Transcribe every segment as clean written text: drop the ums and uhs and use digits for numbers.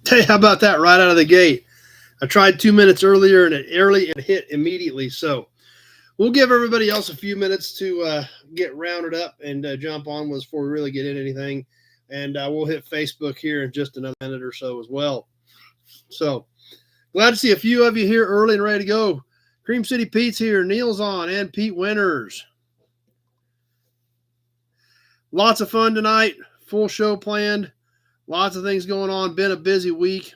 Hey, how about that right out of the gate? I tried 2 minutes earlier and it hit immediately. So we'll give everybody else a few minutes to get rounded up and jump on with us before we really get into anything. And we'll hit Facebook here in just another minute or so as well. So glad to see a few of you here early and ready to go. Cream City Pete's here, Neil's on, and Pete Winters. Lots of fun tonight. Full show planned. Lots of things going on. Been a busy week.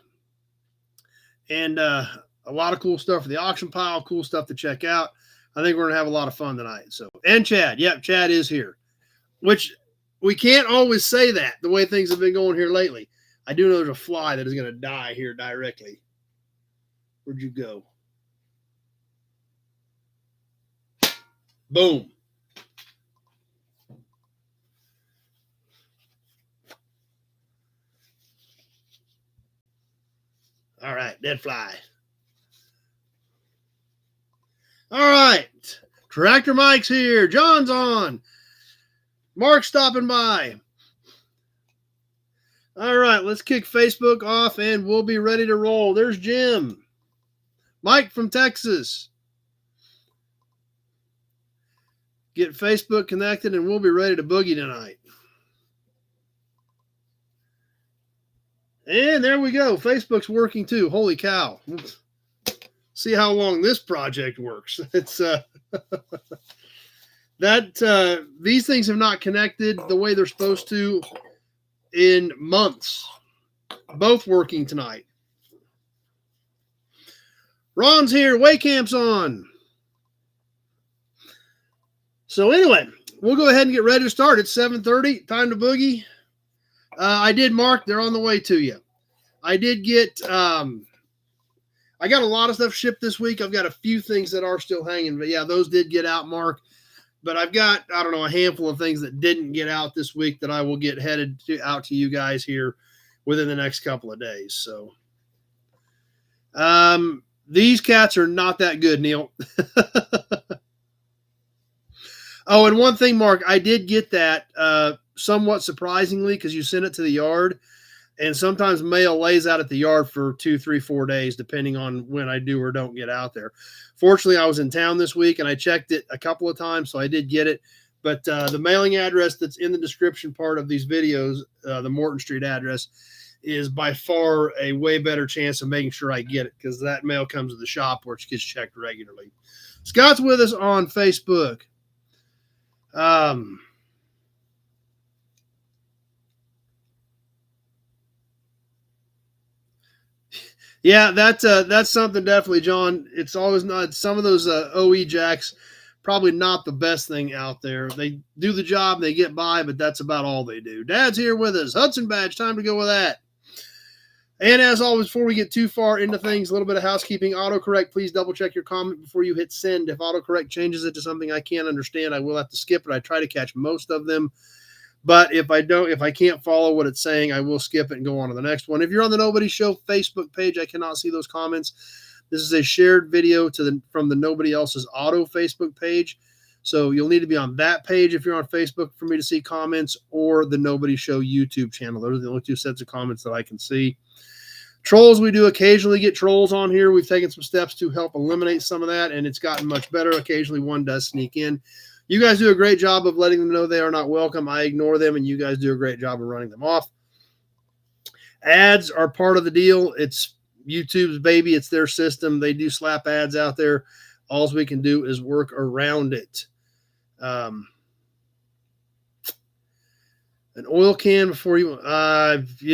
And a lot of cool stuff for the auction pile. Cool stuff to check out. I think we're going to have a lot of fun tonight. So, and Chad. Yep, Chad is here. Which we can't always say that the way things have been going here lately. I do know there's a fly that is going to die here directly. Where'd you go? Boom. All right, dead fly. All right, Tractor Mike's here. John's on. Mark's stopping by. All right, let's kick Facebook off and we'll be ready to roll. There's Jim. Mike from Texas. Get Facebook connected and we'll be ready to boogie tonight. And there we go. Facebook's working too. Holy cow. See how long this project works. It's these things have not connected the way they're supposed to in months. Both working tonight. Ron's here. Waycamp's on. So anyway, we'll go ahead and get ready to start. It's 7:30. Time to boogie. I did mark. They're on the way to you. I did get, I got a lot of stuff shipped this week. I've got a few things that are still hanging, but yeah, those did get out, Mark. But I've got, I don't know, a handful of things that didn't get out this week that I will get out to you guys here within the next couple of days. So, these cats are not that good, Neil. Oh, and one thing, Mark, I did get that, somewhat surprisingly, because you sent it to the yard, and sometimes mail lays out at the yard for 2, 3, 4 days, depending on when I do or don't get out there. Fortunately, I was in town this week, and I checked it a couple of times, so I did get it. But the mailing address that's in the description part of these videos, the Morton Street address, is by far a way better chance of making sure I get it, because that mail comes to the shop where it gets checked regularly. Scott's with us on Facebook. Yeah, that's something definitely, John. It's always not some of those OE jacks, probably not the best thing out there. They do the job, they get by, but that's about all they do. Dad's here with us. Hudson badge, time to go with that. And as always, before we get too far into things, a little bit of housekeeping. Autocorrect, please double check your comment before you hit send. If autocorrect changes it to something I can't understand, I will have to skip it. I try to catch most of them. But if I can't follow what it's saying, I will skip it and go on to the next one. If you're on the Nobody Show Facebook page, I cannot see those comments. This is a shared video from the Nobody Else's Auto Facebook page. So you'll need to be on that page if you're on Facebook for me to see comments, or the Nobody Show YouTube channel. Those are the only two sets of comments that I can see. Trolls, we do occasionally get trolls on here. We've taken some steps to help eliminate some of that, and it's gotten much better. Occasionally one does sneak in. You guys do a great job of letting them know they are not welcome. I ignore them, and you guys do a great job of running them off. Ads are part of the deal. It's YouTube's baby. It's their system. They do slap ads out there. All we can do is work around it. An oil can before you'd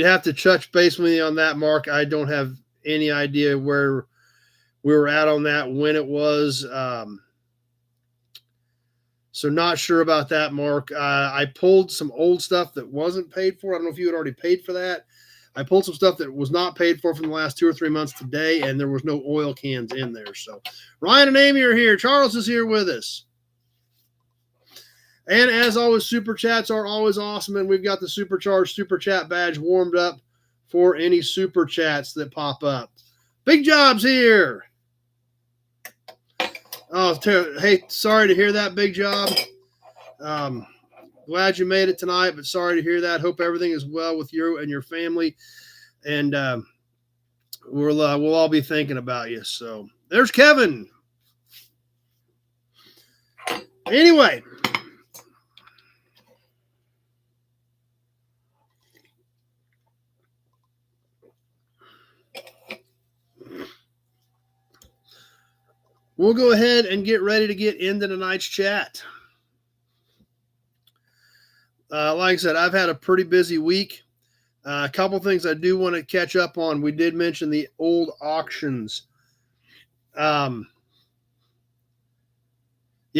have to touch base with me on that, Mark. I don't have any idea where we were at on that, when it was. So not sure about that, Mark. I pulled some old stuff that wasn't paid for. I don't know if you had already paid for that. I pulled some stuff that was not paid for from the last 2 or 3 months today, and there was no oil cans in there. So Ryan and Amy are here. Charles is here with us. And as always, Super Chats are always awesome, and we've got the Supercharged Super Chat badge warmed up for any Super Chats that pop up. Big Job's here. Oh, hey, sorry to hear that, Big Job. Glad you made it tonight, but sorry to hear that. Hope everything is well with you and your family. And we'll all be thinking about you. So there's Kevin. Anyway. We'll go ahead and get ready to get into tonight's chat. Like I said, I've had a pretty busy week. A couple things I do want to catch up on. We did mention the old auctions. Yeah,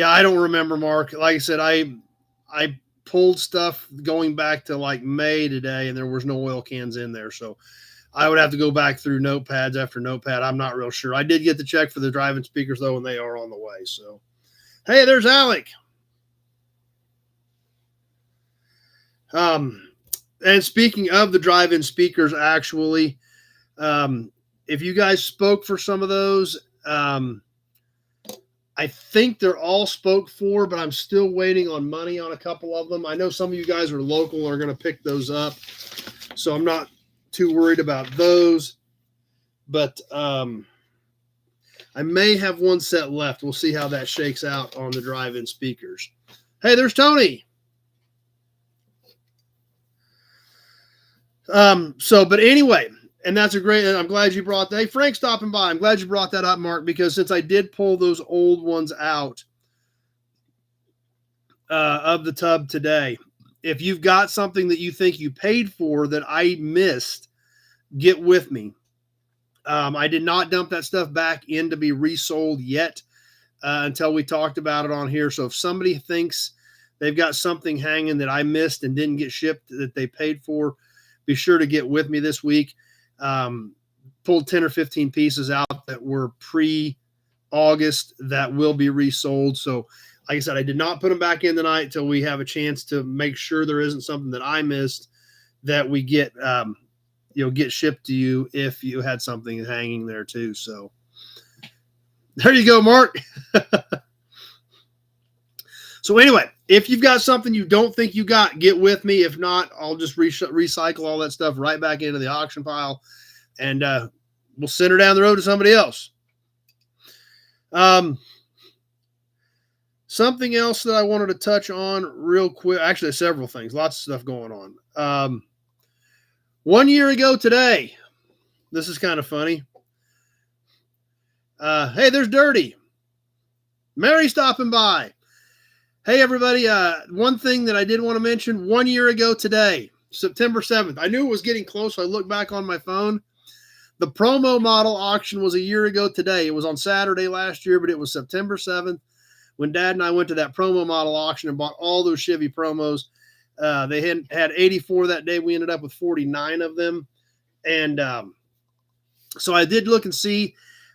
I don't remember, Mark. Like I said, I pulled stuff going back to like May today, and there was no oil cans in there. So I would have to go back through notepads after notepad. I'm not real sure. I did get the check for the driving speakers, though, and they are on the way. So, hey, there's Alec. And speaking of the drive-in speakers, actually, if you guys spoke for some of those, I think they're all spoke for, but I'm still waiting on money on a couple of them. I know some of you guys are local, are going to pick those up, so I'm not too worried about those. But I may have one set left. We'll see how that shakes out on the drive-in speakers. Hey, there's Tony. But anyway, and that's a great, I'm glad you brought that. Hey, Frank stopping by. I'm glad you brought that up, Mark, because since I did pull those old ones out of the tub today, if you've got something that you think you paid for that I missed, get with me. I did not dump that stuff back in to be resold yet until we talked about it on here. So if somebody thinks they've got something hanging that I missed and didn't get shipped that they paid for, be sure to get with me this week. Pulled 10 or 15 pieces out that were pre-August that will be resold. So like I said, I did not put them back in tonight until we have a chance to make sure there isn't something that I missed that we get, get shipped to you if you had something hanging there too. So there you go, Mark. So anyway, if you've got something you don't think you got, get with me. If not, I'll just recycle all that stuff right back into the auction pile, and we'll send her down the road to somebody else. Something else that I wanted to touch on real quick. Actually, several things. Lots of stuff going on. 1 year ago today, this is kind of funny. Hey, there's Dirty. Mary stopping by. Hey, everybody. One thing that I did want to mention, 1 year ago today, September 7th. I knew it was getting close, so I looked back on my phone. The promo model auction was a year ago today. It was on Saturday last year, but it was September 7th when Dad and I went to that promo model auction and bought all those Chevy promos. They had 84 that day. We ended up with 49 of them. And so I did look and see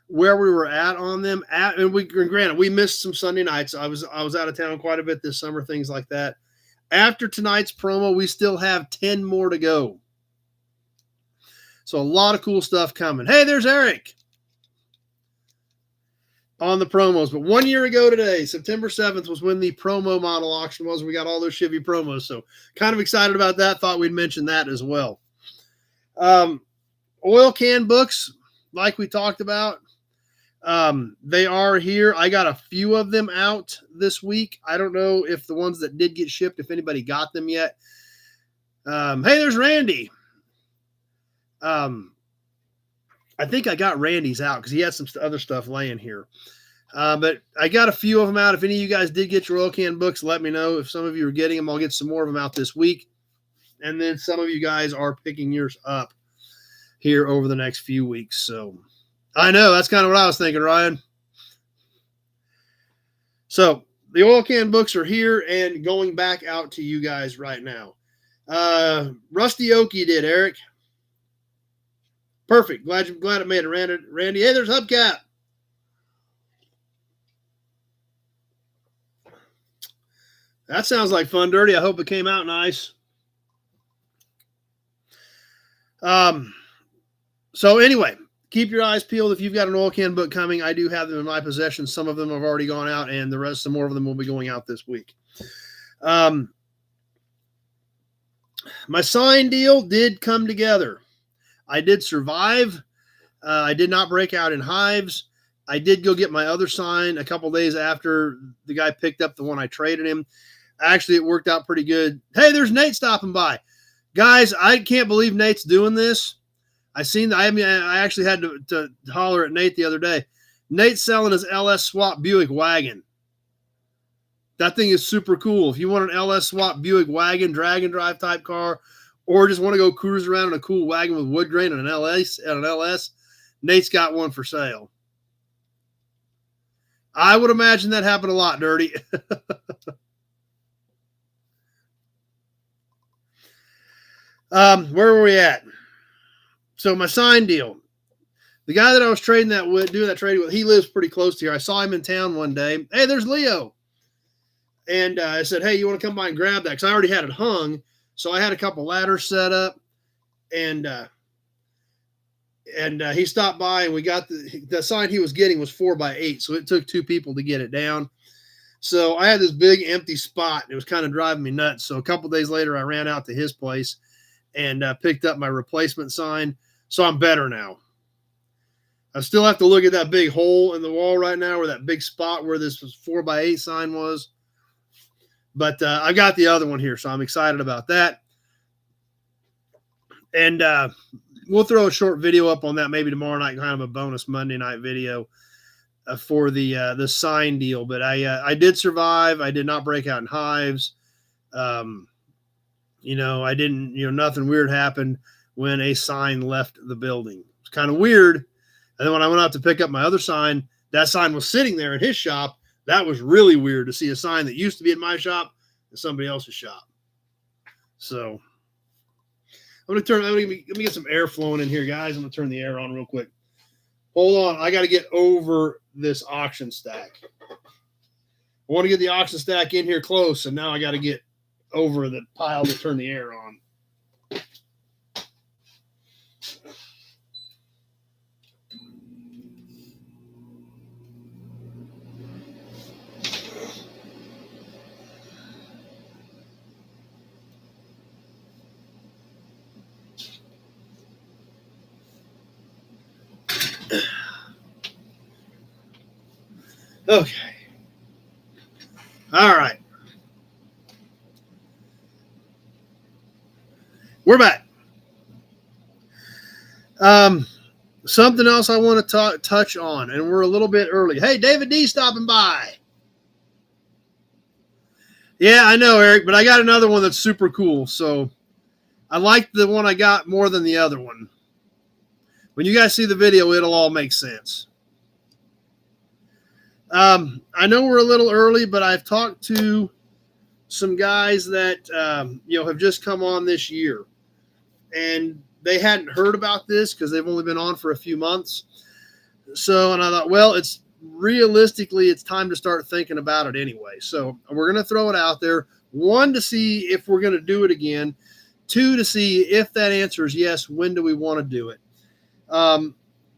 where we were at on them. Granted, we missed some Sunday nights. I was out of town quite a bit this summer, things like that. After tonight's promo, we still have 10 more to go. So a lot of cool stuff coming. Hey, there's Eric on the promos. But 1 year ago today, September 7th, was when the promo model auction was. We got all those Chevy promos. So kind of excited about that. Thought we'd mention that as well. Oil can books, like we talked about. They are here. I got a few of them out this week. I don't know if the ones that did get shipped, if anybody got them yet. Hey, there's Randy. I think I got Randy's out because he had some other stuff laying here. But I got a few of them out. If any of you guys did get your oil can books, let me know. If some of you are getting them, I'll get some more of them out this week. And then some of you guys are picking yours up here over the next few weeks. So I know that's kind of what I was thinking, Ryan. So the oil can books are here and going back out to you guys right now. Rusty Okie did, Eric. Perfect. Glad it made it, Randy. Hey, there's Hubcap. That sounds like fun, Dirty. I hope it came out nice. So anyway, keep your eyes peeled. If you've got an oil can book coming, I do have them in my possession. Some of them have already gone out, and some more of them will be going out this week. My sign deal did come together. I did survive I did not break out in hives. I did go get my other sign a couple days after the guy picked up the one I traded him. Actually, it worked out pretty good. Hey, there's Nate stopping by. Guys, I can't believe Nate's doing this. I actually had to holler at Nate the other day. Nate's selling his LS Swap Buick wagon. That thing is super cool. If you want an LS Swap Buick wagon, drag and drive type car, or just want to go cruise around in a cool wagon with wood grain and an LS, Nate's got one for sale. I would imagine that happened a lot, Dirty. Where were we at? So my sign deal. The guy that I was doing that trade with, he lives pretty close to here. I saw him in town one day. Hey, there's Leo. And I said, hey, you want to come by and grab that? Because I already had it hung. So I had a couple ladders set up. And he stopped by, and we got the sign he was getting was 4x8. So it took 2 people to get it down. So I had this big empty spot. It was kind of driving me nuts. So a couple days later, I ran out to his place and picked up my replacement sign. So I'm better now. I still have to look at that big hole in the wall right now, where that big spot where this 4x8 sign was. But I got the other one here, so I'm excited about that. And we'll throw a short video up on that maybe tomorrow night, kind of a bonus Monday night video for the sign deal. But I did survive. I did not break out in hives. I didn't. Nothing weird happened when a sign left the building. It's kind of weird. And then when I went out to pick up my other sign, that sign was sitting there in his shop. That was really weird to see a sign that used to be in my shop in somebody else's shop. So let me get some air flowing in here, guys. I'm going to turn the air on real quick. Hold on. I got to get over this auction stack. I want to get the auction stack in here close, and now I got to get over the pile to turn the air on. Okay. All right. We're back. Something else I want to touch on, and we're a little bit early. Hey, David D stopping by. Yeah, I know, Eric, but I got another one that's super cool. So I like the one I got more than the other one. When you guys see the video, it'll all make sense. I know we're a little early, but I've talked to some guys that have just come on this year, and they hadn't heard about this because they've only been on for a few months. So, and I thought, well, it's time to start thinking about it anyway. So we're going to throw it out there. 1, to see if we're going to do it again. 2, to see if that answer is yes, when do we want to do it?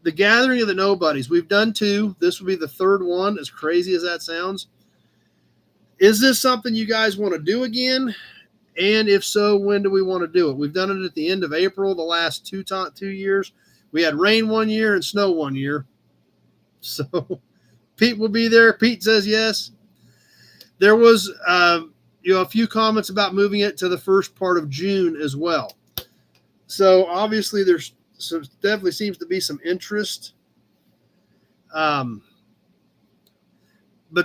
The Gathering of the Nobodies. We've done 2. This will be the 3rd one, as crazy as that sounds. Is this something you guys want to do again? And if so, when do we want to do it? We've done it at the end of April the last 2 years. We had rain one year and snow one year. So Pete will be there. Pete says yes. There was a few comments about moving it to the first part of June as well. So obviously there's definitely seems to be some interest. But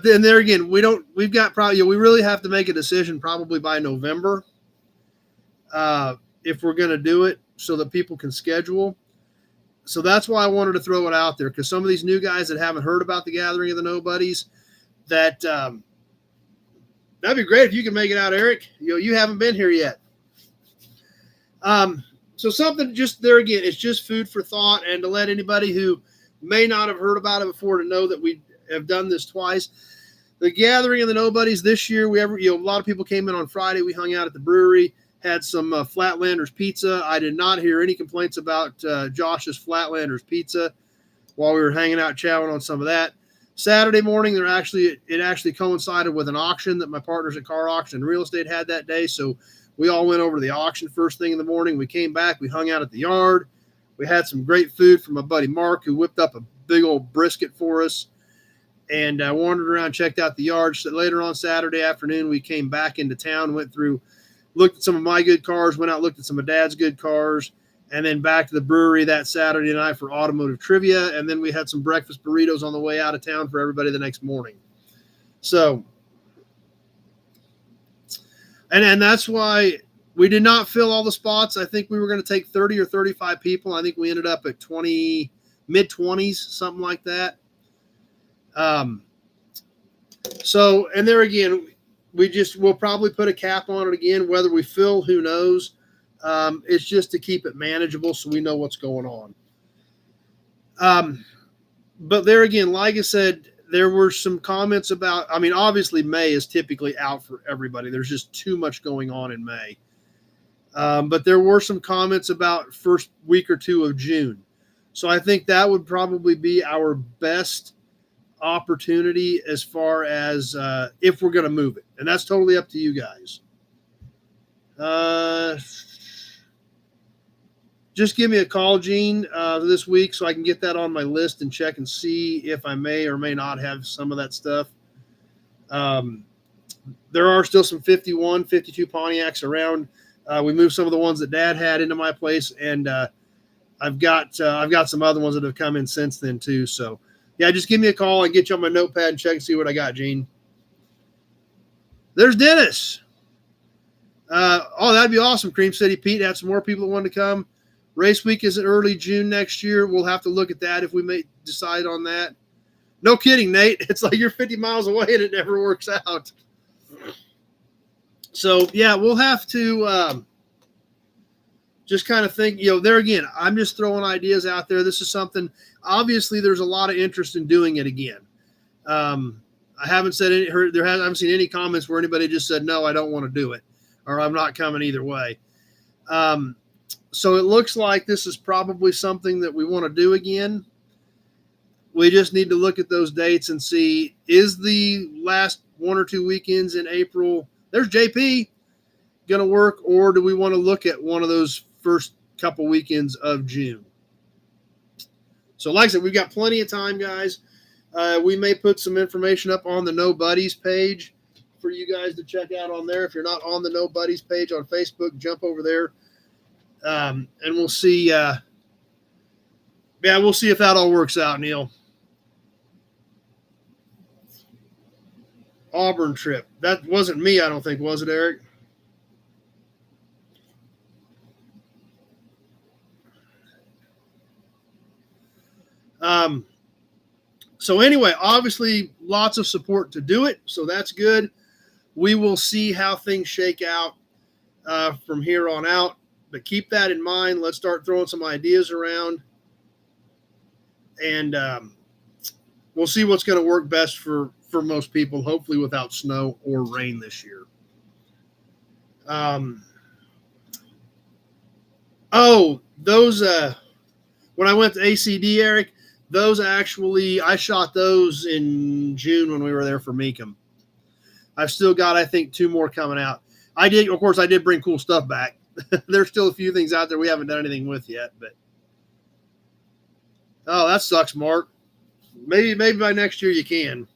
then there again, we really have to make a decision probably by November if we're going to do it so that people can schedule. So that's why I wanted to throw it out there, because some of these new guys that haven't heard about the Gathering of the Nobodies, that'd be great if you can make it out, Eric. You haven't been here yet. So something just there again, it's just food for thought, and to let anybody who may not have heard about it before to know that we have done this twice. The Gathering of the Nobodies this year, a lot of people came in on Friday. We hung out at the brewery, had some Flatlanders pizza. I did not hear any complaints about Josh's Flatlanders pizza while we were hanging out chowing on some of that. Saturday morning, it actually coincided with an auction that my partners at Car Auction and Real Estate had that day. So we all went over to the auction first thing in the morning. We came back, we hung out at the yard. We had some great food from my buddy Mark, who whipped up a big old brisket for us. And I wandered around, checked out the yard. So later on Saturday afternoon, we came back into town, went through, looked at some of my good cars, went out, looked at some of Dad's good cars, and then back to the brewery that Saturday night for automotive trivia. And then we had some breakfast burritos on the way out of town for everybody the next morning. So, and that's why we did not fill all the spots. I think we were going to take 30 or 35 people. I think we ended up at 20, mid-20s, something like that. So, and there again, we'll probably put a cap on it again. Whether we fill, who knows? It's just to keep it manageable so we know what's going on. But there again, like I said, there were some comments about, I mean, obviously May is typically out for everybody. There's just too much going on in May. But there were some comments about first week or two of June. So I think that would probably be our best opportunity as far as if we're going to move it. And that's totally up to you guys. Just give me a call, Gene, this week so I can get that on my list and check and see if I may or may not have some of that stuff. There are still some 51, 52 Pontiacs around. We moved some of the ones that Dad had into my place, and I've got some other ones that have come in since then too. So, yeah, just give me a call and get you on my notepad and check and see what I got, Gene. There's Dennis. That'd be awesome, Cream City Pete. Had some more people that wanted to come. Race week is in early June next year. We'll have to look at that if we may decide on that. No kidding, Nate. It's like you're 50 miles away and it never works out. So, yeah, we'll have to just kind of think, there again, I'm just throwing ideas out there. This is something, obviously, there's a lot of interest in doing it again. I haven't seen any comments where anybody just said, no, I don't want to do it, or I'm not coming either way. So it looks like this is probably something that we want to do again. We just need to look at those dates and see, is the last 1 or 2 weekends in April, there's JP, going to work, or do we want to look at one of those first couple weekends of June? So like I said, we've got plenty of time, guys. We may put some information up on the No Buddies page for you guys to check out on there. If you're not on the No Buddies page on Facebook, jump over there. And we'll see. We'll see if that all works out, Neil. Auburn trip. That wasn't me, I don't think, was it, Eric? So anyway, obviously lots of support to do it. So that's good. We will see how things shake out from here on out. But keep that in mind. Let's start throwing some ideas around. And we'll see what's going to work best for most people, hopefully without snow or rain this year. Those when I went to ACD, Eric, those actually, I shot those in June when we were there for Meekum. I've still got, I think, 2 more coming out. I did bring cool stuff back. There's still a few things out there we haven't done anything with yet, but that sucks, Mark. Maybe by next year you can.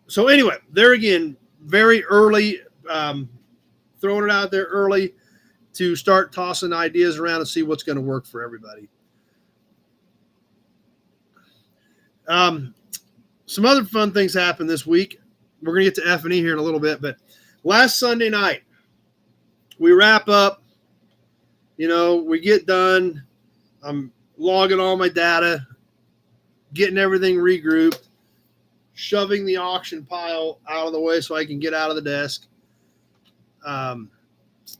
So anyway, there again, very early, throwing it out there early to start tossing ideas around and see what's going to work for everybody. Some other fun things happened this week. We're going to get to F&E here in a little bit, but last Sunday night, we wrap up, we get done. I'm logging all my data, getting everything regrouped, shoving the auction pile out of the way so I can get out of the desk.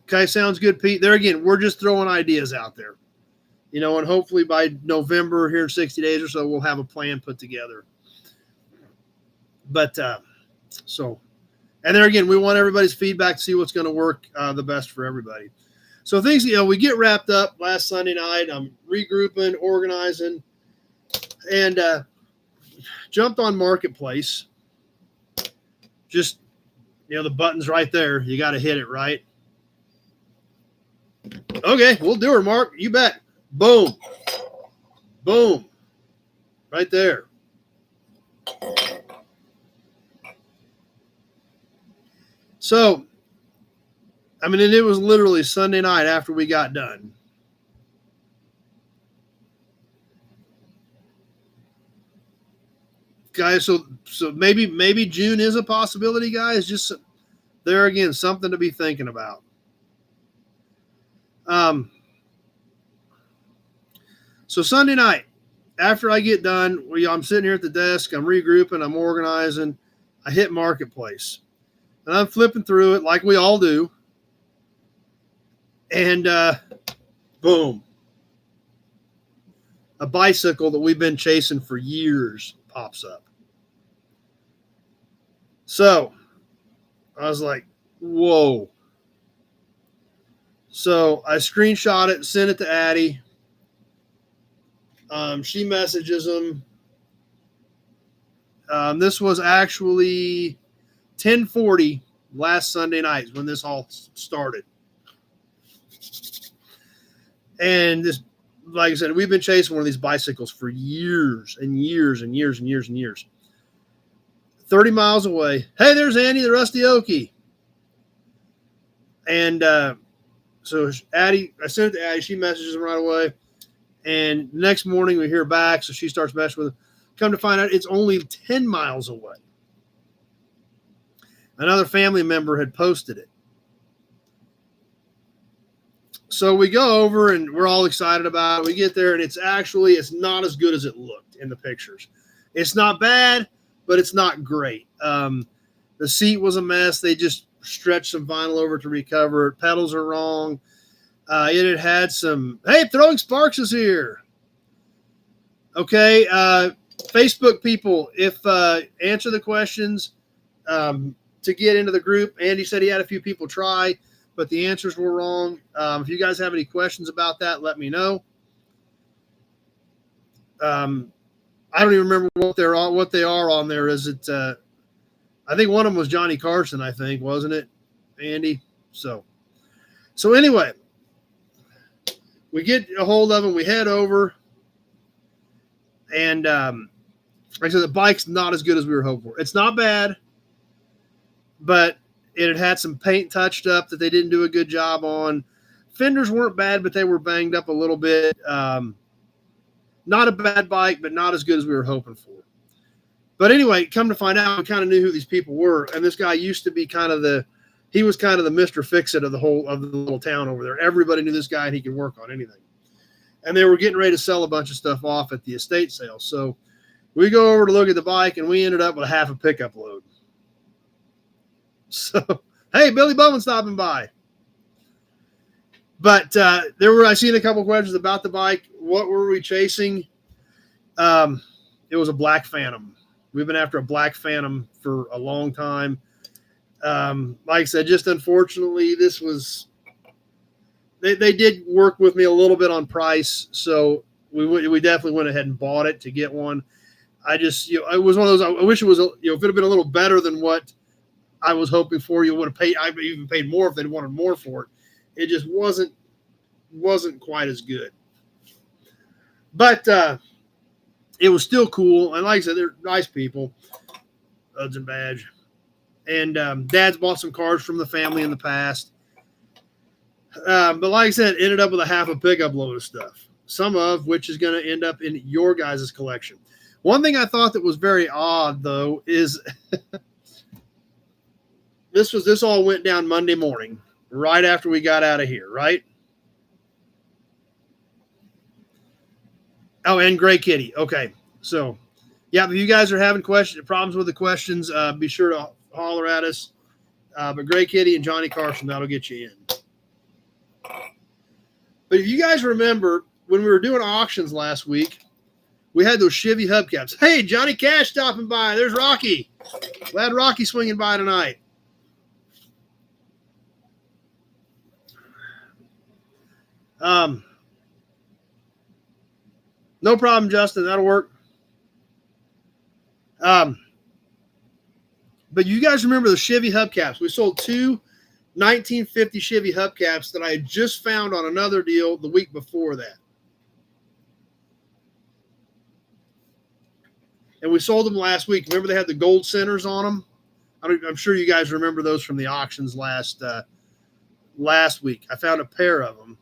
Okay, sounds good, Pete. There again, we're just throwing ideas out there, and hopefully by November, here in 60 days or so, we'll have a plan put together. But and there again, we want everybody's feedback to see what's going to work the best for everybody. So things, we get wrapped up last Sunday night. I'm regrouping, organizing, and jumped on Marketplace. Just, the button's right there. You got to hit it, right? Okay, we'll do her, Mark. You bet. Boom. Boom. Right there. So, I mean, and it was literally Sunday night after we got done. Guys, so maybe June is a possibility, guys. Just there again, something to be thinking about. So Sunday night, after I get done, I'm sitting here at the desk, I'm regrouping, I'm organizing, I hit Marketplace. And I'm flipping through it like we all do. And boom. A bicycle that we've been chasing for years pops up. So I was like, whoa. So I screenshot it, sent it to Addie. She messages him. This was actually 10:40 last Sunday night when this all started. And this, like I said, we've been chasing one of these bicycles for years and years and years and years and years. 30 miles away. Hey, there's Andy, the Rusty Okie. And so Addie, I sent it to Addie. She messages him right away. And the next morning we hear back. So she starts messing with him. Come to find out it's only 10 miles away. Another family member had posted it. So we go over and we're all excited about it. We get there and it's not as good as it looked in the pictures. It's not bad, but it's not great. The seat was a mess. They just stretched some vinyl over to recover it. Pedals are wrong. It had some, hey, Throwing Sparks is here. Okay. Facebook people, if answer the questions to get into the group. Andy said he had a few people try, but the answers were wrong. If you guys have any questions about that, let me know. I don't even remember what they are on there. Is it? I think one of them was Johnny Carson. I think, wasn't it, Andy? So anyway, we get a hold of him. We head over, and like I said, the bike's not as good as we were hoping for. It's not bad, but it had some paint touched up that they didn't do a good job on. Fenders weren't bad, but they were banged up a little bit. Not a bad bike, but not as good as we were hoping for. But anyway, come to find out, we kind of knew who these people were. And this guy used to be kind of the Mr. Fix-It of the little town over there. Everybody knew this guy and he could work on anything. And they were getting ready to sell a bunch of stuff off at the estate sale. So we go over to look at the bike and we ended up with half a pickup load. So, hey, Billy Bowman stopping by. But I seen a couple questions about the bike. What were we chasing? It was a black Phantom. We've been after a black Phantom for a long time. Like I said, just unfortunately, this was they did work with me a little bit on price, so we definitely went ahead and bought it to get one. I just, it was one of those. I wish it was, if it had been a little better than what I was hoping for. You would have paid. I even paid more if they'd wanted more for it. It just wasn't quite as good. But it was still cool, and like I said, they're nice people. Uds and Badge, and Dad's bought some cars from the family in the past. But like I said, ended up with a half a pickup load of stuff, some of which is going to end up in your guys' collection. One thing I thought that was very odd, though, is this all went down Monday morning, right after we got out of here, right? Oh, and Gray Kitty. Okay. So, yeah, if you guys are having problems with the questions, be sure to holler at us. But Gray Kitty and Johnny Carson, that'll get you in. But if you guys remember, when we were doing auctions last week, we had those Chevy hubcaps. Hey, Johnny Cash stopping by. There's Rocky. Glad Rocky's swinging by tonight. No problem, Justin. That'll work. But you guys remember the Chevy hubcaps? We sold 2 1950 Chevy hubcaps that I had just found on another deal the week before that. And we sold them last week. Remember they had the gold centers on them? I'm sure you guys remember those from the auctions last week. I found a pair of them.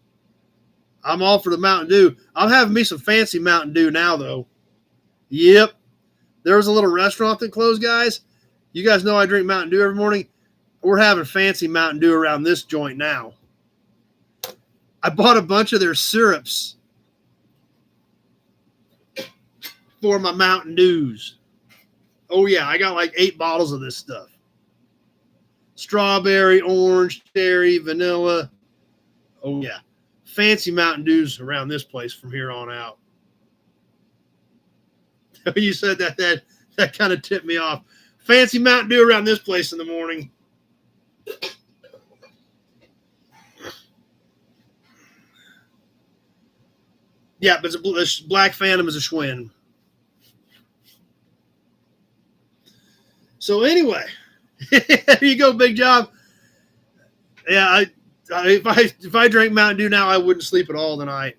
I'm all for the Mountain Dew. I'm having me some fancy Mountain Dew now, though. Yep. There was a little restaurant that closed, guys. You guys know I drink Mountain Dew every morning. We're having fancy Mountain Dew around this joint now. I bought a bunch of their syrups for my Mountain Dews. Oh, yeah. I got like 8 bottles of this stuff. Strawberry, orange, cherry, vanilla. Oh, yeah. Fancy Mountain Dews around this place from here on out. You said that kind of tipped me off. Fancy Mountain Dew around this place in the morning. Yeah, but it's Black Phantom is a Schwinn. So anyway, there you go, Big Job. Yeah, if I drank Mountain Dew now, I wouldn't sleep at all tonight.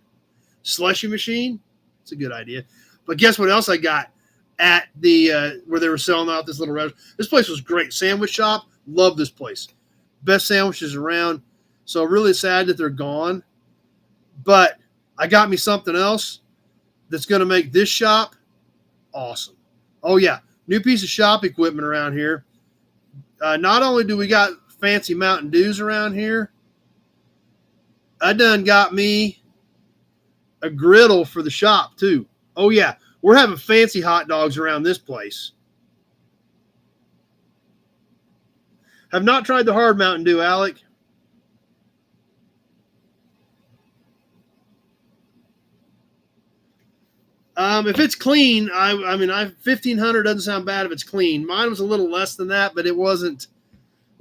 Slushy machine, it's a good idea. But guess what else I got at the where they were selling out this little restaurant? This place was great. Sandwich shop, love this place. Best sandwiches around. So really sad that they're gone. But I got me something else that's going to make this shop awesome. Oh yeah, new piece of shop equipment around here. Not only do we got fancy Mountain Dews around here, I done got me a griddle for the shop too. Oh yeah, we're having fancy hot dogs around this place. Have not tried the hard Mountain Dew, Alec. If it's clean, I mean, 1,500 doesn't sound bad if it's clean. Mine was a little less than that, but it wasn't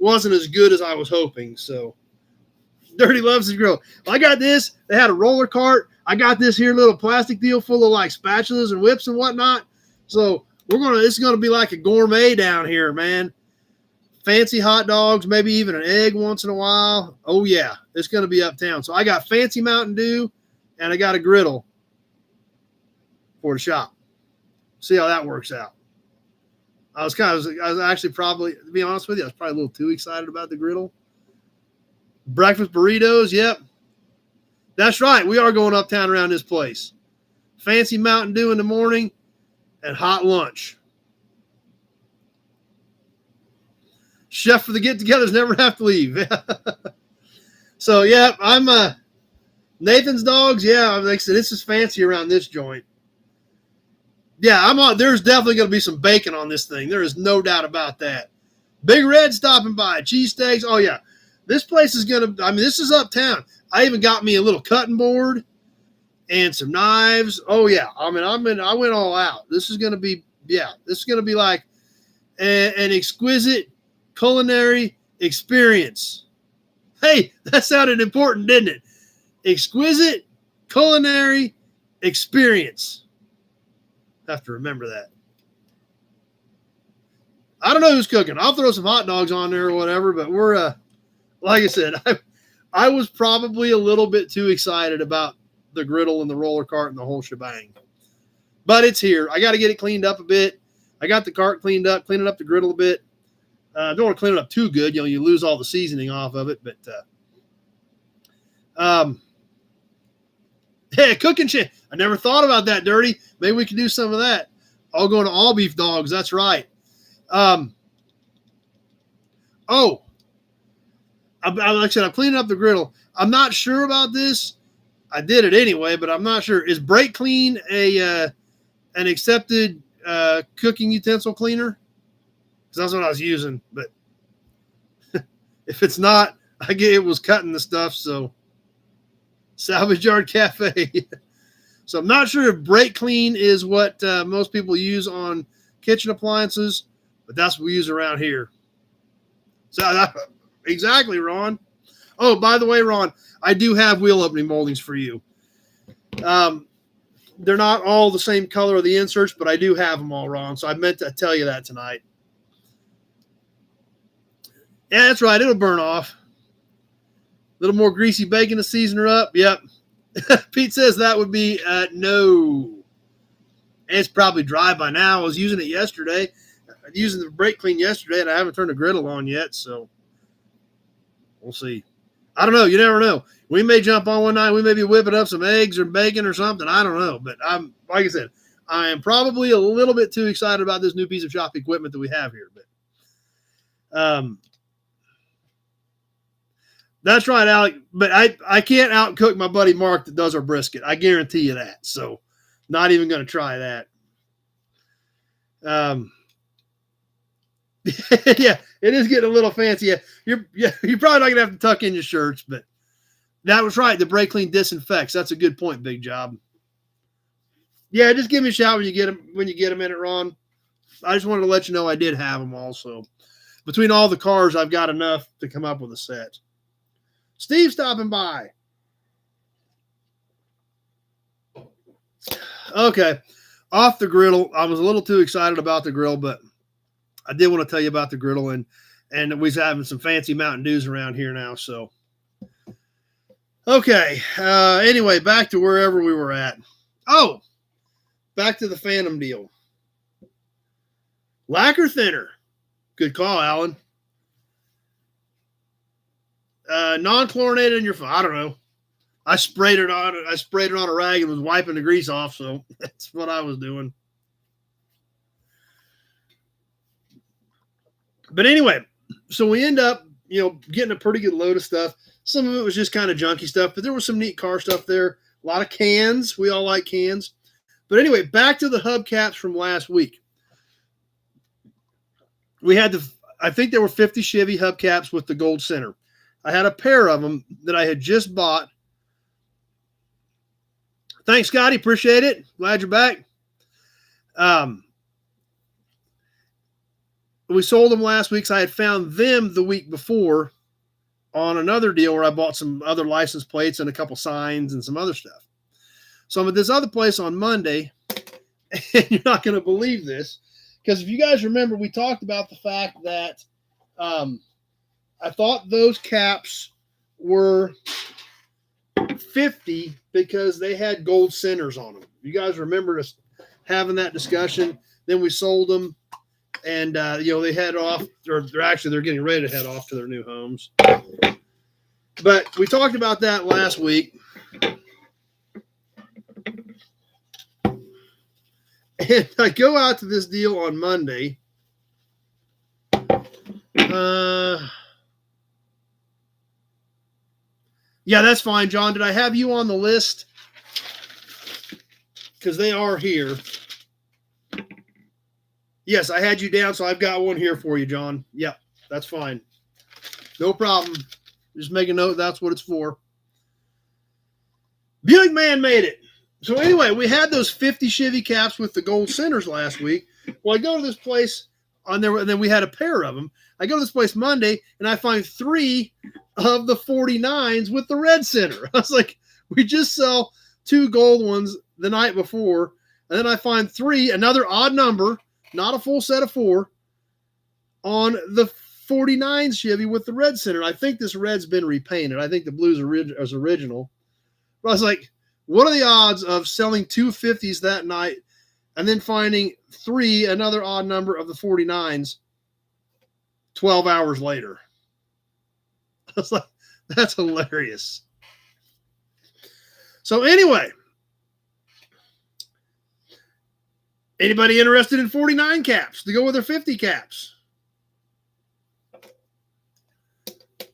as good as I was hoping. So, Dirty loves his grill. Well, I got this. They had a roller cart. I got this here little plastic deal full of like spatulas and whips and whatnot. So this is gonna be like a gourmet down here, man. Fancy hot dogs, maybe even an egg once in a while. Oh yeah, it's gonna be uptown. So I got fancy Mountain Dew, and I got a griddle for the shop. See how that works out. I was actually probably, to be honest with you, I was probably a little too excited about the griddle. Breakfast burritos, yep. That's right. We are going uptown around this place. Fancy Mountain Dew in the morning and hot lunch. Chef for the get-togethers never have to leave. So, yeah, I'm Nathan's Dogs. Yeah, like I said, this is fancy around this joint. Yeah, there's definitely going to be some bacon on this thing. There is no doubt about that. Big Red stopping by. Cheesesteaks. Oh, yeah. This place is going to, this is uptown. I even got me a little cutting board and some knives. Oh, yeah. I went all out. This is going to be like an exquisite culinary experience. Hey, that sounded important, didn't it? Exquisite culinary experience. Have to remember that. I don't know who's cooking. I'll throw some hot dogs on there or whatever, but we're like I said, I was probably a little bit too excited about the griddle and the roller cart and the whole shebang. But it's here. I got to get it cleaned up a bit. I got the cart cleaned up, cleaning up the griddle a bit. Don't want to clean it up too good. You lose all the seasoning off of it. But hey, cooking shit. I never thought about that, Dirty. Maybe we could do some of that. I'll go to all beef dogs. That's right. Like I said, I'm cleaning up the griddle. I'm not sure about this. I did it anyway, but I'm not sure. Is Brake Clean an accepted cooking utensil cleaner? Because that's what I was using. But if it's not, it was cutting the stuff. So Salvage Yard Cafe. So I'm not sure if Brake Clean is what most people use on kitchen appliances, but that's what we use around here. So exactly, Ron. Oh, by the way, Ron, I do have wheel opening moldings for you. They're not all the same color of the inserts, but I do have them all, Ron. So I meant to tell you that tonight. Yeah, that's right. It'll burn off. little more greasy bacon to season her up. Yep. Pete says that would be no. And it's probably dry by now. I was using it yesterday. Using the brake clean yesterday, and I haven't turned the griddle on yet, so we'll see. I don't know. You never know. We may jump on one night. We may be whipping up some eggs or bacon or something. I don't know. But I'm, like I said, I am probably a little bit too excited about this new piece of shop equipment that we have here. But that's right, Alec. But I can't outcook my buddy Mark that does our brisket. I guarantee you that. So not even going to try that. Yeah, it is getting a little fancy. You're probably not gonna have to tuck in your shirts, but that was right. The brake clean disinfects. That's a good point, Big Job. Yeah, just give me a shout when you get them in it, Ron. I just wanted to let you know I did have them also. Between all the cars, I've got enough to come up with a set. Steve stopping by. Okay, off the griddle. I was a little too excited about the grill, but I did want to tell you about the griddle, and we're having some fancy Mountain Dews around here now. So, okay. Anyway, back to wherever we were at. Oh, back to the Phantom deal. Lacquer thinner. Good call, Alan. Non-chlorinated in your phone. I don't know. I sprayed it on a rag and was wiping the grease off, so that's what I was doing. But anyway, so we end up, getting a pretty good load of stuff. Some of it was just kind of junky stuff, but there was some neat car stuff there. A lot of cans. We all like cans. But anyway, back to the hubcaps from last week. We had I think there were 50 Chevy hubcaps with the gold center. I had a pair of them that I had just bought. Thanks, Scotty. Appreciate it. Glad you're back. We sold them last week, so I had found them the week before on another deal where I bought some other license plates and a couple signs and some other stuff. So I'm at this other place on Monday, and you're not going to believe this, because if you guys remember, we talked about the fact that I thought those caps were 50 because they had gold centers on them. You guys remember us having that discussion? Then we sold them. And, they head off, or they're getting ready to head off to their new homes. But we talked about that last week. And I go out to this deal on Monday. Yeah, that's fine, John. Did I have you on the list? Because they are here. Yes, I had you down, so I've got one here for you, John. Yep, that's fine. No problem. Just make a note. That's what it's for. Buick Man made it. So anyway, we had those 50 Chevy caps with the gold centers last week. Well, I go to this place and then we had a pair of them. I go to this place Monday, and I find 3 of the 49s with the red center. I was like, we just sell 2 gold ones the night before, and then I find 3, another odd number, not a full set of 4, on the 49 Chevy with the red center. I think this red's been repainted. I think the blue's is original. But I was like, what are the odds of selling 2 50s that night and then finding 3, another odd number of the 49s, 12 hours later? I was like, that's hilarious. So anyway, anybody interested in 49 caps to go with their 50 caps?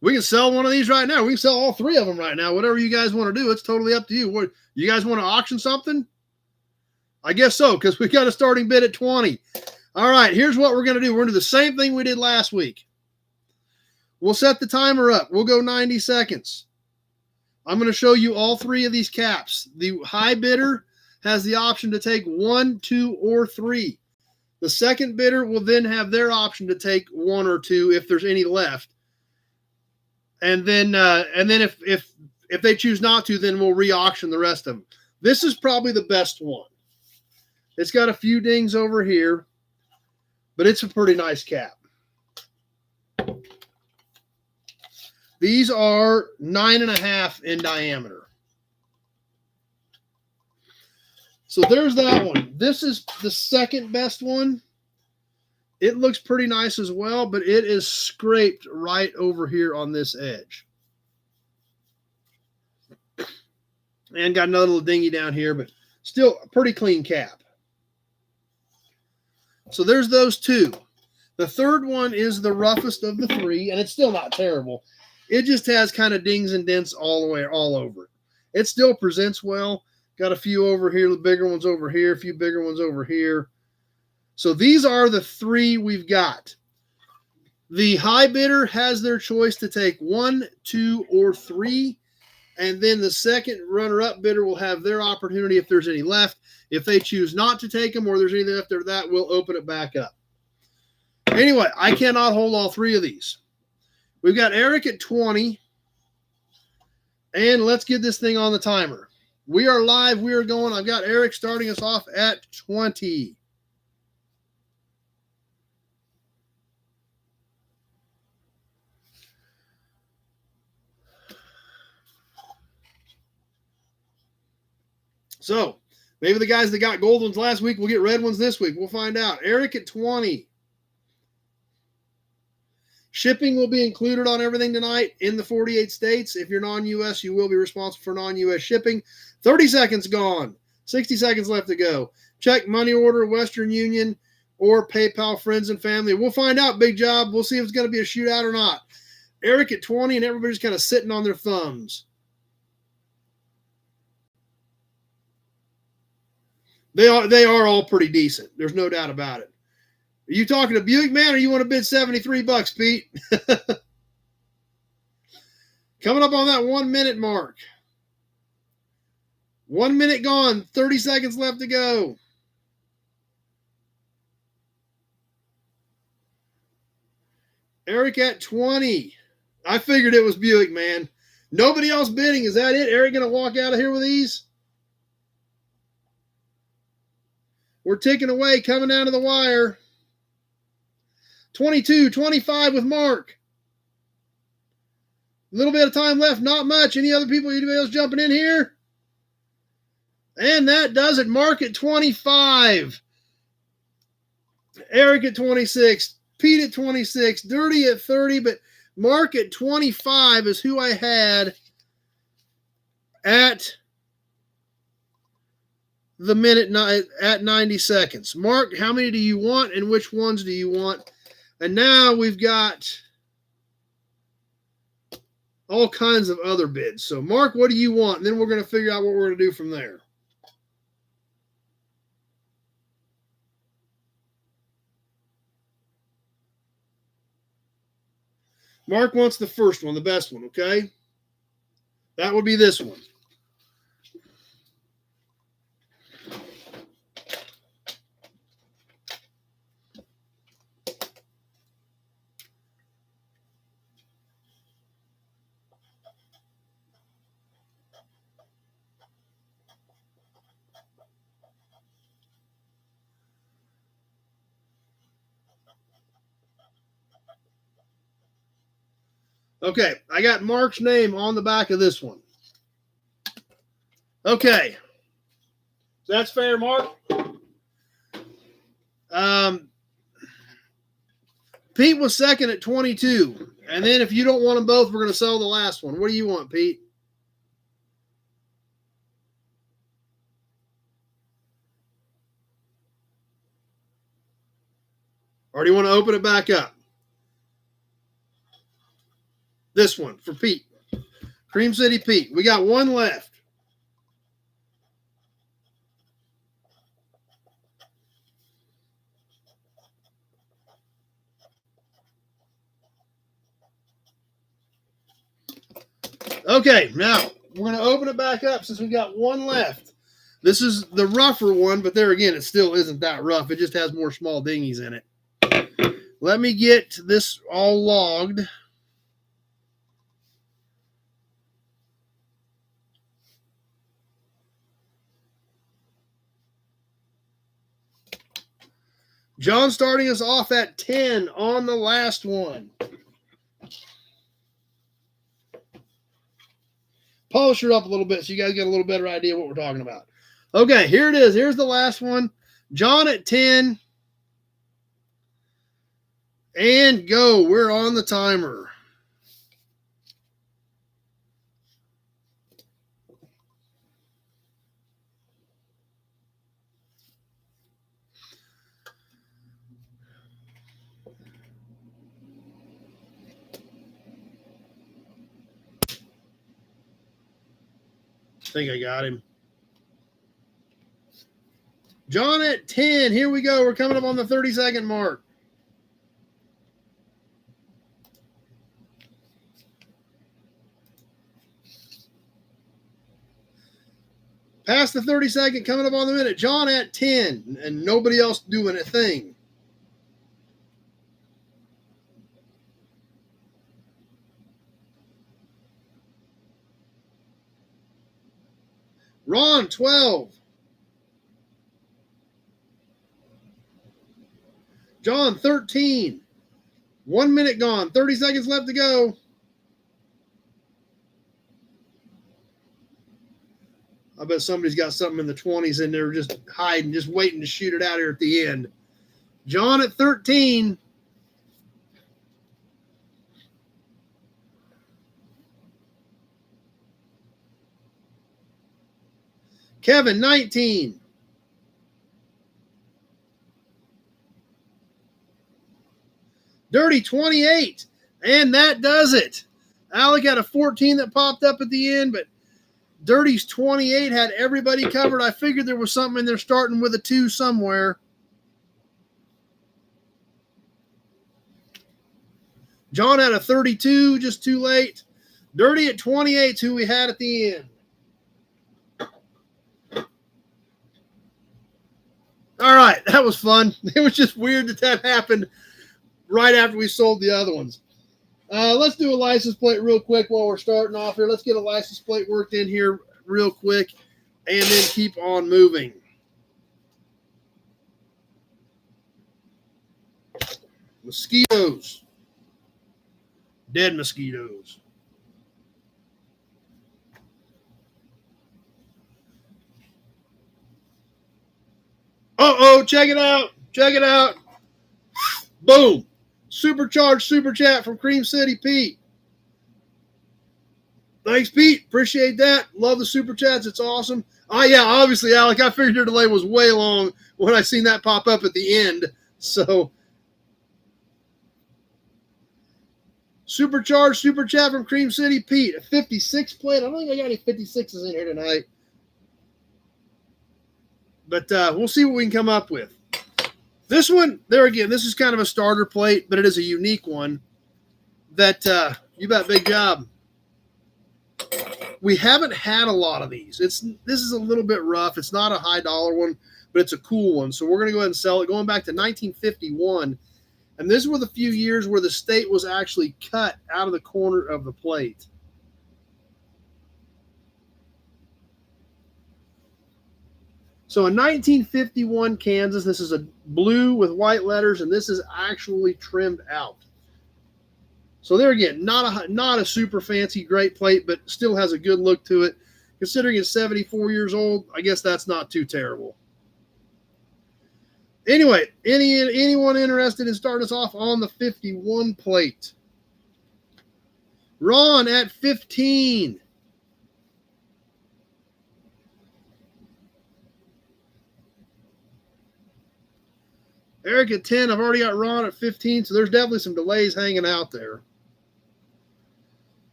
We can sell one of these right now. We can sell all 3 of them right now. Whatever you guys want to do, it's totally up to you. What, you guys want to auction something? I guess so, because we got a starting bid at 20. All right, here's what we're going to do. We're going to do the same thing we did last week. We'll set the timer up. We'll go 90 seconds. I'm going to show you all 3 of these caps. The high bidder has the option to take 1, 2, or 3. The second bidder will then have their option to take 1 or 2 if there's any left. And then if they choose not to, then we'll re-auction the rest of them. This is probably the best one. It's got a few dings over here, but it's a pretty nice cap. These are 9.5 in diameter. So there's that one. This is the second best one. It looks pretty nice as well, but it is scraped right over here on this edge. And got another little dingy down here, but still a pretty clean cap. So there's those two. The third one is the roughest of the three, and it's still not terrible. It just has kind of dings and dents all over it. It still presents well. Got a few over here, the bigger ones over here, a few bigger ones over here. So these are the three we've got. The high bidder has their choice to take 1, 2, or 3. And then the second runner-up bidder will have their opportunity if there's any left. If they choose not to take them or there's anything left after that, we'll open it back up. Anyway, I cannot hold all three of these. We've got Eric at 20. And let's get this thing on the timer. We are live. We are going. I've got Eric starting us off at 20. So, maybe the guys that got gold ones last week will get red ones this week. We'll find out. Eric at 20. Shipping will be included on everything tonight in the 48 states. If you're non-U.S., you will be responsible for non-U.S. shipping. 30 seconds gone. 60 seconds left to go. Check money order, Western Union, or PayPal, friends and family. We'll find out, Big Job. We'll see if it's going to be a shootout or not. Eric at 20, and everybody's kind of sitting on their thumbs. They are all pretty decent. There's no doubt about it. Are you talking to Buick, man, or you want to bid $73, Pete? Coming up on that 1 minute mark. 1 minute gone. 30 seconds left to go. Eric at 20. I figured it was Buick, man. Nobody else bidding. Is that it? Eric going to walk out of here with these? We're ticking away, coming down to the wire. 22, 25 with Mark. A little bit of time left, not much. Anybody else jumping in here? And that does it. Mark at 25. Eric at 26. Pete at 26. Dirty at 30, but Mark at 25 is who I had at the minute at 90 seconds. Mark, how many do you want and which ones do you want? And now we've got all kinds of other bids. So, Mark, what do you want? And then we're going to figure out what we're going to do from there. Mark wants the first one, the best one, okay? That would be this one. Okay, I got Mark's name on the back of this one. Okay. So that's fair, Mark. Pete was second at 22. And then if you don't want them both, we're going to sell the last one. What do you want, Pete? Or do you want to open it back up? This one for Pete. Cream City Pete. We got one left. Okay, now we're going to open it back up since we got one left. This is the rougher one, but there again, it still isn't that rough. It just has more small dinghies in it. Let me get this all logged. John starting us off at 10 on the last one. closer up a little bit so you guys get a little better idea what we're talking about. Okay, here it is. Here's the last one. John at 10. And go. We're on the timer. I think I got him. John at 10. Here we go. We're coming up on the 30-second mark. Past the 30-second, coming up on the minute. John at 10, and nobody else doing a thing. Ron, 12. John, 13. 1 minute gone. 30 seconds left to go. I bet somebody's got something in the 20s in there just hiding, just waiting to shoot it out here at the end. John at 13. Kevin, 19. Dirty, 28. And that does it. Alec had a 14 that popped up at the end, but Dirty's 28 had everybody covered. I figured there was something in there starting with a 2 somewhere. John had a 32, just too late. Dirty at 28 is who we had at the end. All right, that was fun. It was just weird that happened right after we sold the other ones. Let's do a license plate real quick while we're starting off here. Let's get a license plate worked in here real quick and then keep on moving. Mosquitoes. Dead mosquitoes. Uh-oh, check it out. Check it out. Boom. Supercharged super chat from Cream City Pete. Thanks, Pete. Appreciate that. Love the super chats. It's awesome. Yeah, obviously, Alec, I figured your delay was way long when I seen that pop up at the end. So, supercharged super chat from Cream City Pete. A 56 plate. I don't think I got any 56s in here tonight. But we'll see what we can come up with. This one, there again, this is kind of a starter plate, but it is a unique one that, you bet, big job. We haven't had a lot of these. This is a little bit rough. It's not a high dollar one, but it's a cool one. So we're going to go ahead and sell it. Going back to 1951, and this was a few years where the state was actually cut out of the corner of the plate. So in 1951 Kansas, this is a blue with white letters, and this is actually trimmed out. So there again, not a super fancy great plate, but still has a good look to it. Considering it's 74 years old, I guess that's not too terrible. Anyway, anyone interested in starting us off on the 51 plate? Ron at 15. Eric at 10. I've already got Ron at 15, so there's definitely some delays hanging out there.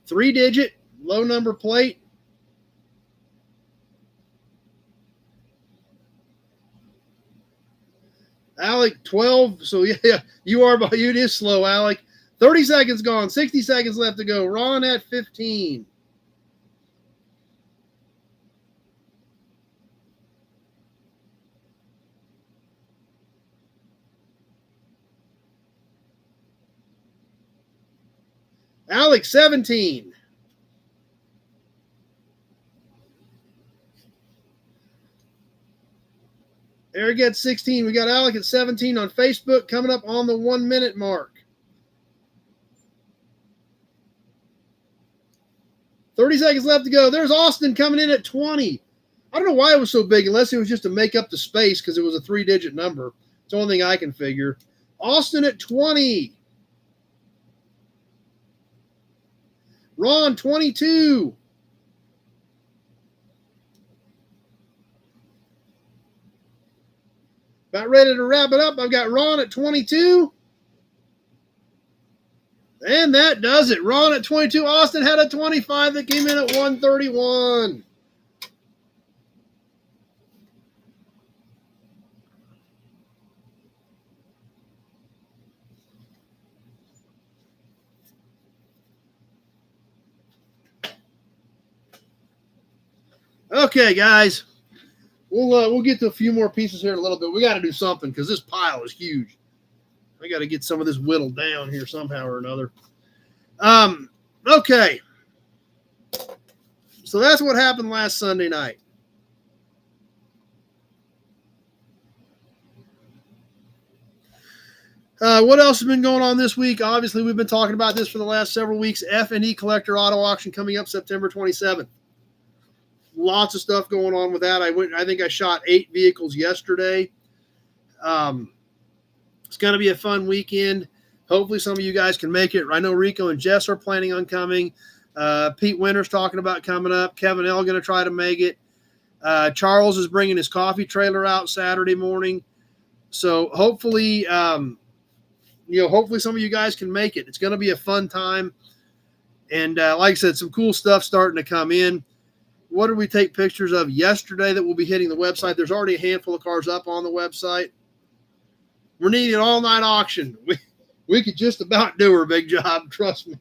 Three-digit, low number plate. Alec, 12. So, yeah, it is slow, Alec. 30 seconds gone. 60 seconds left to go. Ron at 15. Alec, 17. Eric at 16. We got Alec at 17 on Facebook, coming up on the 1 minute mark. 30 seconds left to go. There's Austin coming in at 20. I don't know why it was so big, unless it was just to make up the space because it was a 3-digit number. It's the only thing I can figure. Austin at 20. Ron, 22. About ready to wrap it up. I've got Ron at 22. And that does it. Ron at 22. Austin had a 25 that came in at 131. Okay, guys. We'll get to a few more pieces here in a little bit. We got to do something because this pile is huge. I got to get some of this whittled down here somehow or another. Okay. So that's what happened last Sunday night. What else has been going on this week? Obviously, we've been talking about this for the last several weeks. F&E Collector Auto Auction coming up September 27th. Lots of stuff going on with that. I think I shot 8 vehicles yesterday. It's going to be a fun weekend. Hopefully some of you guys can make it. I know Rico and Jess are planning on coming. Pete Winter's talking about coming up. Kevin L. going to try to make it. Charles is bringing his coffee trailer out Saturday morning. So hopefully, hopefully some of you guys can make it. It's going to be a fun time. And like I said, some cool stuff starting to come in. What did we take pictures of yesterday that will be hitting the website? There's already a handful of cars up on the website. We're needing an all-night auction. We could just about do her, Big Job. Trust me.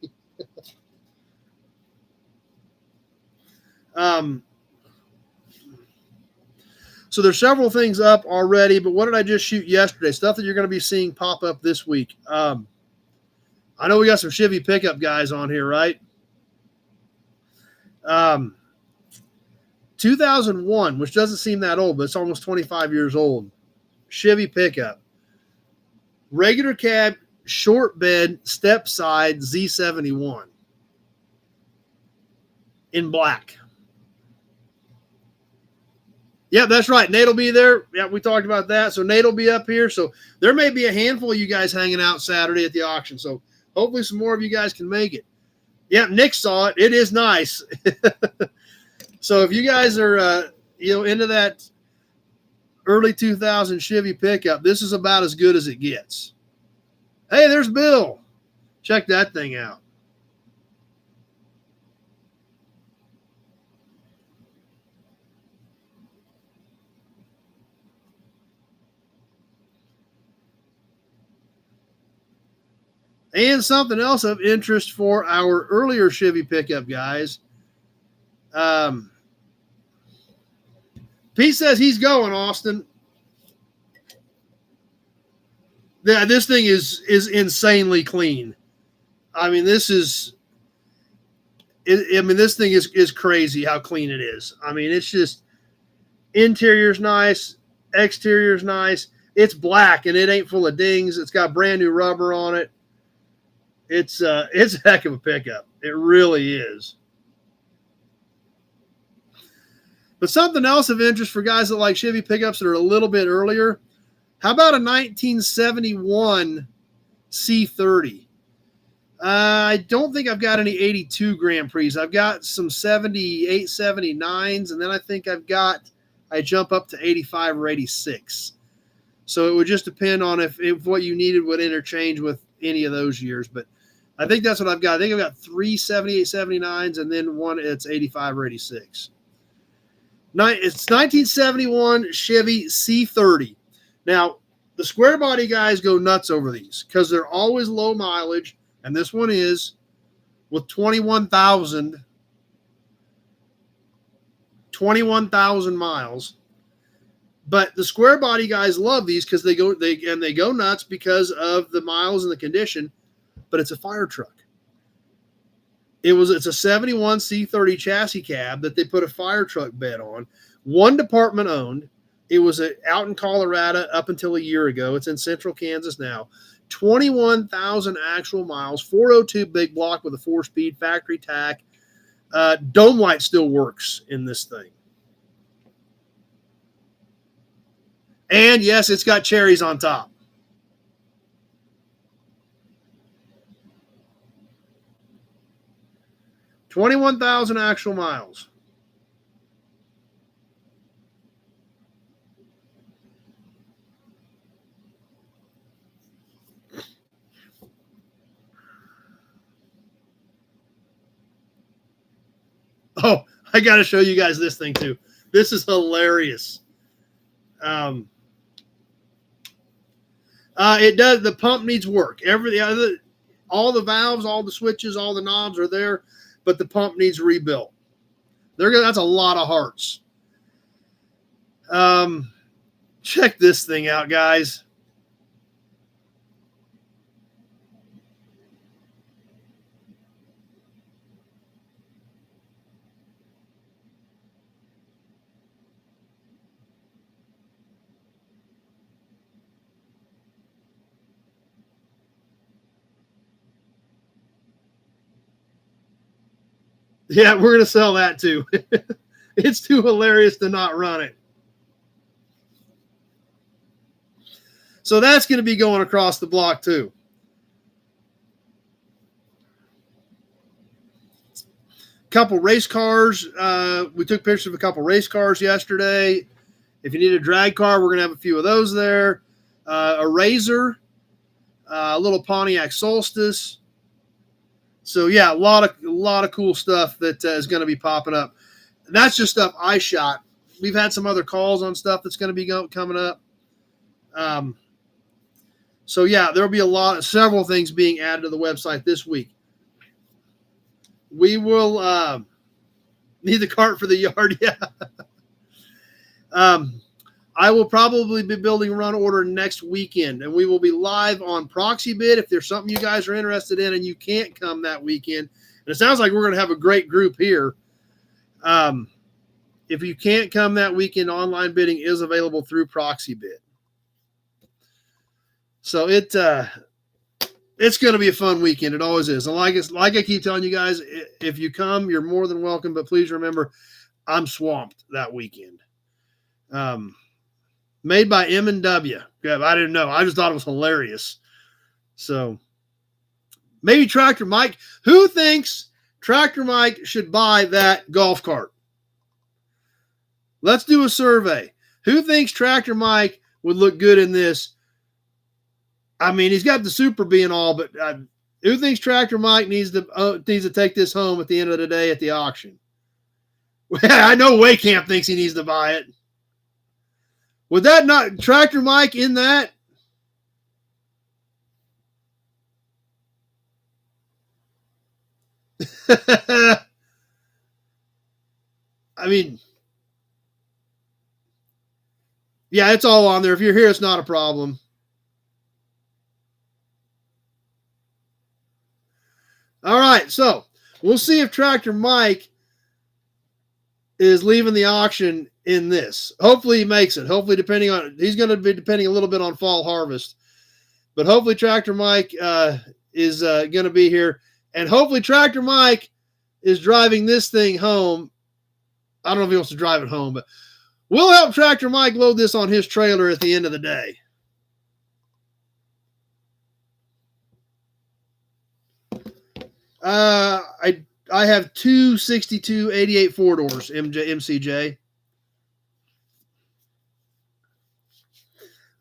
So there's several things up already, but what did I just shoot yesterday? Stuff that you're going to be seeing pop up this week. I know we got some Chevy pickup guys on here, right? 2001, which doesn't seem that old, but it's almost 25 years old. Chevy pickup. Regular cab, short bed, step side, Z71. In black. Yeah, that's right. Nate will be there. Yeah, we talked about that. So Nate will be up here. So there may be a handful of you guys hanging out Saturday at the auction. So hopefully some more of you guys can make it. Yeah, Nick saw it. It is nice. So if you guys are into that early 2000 Chevy pickup, this is about as good as it gets. Hey, there's Bill. Check that thing out. And something else of interest for our earlier Chevy pickup guys. Pete says he's going, Austin. Yeah, this thing is insanely clean. I mean, this thing is crazy how clean it is. I mean, it's just interior's nice, exterior's nice. It's black and it ain't full of dings. It's got brand new rubber on it. It's a heck of a pickup. It really is. But something else of interest for guys that like Chevy pickups that are a little bit earlier. How about a 1971 C30? I don't think I've got any 82 Grand Prix. I've got some 78, 79s, and then I think I jump up to 85 or 86. So it would just depend on if what you needed would interchange with any of those years. But I think that's what I've got. I think I've got 3 78, 79s, and then one it's 85 or 86. It's 1971 Chevy C30. Now, the square body guys go nuts over these because they're always low mileage, and this one is with 21,000 miles. But the square body guys love these because they go nuts because of the miles and the condition. But it's a fire truck. It's a 71 C30 chassis cab that they put a fire truck bed on. One department owned. It was out in Colorado up until a year ago. It's in central Kansas now. 21,000 actual miles, 402 big block with a 4-speed factory tack. Dome light still works in this thing. And yes, it's got cherries on top. $21,000 actual miles. Oh, I got to show you guys this thing too. This is hilarious. It does. The pump needs work. All the valves, all the switches, all the knobs are there, but the pump needs rebuilt. That's a lot of hearts. Check this thing out, guys. Yeah, we're going to sell that too. It's too hilarious to not run it. So that's going to be going across the block too. Couple race cars. We took pictures of a couple race cars yesterday. If you need a drag car, we're going to have a few of those there. A Razor, a little Pontiac Solstice. So yeah, a lot of cool stuff that is going to be popping up. And that's just stuff I shot. We've had some other calls on stuff that's going to be coming up. So yeah, there'll be several things being added to the website this week. We will need the cart for the yard. Yeah. I will probably be building a run order next weekend, and we will be live on Proxy Bid if there's something you guys are interested in and you can't come that weekend. And it sounds like we're going to have a great group here. If you can't come that weekend, online bidding is available through Proxy Bid. So it's going to be a fun weekend. It always is. And like I keep telling you guys, if you come, you're more than welcome. But please remember, I'm swamped that weekend. Made by M&W. Yeah, I didn't know. I just thought it was hilarious. So maybe Tractor Mike. Who thinks Tractor Mike should buy that golf cart? Let's do a survey. Who thinks Tractor Mike would look good in this? I mean, he's got the Super B and all, but who thinks Tractor Mike needs to take this home at the end of the day at the auction? I know Waycamp thinks he needs to buy it. Would that not Tractor Mike in that? I mean, yeah, it's all on there. If you're here, it's not a problem. All right, so we'll see if Tractor Mike is leaving the auction in this. Hopefully he makes it. Hopefully, he's going to be depending a little bit on fall harvest. But hopefully Tractor Mike is going to be here. And hopefully Tractor Mike is driving this thing home. I don't know if he wants to drive it home, but we'll help Tractor Mike load this on his trailer at the end of the day. I have two 62 88 four-doors MCJ.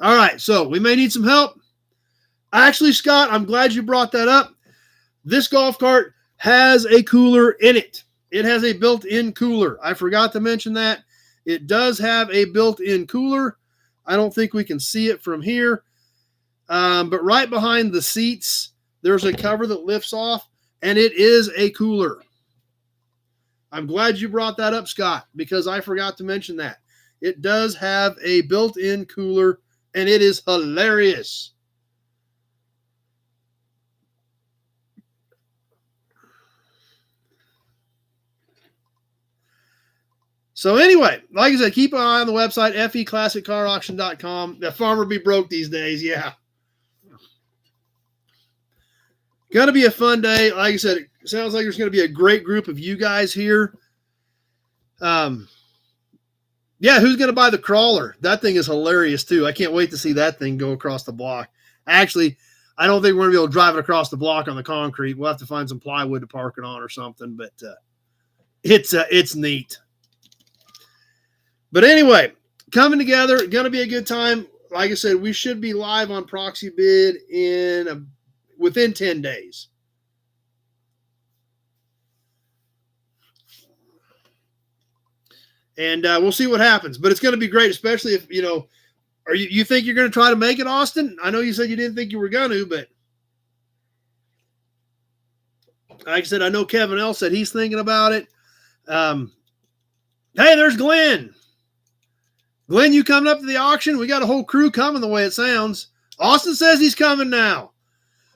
All right, so we may need some help. Actually, Scott, I'm glad you brought that up. This golf cart has a cooler in it. It has a built-in cooler. I forgot to mention that. It does have a built-in cooler. I don't think we can see it from here. But right behind the seats, there's a cover that lifts off, and it is a cooler. I'm glad you brought that up, Scott, because I forgot to mention that. It does have a built-in cooler, and it is hilarious. So anyway, like I said, keep an eye on the website, feclassiccarauction.com. The farmer be broke these days, yeah. Going to be a fun day. Like I said, Sounds like there's going to be a great group of you guys here. Yeah, who's going to buy the crawler? That thing is hilarious too. I can't wait to see that thing go across the block. Actually, I don't think we're going to be able to drive it across the block on the concrete. We'll have to find some plywood to park it on or something, but it's neat. But anyway, coming together, going to be a good time. Like I said, we should be live on Proxy Bid within 10 days. And we'll see what happens. But it's going to be great, especially if, you think you're going to try to make it, Austin? I know you said you didn't think you were going to, but like I said, I know Kevin L said he's thinking about it. Hey, there's Glenn. Glenn, you coming up to the auction? We got a whole crew coming the way it sounds. Austin says he's coming now.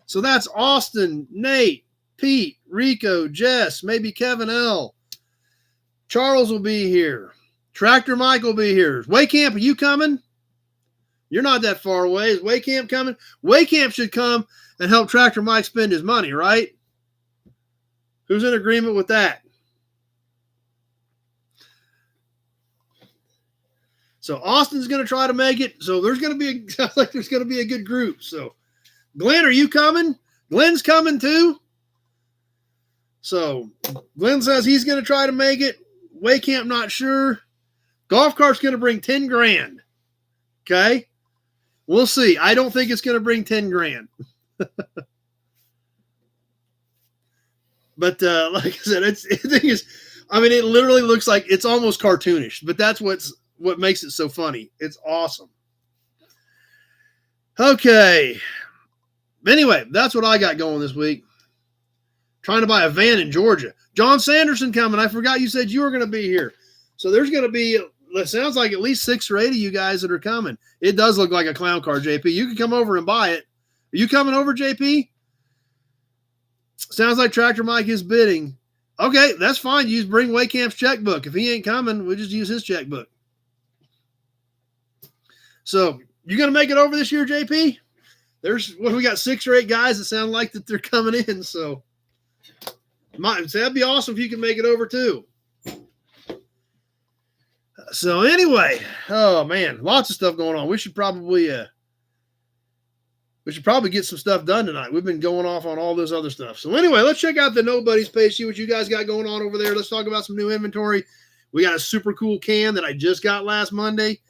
So that's Austin, Nate, Pete, Rico, Jess, maybe Kevin L. Charles will be here. Tractor Mike will be here. Waycamp, are you coming? You're not that far away. Is Waycamp coming? Waycamp should come and help Tractor Mike spend his money, right? Who's in agreement with that? So Austin's going to try to make it. So there's going to be sounds like there's going to be a good group. So Glenn, are you coming? Glenn's coming too. So Glenn says he's going to try to make it. Waycamp, not sure. Golf cart's going to bring 10 grand. Okay. We'll see. I don't think it's going to bring 10 grand. But like I said, it literally looks like it's almost cartoonish, but that's what makes it so funny. It's awesome. Okay. Anyway, that's what I got going this week. Trying to buy a van in Georgia. John Sanderson coming. I forgot you said you were going to be here. So there's going to be, it sounds like at least 6 or 8 of you guys that are coming. It does look like a clown car, JP. You can come over and buy it. Are you coming over, JP? Sounds like Tractor Mike is bidding. Okay, that's fine. You just bring Waycamp's checkbook. If he ain't coming, we'll just use his checkbook. So you going to make it over this year, JP? We got 6 or 8 guys that sound like that they're coming in. So that'd be awesome if you can make it over too. So anyway, oh man, lots of stuff going on. We should probably get some stuff done tonight. We've been going off on all this other stuff. So anyway, let's check out the Nobody's page, see what you guys got going on over there. Let's talk about some new inventory. We got a super cool can that I just got last Monday.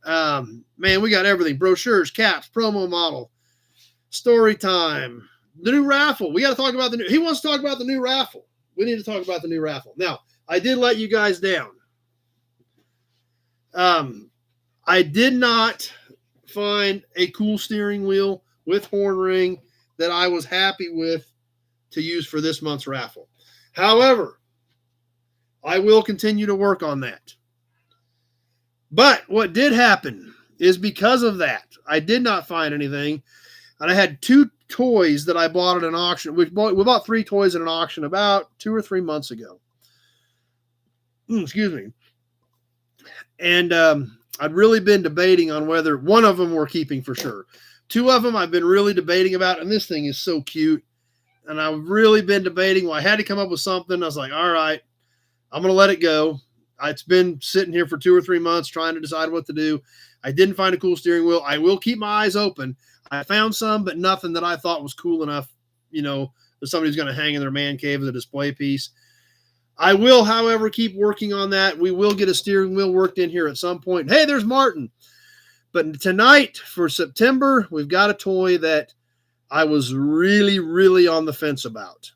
Man, we got everything. Brochures, caps, promo model, story time, the new raffle. We got to talk about he wants to talk about the new raffle. We need to talk about the new raffle. Now, I did let you guys down. I did not find a cool steering wheel with horn ring that I was happy with to use for this month's raffle. However, I will continue to work on that. But what did happen is because of that, I did not find anything. And I had 2 toys that I bought at an auction. We bought 3 toys at an auction about 2 or 3 months ago. Excuse me. And I'd really been debating on whether one of them we're keeping for sure. 2 of them I've been really debating about, and this thing is so cute. And I've really been debating. Well, I had to come up with something. I was like, all right, I'm going to let it go. It's been sitting here for 2 or 3 months trying to decide what to do. I didn't find a cool steering wheel. I will keep my eyes open. I found some, but nothing that I thought was cool enough, that somebody's going to hang in their man cave as a display piece. I will, however, keep working on that. We will get a steering wheel worked in here at some point. Hey, there's Martin. But tonight for September, we've got a toy that I was really, really on the fence about.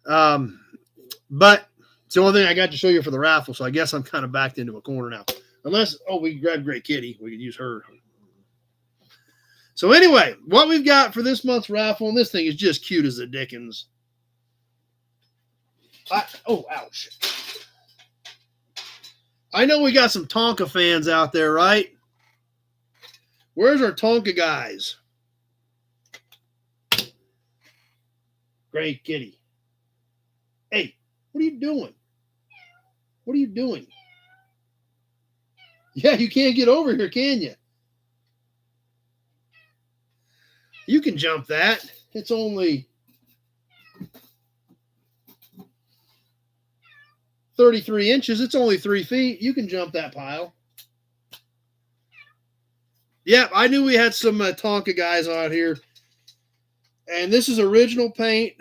But it's the only thing I got to show you for the raffle, so I guess I'm kind of backed into a corner now. Unless, we can grab Great Kitty. We could use her. So anyway, what we've got for this month's raffle, and this thing is just cute as the dickens. Ouch. I know we got some Tonka fans out there, right? Where's our Tonka guys? Great Kitty. Hey, what are you doing? What are you doing? Yeah, you can't get over here, can you? You can jump that. It's only 33 inches. It's only 3 feet. You can jump that pile. Yeah, I knew we had some Tonka guys out here. And this is original paint,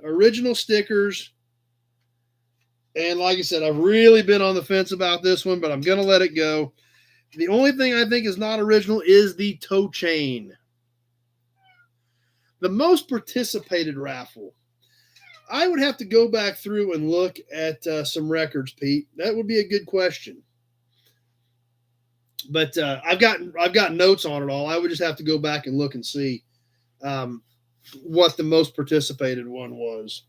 original stickers. And like I said, I've really been on the fence about this one, but I'm going to let it go. The only thing I think is not original is the toe chain. The most participated raffle. I would have to go back through and look at some records, Pete. That would be a good question. But I've got notes on it all. I would just have to go back and look and see what the most participated one was.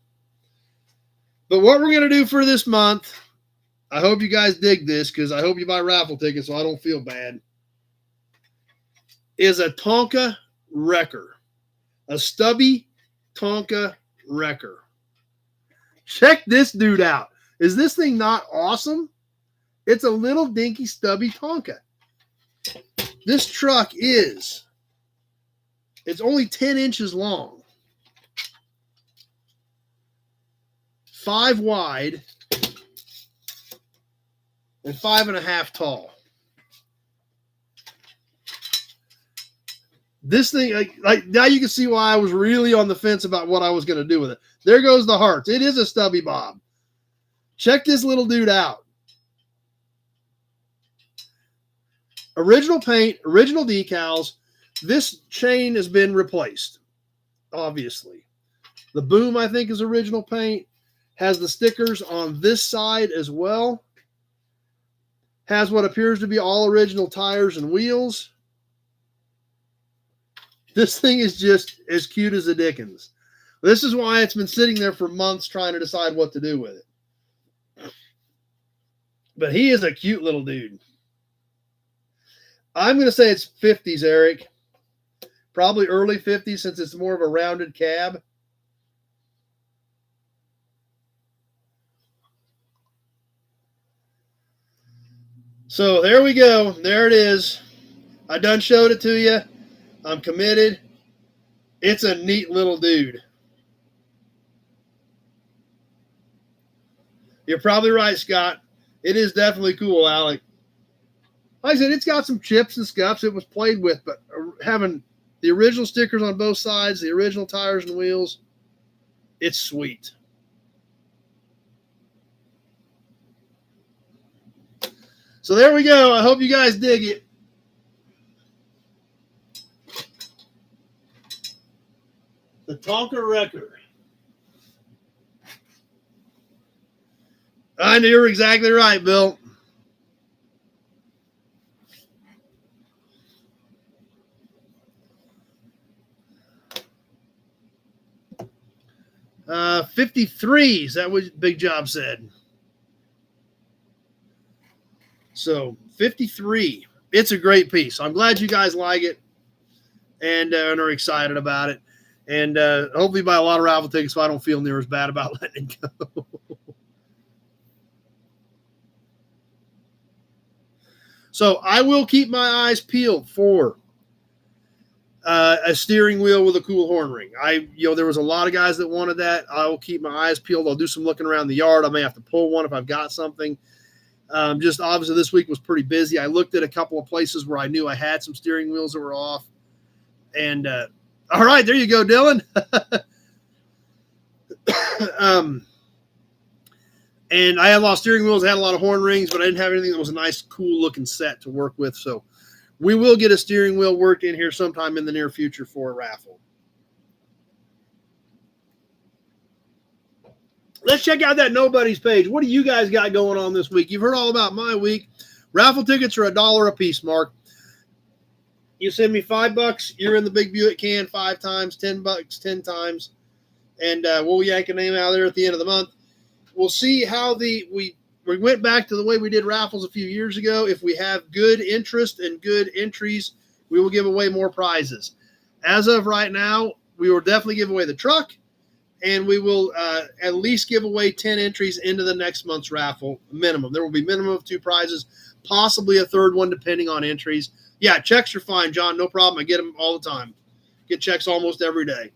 But what we're going to do for this month, I hope you guys dig this because I hope you buy raffle tickets so I don't feel bad, is a Tonka wrecker. A stubby Tonka wrecker. Check this dude out. Is this thing not awesome? It's a little dinky stubby Tonka. This truck it's only 10 inches long, 5 wide, and 5.5 tall. This thing, like now you can see why I was really on the fence about what I was going to do with it. There goes the hearts. It is a stubby bob. Check this little dude out. Original paint, original decals. This chain has been replaced, obviously. The boom, I think, is original paint. Has the stickers on this side as well. Has what appears to be all original tires and wheels. This thing is just as cute as the dickens. This is why it's been sitting there for months trying to decide what to do with it. But he is a cute little dude. I'm going to say it's 50s, Eric. Probably early 50s since it's more of a rounded cab. So there we go. There it is. I done showed it to you. I'm committed. It's a neat little dude. You're probably right, Scott. It is definitely cool, Alec. Like I said, it's got some chips and scuffs. It was played with, but having the original stickers on both sides, the original tires and wheels, it's sweet. So there we go. I hope you guys dig it. The Tonka Wrecker. I knew you were exactly right, Bill. Uh, 53. Is that what Big Job said? So 53. It's a great piece. I'm glad you guys like it and are excited about it. And hopefully buy a lot of raffle tickets so I don't feel near as bad about letting it go. So I will keep my eyes peeled for a steering wheel with a cool horn ring. There was a lot of guys that wanted that. I will keep my eyes peeled. I'll do some looking around the yard. I may have to pull one if I've got something. Just obviously this week was pretty busy. I looked at a couple of places where I knew I had some steering wheels that were off. And all right, there you go, Dylan. And I had a lot of steering wheels, I had a lot of horn rings, but I didn't have anything that was a nice, cool looking set to work with. So we will get a steering wheel worked in here sometime in the near future for a raffle. Let's check out that Nobody's page. What do you guys got going on this week? You've heard all about my week. Raffle tickets are $1 a piece, Mark. You send me $5, you're in the big Buick can 5 times, $10, 10 times. And we'll yank a name out of there at the end of the month. We'll see how we went back to the way we did raffles a few years ago. If we have good interest and good entries, we will give away more prizes. As of right now, we will definitely give away the truck, and we will at least give away 10 entries into the next month's raffle minimum. There will be minimum of 2 prizes, possibly a third one depending on entries. Yeah, checks are fine, John. No problem. I get them all the time. Get checks almost every day.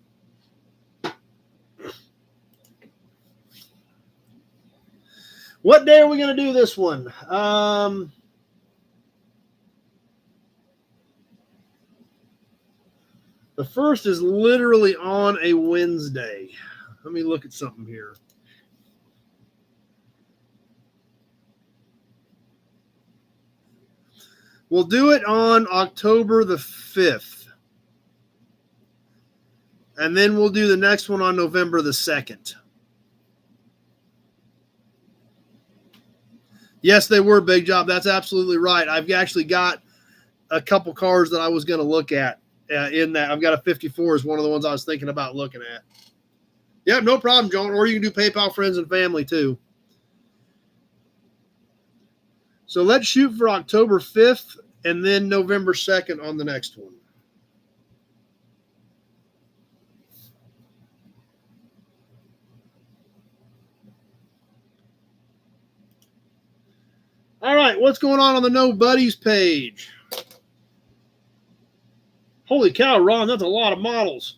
What day are we going to do this one? The first is literally on a Wednesday. Let me look at something here. We'll do it on October the 5th. And then we'll do the next one on November the 2nd. Yes, they were, Big Job. That's absolutely right. I've actually got a couple cars that I was going to look at in that. I've got a 54 is one of the ones I was thinking about looking at. Yeah, no problem, John. Or you can do PayPal friends and family too. So let's shoot for October 5th and then November 2nd on the next one. All right, what's going on the No Buddies page? Holy cow, Ron, that's a lot of models.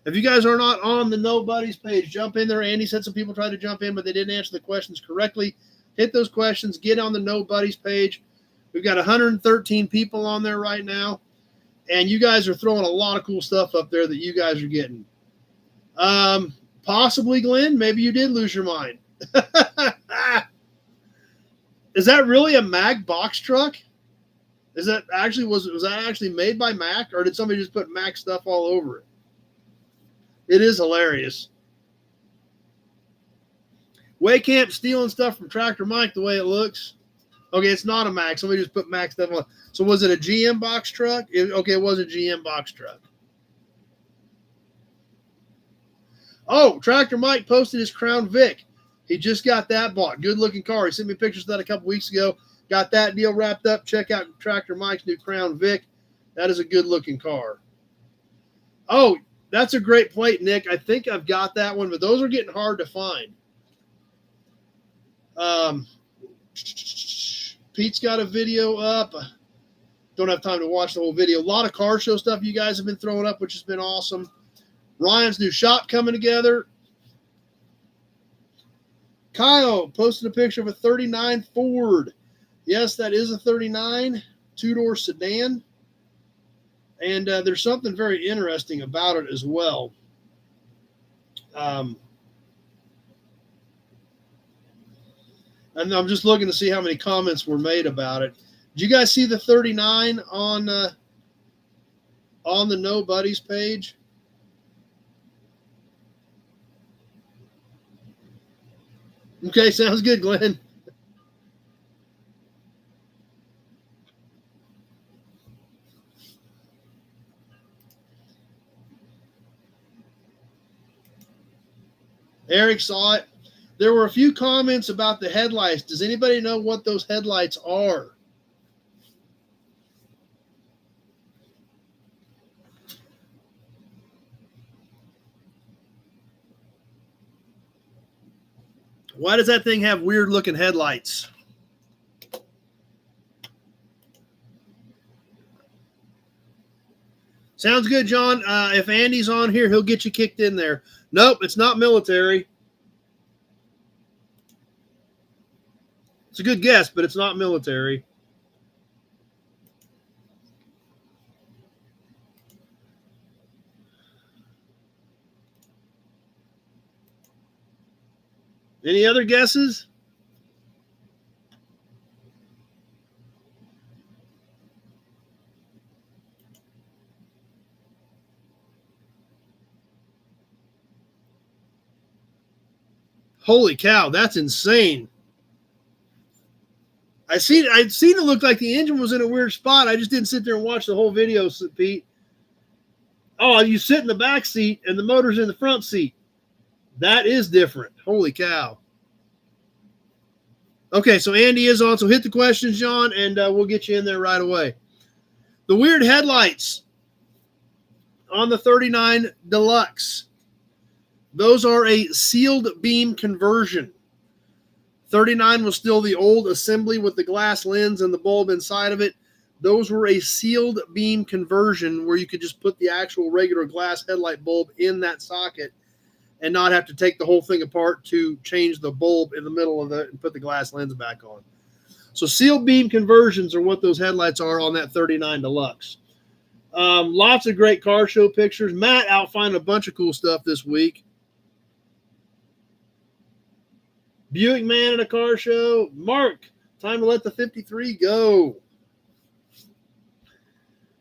If you guys are not on the No Buddies page, jump in there. Andy said some people tried to jump in, but they didn't answer the questions correctly. Hit those questions. Get on the No Buddies page. We've got 113 people on there right now, and you guys are throwing a lot of cool stuff up there that you guys are getting. Possibly, Glenn, maybe you did lose your mind. Is that really a Mack box truck? Is that actually was that actually made by Mack, or did somebody just put Mack stuff all over it? It is hilarious. Waycamp stealing stuff from Tractor Mike the way it looks. Okay, it's not a Mack. Somebody just put Mack stuff on. So was it a GM box truck? Okay, it was a GM box truck. Oh, Tractor Mike posted his Crown Vic. He just got that bought. Good looking car. He sent me pictures of that a couple weeks ago. Got that deal wrapped up. Check out Tractor Mike's new Crown Vic. That is a good looking car. Oh, that's a great plate, Nick. I think I've got that one, but those are getting hard to find. Pete's got a video up. Don't have time to watch the whole video. A lot of car show stuff you guys have been throwing up, which has been awesome. Ryan's new shop coming together. Kyle posted a picture of a 39 Ford. Yes, that is a 39 two-door sedan. And there's something very interesting about it as well. And I'm just looking to see how many comments were made about it. Did you guys see the 39 on the No Buddies page? Okay, sounds good, Glenn. Eric saw it. There were a few comments about the headlights. Does anybody know what those headlights are? Why does that thing have weird looking headlights? Sounds good, John. If Andy's on here, he'll get you kicked in there. Nope, it's not military. It's a good guess, but it's not military. Any other guesses? Holy cow, that's insane. I'd seen it look like the engine was in a weird spot. I just didn't sit there and watch the whole video, Pete. Oh, you sit in the back seat and the motor's in the front seat. That is different. Holy cow. Okay, so Andy is on. So hit the questions, John, and we'll get you in there right away. The weird headlights on the 39 Deluxe. Those are a sealed beam conversion. 39 was still the old assembly with the glass lens and the bulb inside of it. Those were a sealed beam conversion where you could just put the actual regular glass headlight bulb in that socket. and not have to take the whole thing apart to change the bulb in the middle of it and put the glass lens back on. So sealed beam conversions are what those headlights are on that 39 Deluxe. Lots of great car show pictures. Matt out finding a bunch of cool stuff this week. Buick man at a car show. Mark, time to let the 53 go.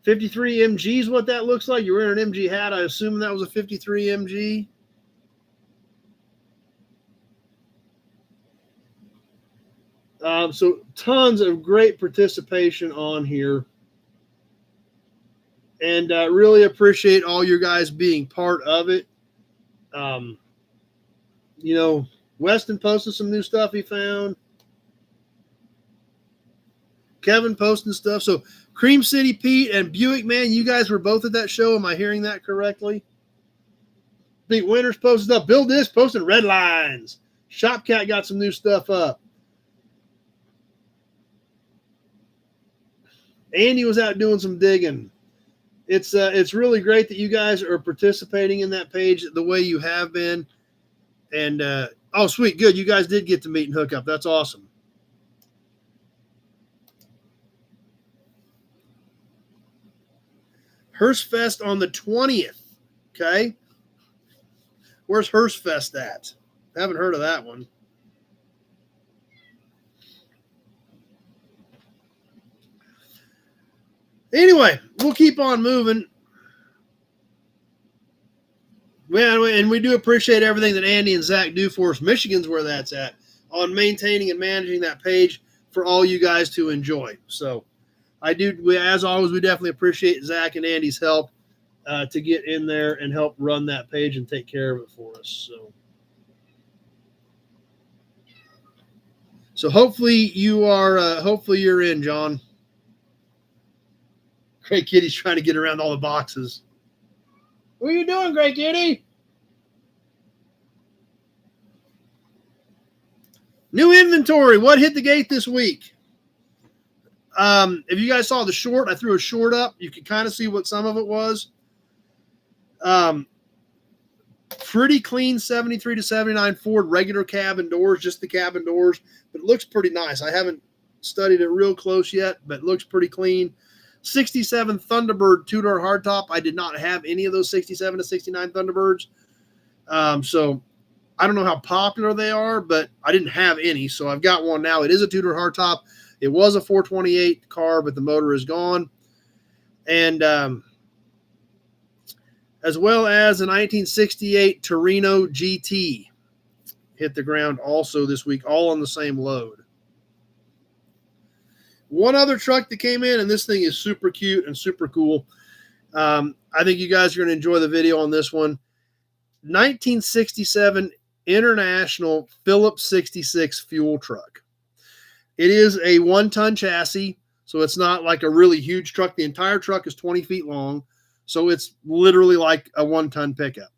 53 MG is what that looks like. You're wearing an MG hat. I assume that was a 53 MG. So tons of great participation on here. And really appreciate all you guys being part of it. You know, Weston posted some new stuff he found. Kevin posting stuff. So Cream City Pete and Buick Man, you guys were both at that show. Am I hearing that correctly? Pete Winters posted up. Bill Disc posted red lines. Shopcat got some new stuff up. Andy was out doing some digging. It's really great that you guys are participating in that page the way you have been. And oh, sweet, good. You guys did get to meet and hook up. That's awesome. Hearstfest on the 20th. Okay. Where's Hearstfest at? Haven't heard of that one. Anyway, we'll keep on moving. And we do appreciate everything that Andy and Zach do for us. Michigan's where that's at, on maintaining and managing that page for all you guys to enjoy. So as always, we definitely appreciate Zach and Andy's help to get in there and help run that page and take care of it for us. So hopefully you're in, John. Great Kitty's trying to get around all the boxes. What are you doing, Great Kitty? New inventory. What hit the gate this week? If you guys saw the short, I threw a short up. You can kind of see what some of it was. Pretty clean 73 to 79 Ford regular cabin doors, just the cabin doors, but it looks pretty nice. I haven't studied it real close yet, but it looks pretty clean. 67 Thunderbird two-door hardtop. I did not have any of those 67 to 69 Thunderbirds. So I don't know how popular they are, but I didn't have any. So I've got one now. It is a two-door hardtop. It was a 428 car, but the motor is gone. And as well as a 1968 Torino GT hit the ground also this week, all on the same load. One other truck that came in, and this thing is super cute and super cool. I think you guys are going to enjoy the video on this one. 1967 International Phillips 66 fuel truck. It is a 1-ton chassis, so it's not like a really huge truck. The entire truck is 20 feet long, so it's literally like a 1-ton pickup.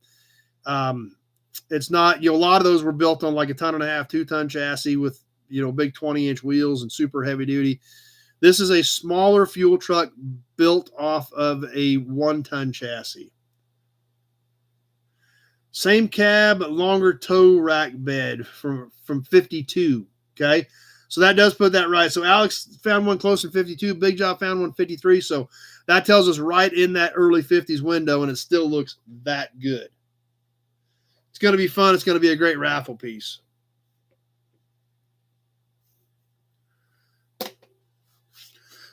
It's not, a lot of those were built on like a 1.5 ton, 2-ton chassis with, big 20-inch wheels and super heavy duty. This is a smaller fuel truck built off of a 1-ton chassis. Same cab, longer tow rack bed from 52. Okay. So that does put that right. So Alex found one close to 52. Big Job found one 53. So that tells us right in that early 50s window, and it still looks that good. It's going to be fun. It's going to be a great raffle piece.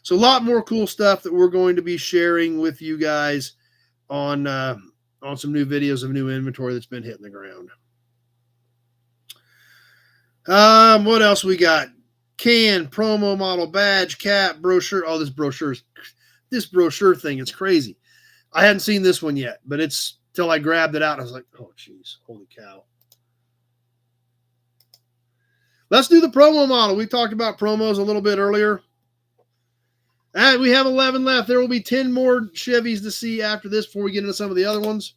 So a lot more cool stuff that we're going to be sharing with you guys on some new videos of new inventory that's been hitting the ground. What else we got? Can, promo model, badge, cap, brochure. Oh, this brochure thing, it's crazy. I hadn't seen this one yet, but it's till I grabbed it out. And I was like, oh, geez, holy cow. Let's do the promo model. We talked about promos a little bit earlier. And we have 11 left. There will be 10 more Chevys to see after this before we get into some of the other ones.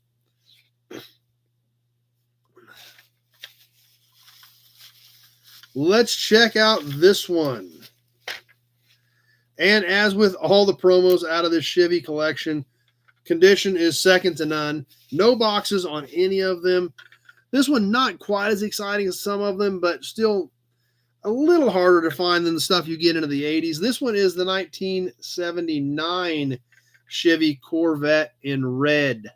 Let's check out this one. And as with all the promos out of this Chevy collection, condition is second to none. No boxes on any of them. This one not quite as exciting as some of them, but still a little harder to find than the stuff you get into the 80s. This one is the 1979 Chevy Corvette in red.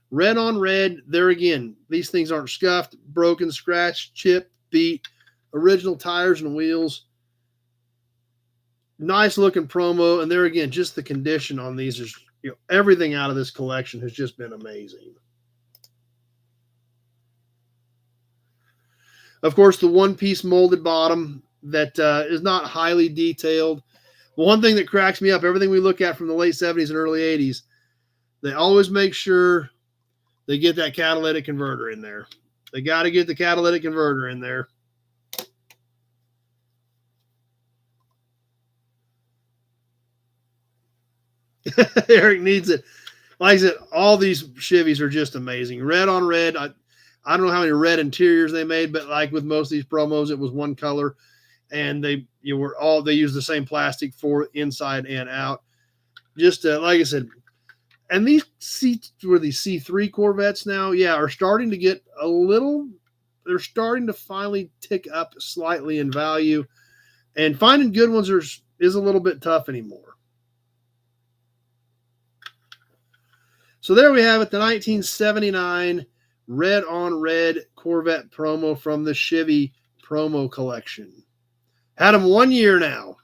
Red on red. There again, these things aren't scuffed, broken, scratched, chipped, beat. Original tires and wheels. Nice looking promo. And there again, just the condition on these is, everything out of this collection has just been amazing. Of course, the one-piece molded bottom that is not highly detailed. One thing that cracks me up, everything we look at from the late 70s and early 80s, they always make sure they get that catalytic converter in there. They got to get the catalytic converter in there. Eric needs it. Like I said, all these Chevys are just amazing. Red on red. I don't know how many red interiors they made, but like with most of these promos, it was one color, and they used the same plastic for inside and out. Just like I said, and these C3 Corvettes now, are starting to get a little. They're starting to finally tick up slightly in value, and finding good ones is a little bit tough anymore. So there we have it, the 1979 red on red Corvette promo from the Chevy promo collection. Had them 1 year now.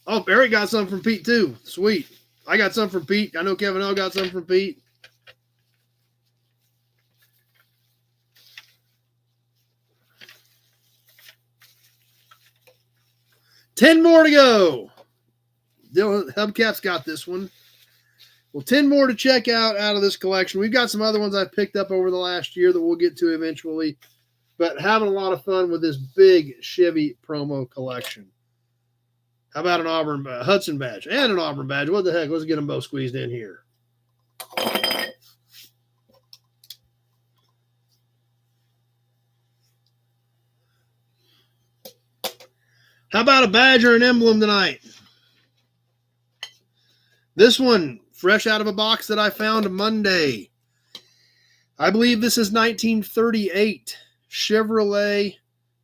Oh, Eric got some from Pete too. Sweet. I got some from Pete. I know Kevin L got some from Pete. $10 more to go. Dylan Hubcap's got this one. Well, 10 more to check out of this collection. We've got some other ones I've picked up over the last year that we'll get to eventually. But having a lot of fun with this big Chevy promo collection. How about an Auburn Hudson badge and an Auburn badge? What the heck? Let's get them both squeezed in here. How about a badge or an emblem tonight? This one, fresh out of a box that I found Monday. I believe this is 1938 Chevrolet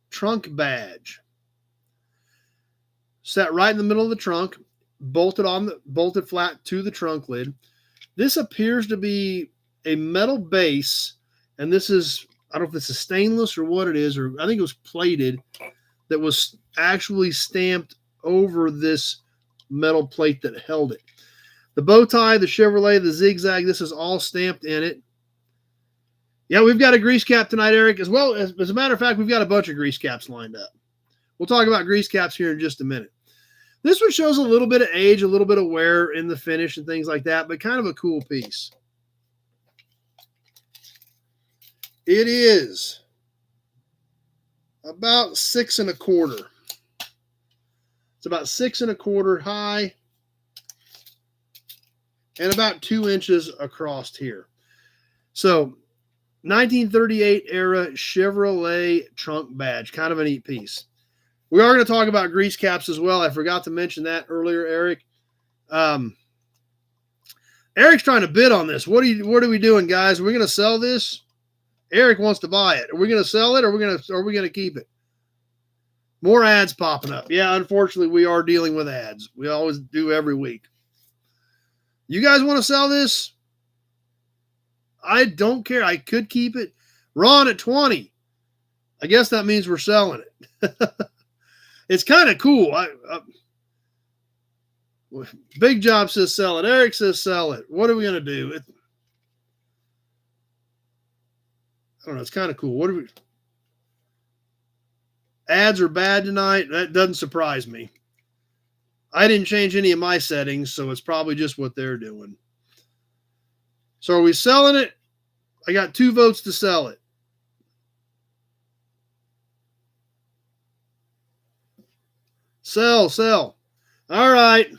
trunk badge. Sat right in the middle of the trunk, bolted flat to the trunk lid. This appears to be a metal base, and this is, I don't know if this is stainless or what it is, or I think it was plated, that was actually stamped over this metal plate that held it. The bow tie, the Chevrolet, the zigzag, this is all stamped in it. Yeah, we've got a grease cap tonight, Eric, as well. As a matter of fact, we've got a bunch of grease caps lined up. We'll talk about grease caps here in just a minute. This one shows a little bit of age, a little bit of wear in the finish and things like that, but kind of a cool piece. It is about 6 1/4. It's about 6 1/4 high and about 2 inches across here. So 1938 era Chevrolet trunk badge, kind of a neat piece. We are going to talk about grease caps as well. I forgot to mention that earlier, Eric. Eric's trying to bid on this. What are we doing, guys? Are we going to sell this? Eric wants to buy it. Are we going to sell it, or are we going to keep it? More ads popping up. Yeah, unfortunately, we are dealing with ads. We always do every week. You guys want to sell this? I don't care. I could keep it. Ron at 20. I guess that means we're selling it. It's kind of cool. Big Job says sell it. Eric says sell it. What are we going to do? I don't know. It's kind of cool. Ads are bad tonight. That doesn't surprise me. I didn't change any of my settings, so it's probably just what they're doing. So are we selling it? I got 2 votes to sell it. Sell. All right.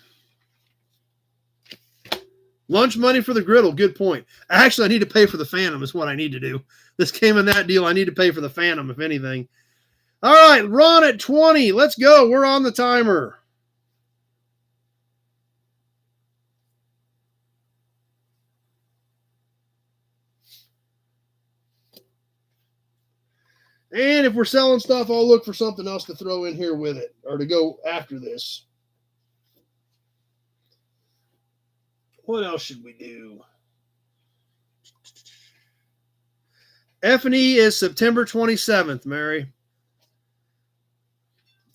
Lunch money for the griddle. Good point. Actually, I need to pay for the Phantom is what I need to do. This came in that deal. I need to pay for the Phantom, if anything. All right, Ron at 20. Let's go. We're on the timer. And if we're selling stuff, I'll look for something else to throw in here with it or to go after this. What else should we do? F&E is September 27th, Mary.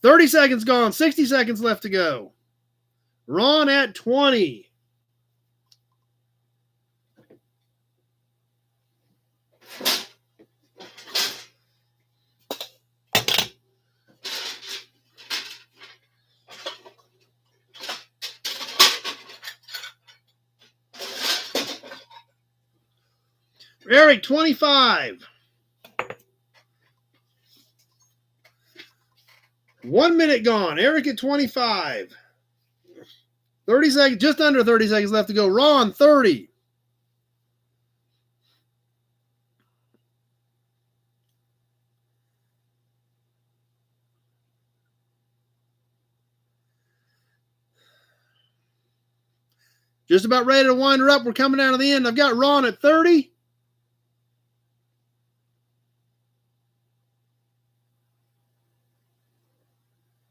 30 seconds gone. 60 seconds left to go. Ron at 20. Eric, 25. 1 minute gone. Eric at 25. 30 seconds, just under 30 seconds left to go. Ron, 30. Just about ready to wind her up. We're coming down to the end. I've got Ron at 30.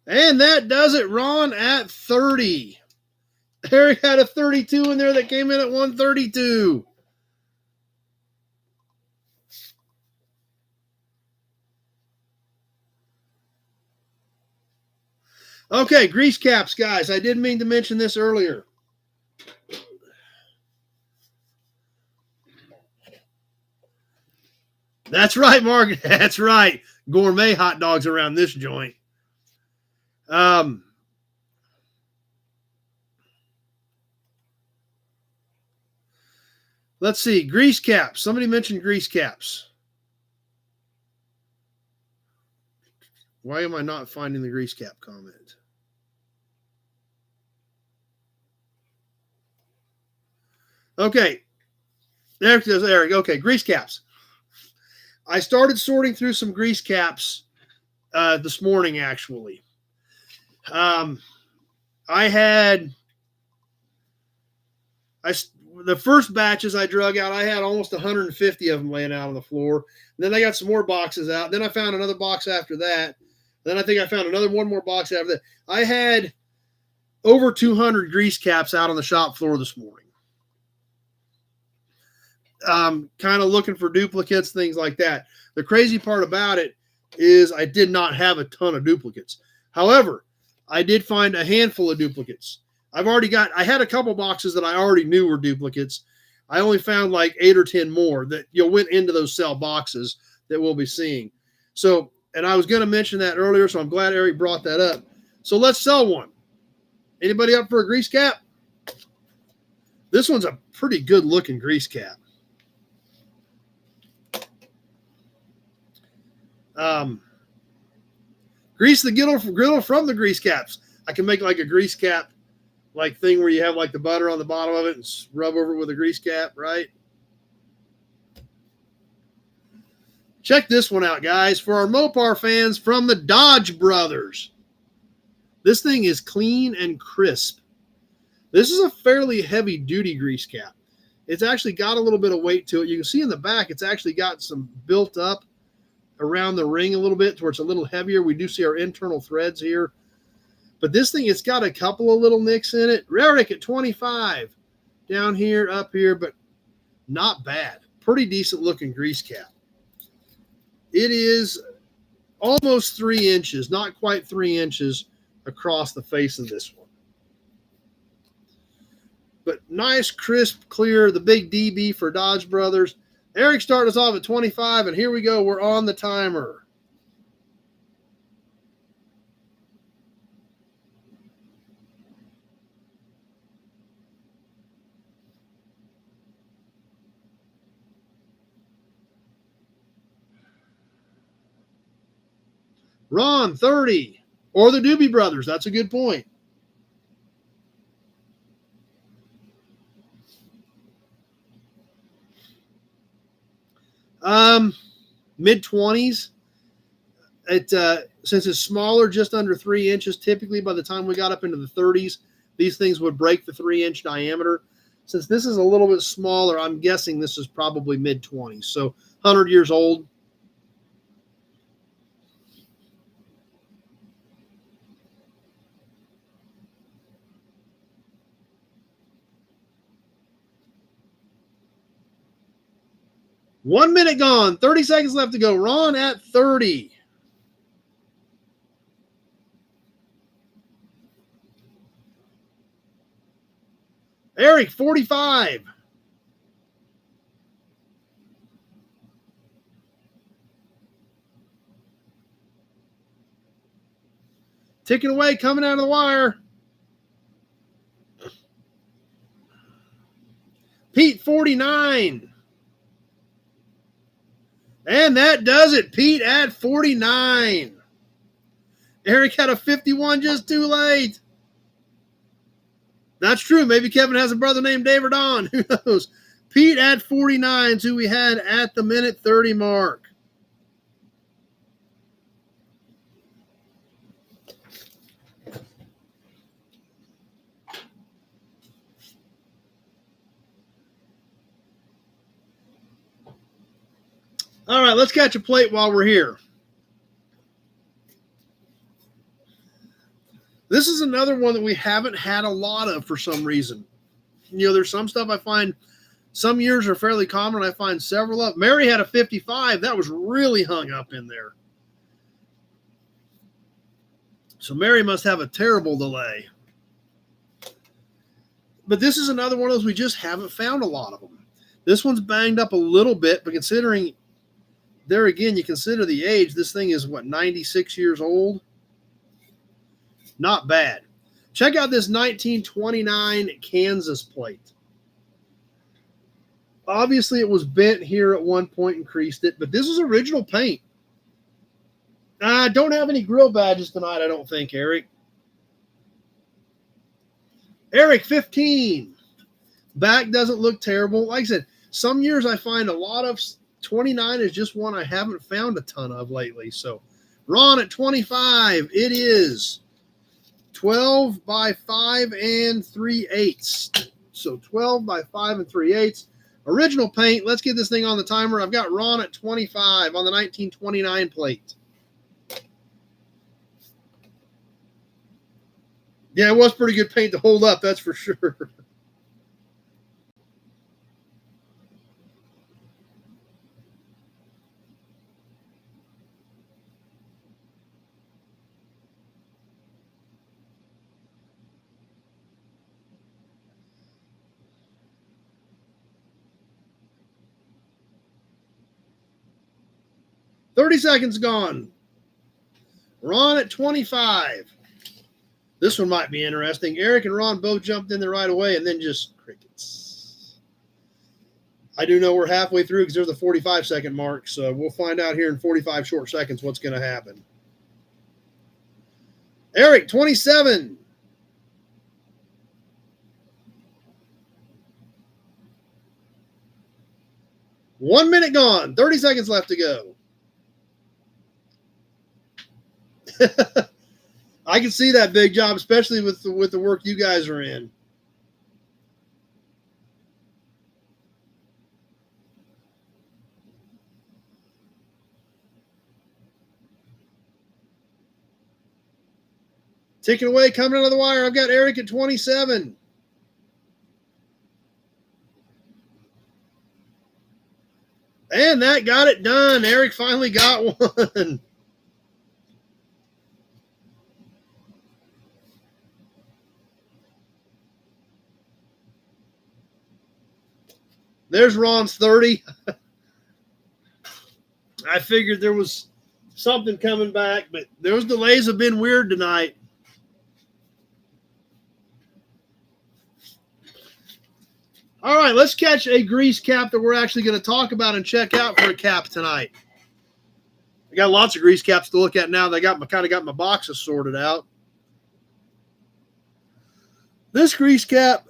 And that does it. Ron at 30. Eric had a 32 in there that came in at 132. Okay, grease caps, guys. I did mean to mention this earlier. That's right, Mark. That's right. Gourmet hot dogs around this joint. Let's see. Grease caps. Somebody mentioned grease caps. Why am I not finding the grease cap comment? Okay. There it is, Eric. Okay, grease caps. I started sorting through some grease caps this morning, actually. The first batches I drug out, I had almost 150 of them laying out on the floor. Then I got some more boxes out. Then I found another box after that. Then I think I found one more box after that. I had over 200 grease caps out on the shop floor this morning. Kind of looking for duplicates, things like that. The crazy part about it is I did not have a ton of duplicates. However, I did find a handful of duplicates. I had a couple boxes that I already knew were duplicates. I only found like 8 or 10 more that went into those sell boxes that we'll be seeing. So, and I was going to mention that earlier, so I'm glad Eric brought that up. So let's sell one. Anybody up for a grease cap? This one's a pretty good looking grease cap. Grease the griddle from the grease caps. I can make like a grease cap like thing where you have like the butter on the bottom of it and rub over it with a grease cap, right? Check this one out, guys. For our Mopar fans, from the Dodge Brothers. This thing is clean and crisp. This is a fairly heavy-duty grease cap. It's actually got a little bit of weight to it. You can see in the back, it's actually got some built up around the ring a little bit to where it's a little heavier. We do see our internal threads here. But this thing, it's got a couple of little nicks in it. Rarick at 25. Down here, up here, but not bad. Pretty decent looking grease cap. It is almost 3 inches, not quite 3 inches across the face of this one. But nice, crisp, clear, the big DB for Dodge Brothers. Eric started us off at 25, and here we go. We're on the timer. Ron, 30. Or the Doobie Brothers. That's a good point. Mid-20s. Since it's smaller, just under 3 inches, typically by the time we got up into the 30s, these things would break the 3-inch diameter. Since this is a little bit smaller, I'm guessing this is probably mid-20s. So 100 years old. One minute gone. 30 seconds left to go. Ron at 30. Eric, 45. Ticking away, coming out of the wire. Pete, 49. And that does it. Pete at 49. Eric had a 51 just too late. That's true. Maybe Kevin has a brother named Dave or Don. Who knows? Pete at 49 is who we had at the minute 30 mark. All right, let's catch a plate while we're here. This is another one that we haven't had a lot of for some reason. You know, there's some stuff I find some years are fairly common. I find several of. Mary had a 55. That was really hung up in there. So Mary must have a terrible delay. But this is another one of those we just haven't found a lot of them. This one's banged up a little bit, but considering, there again, you consider the age, this thing is, 96 years old? Not bad. Check out this 1929 Kansas plate. Obviously, it was bent here at one point and creased it, but this is original paint. I don't have any grill badges tonight, I don't think, Eric. Eric, 15. Back doesn't look terrible. Like I said, some years I find a lot of 29 is just one I haven't found a ton of lately. So Ron at 25, it is 12 by 5 3/8. So 12 by 5 3/8. Original paint. Let's get this thing on the timer. I've got Ron at 25 on the 1929 plate. Yeah, it was pretty good paint to hold up, that's for sure. $30 seconds gone. Ron at 25. This one might be interesting. Eric and Ron both jumped in there right away and then just crickets. I do know we're halfway through because there's the 45-second mark, so we'll find out here in 45 short seconds what's going to happen. Eric, 27. One minute gone. 30 seconds left to go. I can see that big job, especially with the work you guys are in. Ticking away, coming out of the wire. I've got Eric at 27. And that got it done. Eric finally got one. There's Ron's 30. I figured there was something coming back, but those delays have been weird tonight. All right, let's catch a grease cap that we're actually going to talk about and check out for a cap tonight. I got lots of grease caps to look at now. They got my boxes sorted out. This grease cap,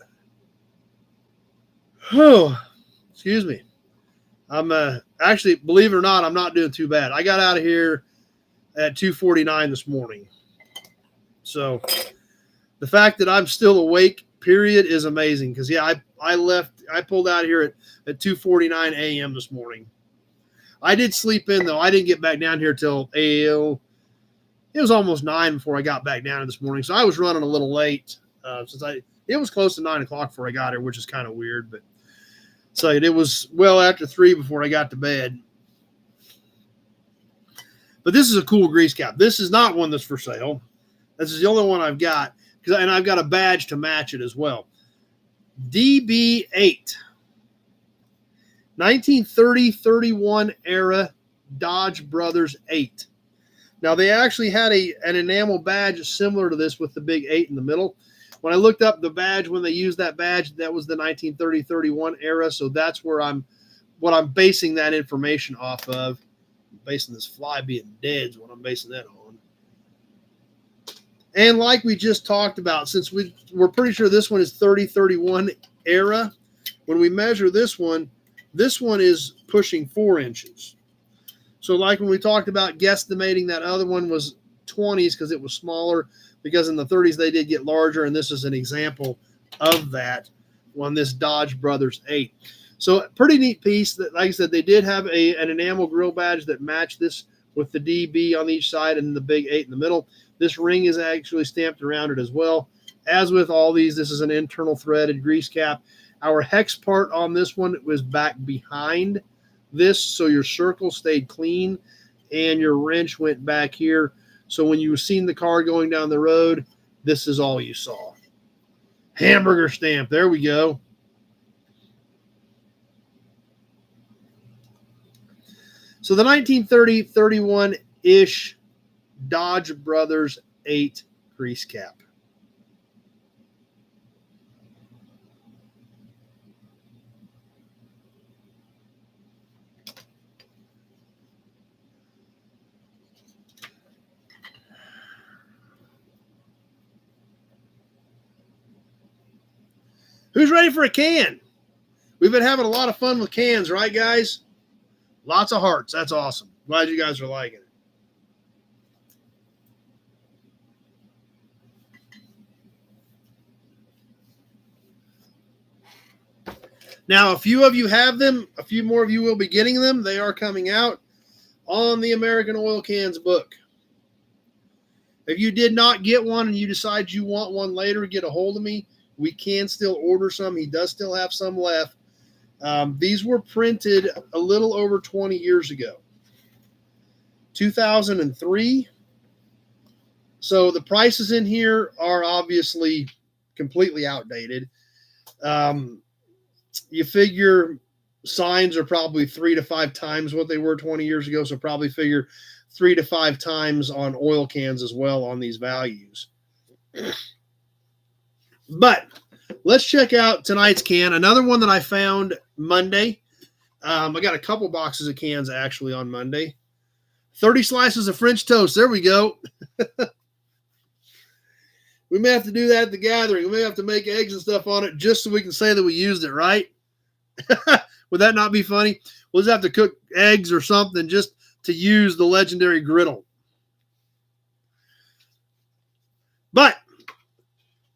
excuse me. I'm actually, believe it or not, I'm not doing too bad. I got out of here at 2:49 this morning. So the fact that I'm still awake, period, is amazing. Because yeah, I pulled out here at 2:49 a.m. this morning. I did sleep in though. I didn't get back down here till it was almost 9 before I got back down this morning. So I was running a little late it was close to 9 o'clock before I got here, which is kind of weird. But so it was well after 3 before I got to bed. But this is a cool grease cap. This is not one that's for sale. This is the only one I've got. And I've got a badge to match it as well. DB8. 1930-31 era Dodge Brothers 8. Now, they actually had an enamel badge similar to this with the big 8 in the middle. When I looked up the badge, when they used that badge, that was the 1930-31 era. So that's where what I'm basing that information off of. I'm basing this fly being dead is what I'm basing that on. And like we just talked about, since we're pretty sure this one is 30-31 era, when we measure this one is pushing 4 inches. So like when we talked about guesstimating, that other one was 20s because it was smaller, because in the 30s they did get larger, and this is an example of that on this Dodge Brothers 8. So pretty neat piece. That, like I said, they did have an enamel grill badge that matched this with the DB on each side and the big 8 in the middle. This ring is actually stamped around it as well. As with all these, this is an internal threaded grease cap. Our hex part on this one was back behind this, so your circle stayed clean and your wrench went back here. So when you seen the car going down the road, this is all you saw. Hamburger stamp. There we go. So the 1930-31-ish Dodge Brothers 8 grease cap. Who's ready for a can? We've been having a lot of fun with cans, right, guys? Lots of hearts. That's awesome. Glad you guys are liking it. Now, a few of you have them. A few more of you will be getting them. They are coming out on the American Oil Cans book. If you did not get one and you decide you want one later, get a hold of me. We can still order some. He does still have some left. These were printed a little over 20 years ago. 2003. So the prices in here are obviously completely outdated. You figure signs are probably 3 to 5 times what they were 20 years ago. So probably figure 3 to 5 times on oil cans as well on these values. But let's check out tonight's can. Another one that I found Monday. I got a couple boxes of cans actually on Monday. 30 slices of French toast. There we go. We may have to do that at the gathering. We may have to make eggs and stuff on it just so we can say that we used it, right? Would that not be funny? We'll just have to cook eggs or something just to use the legendary griddle. But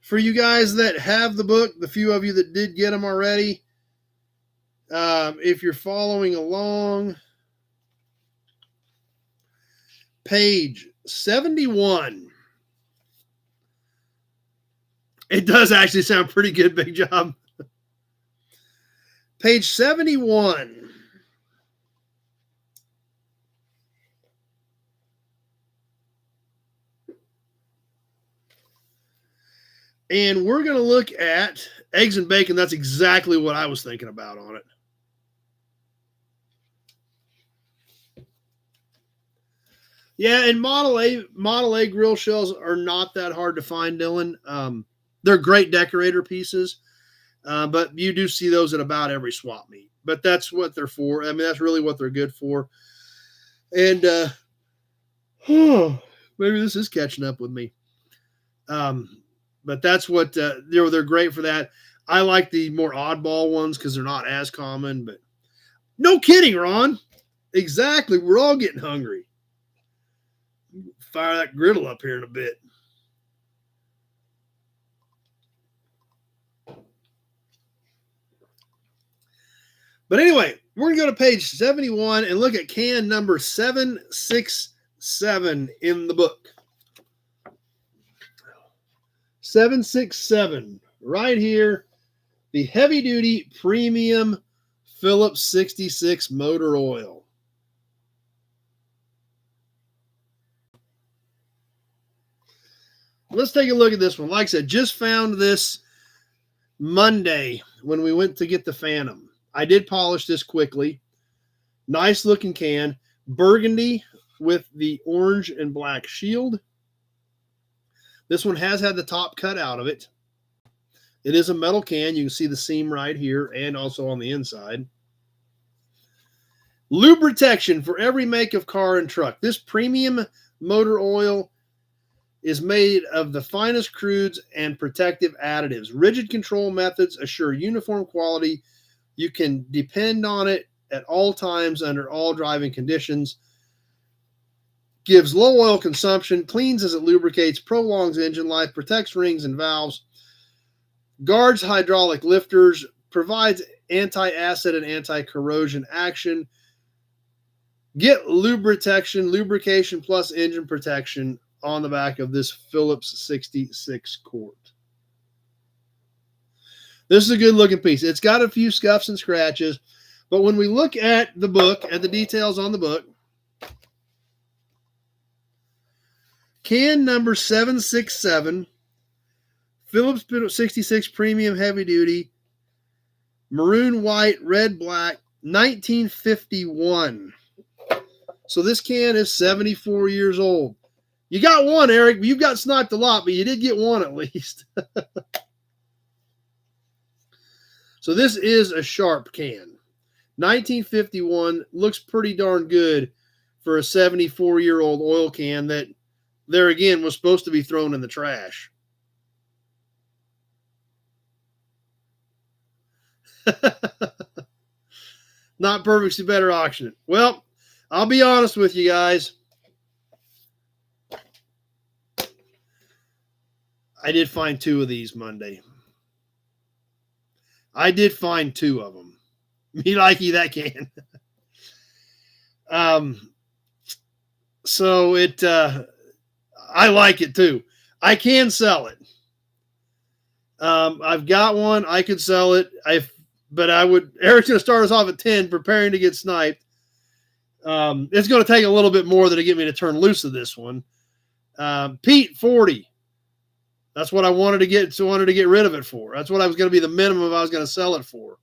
for you guys that have the book, the few of you that did get them already, if you're following along, page 71. It does actually sound pretty good. Big job. Page 71. And we're going to look at eggs and bacon. That's exactly what I was thinking about on it. Yeah, and Model A grill shells are not that hard to find, Dylan. They're great decorator pieces, but you do see those at about every swap meet. But that's what they're for. I mean, that's really what they're good for. And maybe this is catching up with me. But that's what they're great for that. I like the more oddball ones because they're not as common. But no kidding, Ron. Exactly. We're all getting hungry. Fire that griddle up here in a bit. But anyway, we're going to go to page 71 and look at can number 767 in the book. 767, right here, the heavy duty premium Phillips 66 motor oil. Let's take a look at this one. Like I said, just found this Monday when we went to get the Phantom. I did polish this quickly. Nice looking can. Burgundy with the orange and black shield. This one has had the top cut out of it. It is a metal can. You can see the seam right here and also on the inside. Lubrication for every make of car and truck. This premium motor oil is made of the finest crudes and protective additives. Rigid control methods assure uniform quality. You can depend on it at all times under all driving conditions. Gives low oil consumption, cleans as it lubricates, prolongs engine life, protects rings and valves, guards hydraulic lifters, provides anti-acid and anti-corrosion action. Get lubrication plus engine protection on the back of this Phillips 66 quart. This is a good looking piece. It's got a few scuffs and scratches, but when we look at the book, at the details on the book, can number 767, Phillips 66 Premium Heavy Duty, maroon, white, red, black, 1951. So this can is 74 years old. You got one, Eric. You've got sniped a lot, but you did get one at least. So this is a sharp can. 1951 looks pretty darn good for a 74-year-old oil can that, there again, was supposed to be thrown in the trash. Not perfect, so better auction it. Well, I'll be honest with you guys. I did find two of these Monday. I did find two of them. Me likey that can. So it, I like it too. I can sell it. I've got one. I could sell it. But I would. Eric's going to start us off at 10, preparing to get sniped. It's going to take a little bit more to get me to turn loose of this one. Pete, 40. That's what I wanted to get. So wanted to get rid of it for. That's what I was going to be the minimum I was going to sell it for.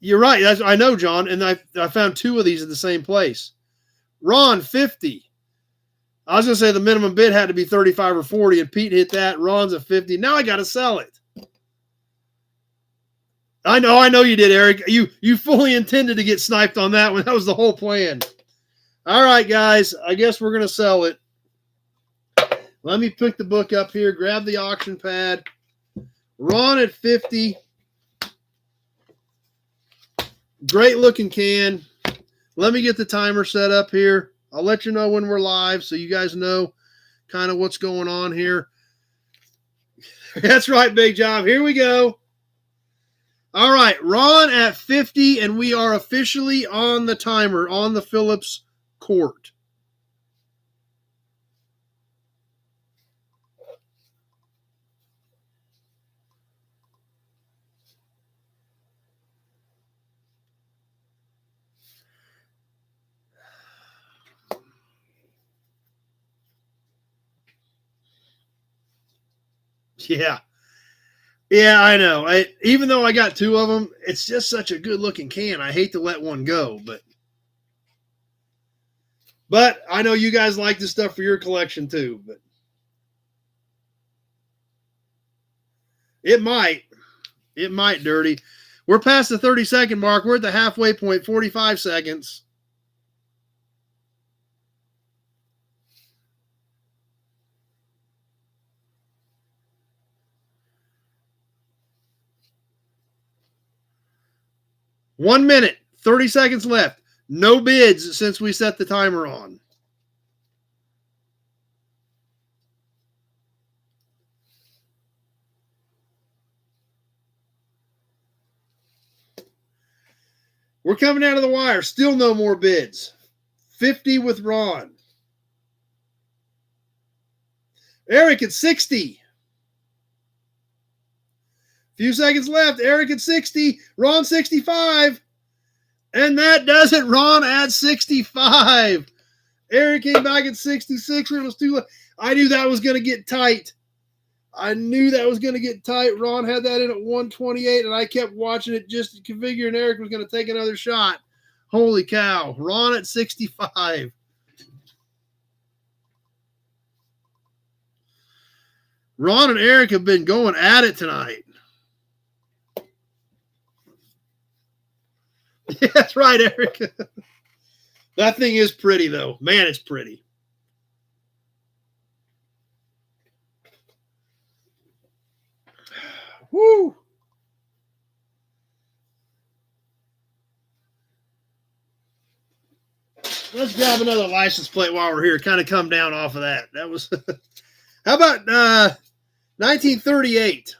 You're right. I know, John. And I found two of these at the same place. Ron, 50. I was going to say the minimum bid had to be 35 or 40, and Pete hit that. Ron's at 50. Now I got to sell it. I know you did, Eric. You fully intended to get sniped on that one. That was the whole plan. All right, guys. I guess we're going to sell it. Let me pick the book up here, grab the auction pad. Ron at 50. Great looking can. Let me get the timer set up here. I'll let you know when we're live so you guys know kind of what's going on here. That's right, Big Job. Here we go. All right, Ron at 50, and we are officially on the timer on the Phillips quart. Yeah, I know. Even though I got two of them, it's just such a good-looking can. I hate to let one go, but I know you guys like this stuff for your collection too. But it might, Dirty. We're past the 30-second mark. We're at the halfway point, 45 seconds. One minute, 30 seconds left. No bids since we set the timer on. We're coming out of the wire. Still no more bids. 50 with Ron. Eric at 60. Few seconds left. Eric at 60. Ron 65. And that does it. Ron at 65. Eric came back at 66. It was too late. I knew that was going to get tight. Ron had that in at 128, and I kept watching it just figuring Eric was going to take another shot. Holy cow. Ron at 65. Ron and Eric have been going at it tonight. Yeah, that's right, Eric. That thing is pretty, though. Man, it's pretty. Woo! Let's grab another license plate while we're here. Kind of come down off of that. That was. How about 1938?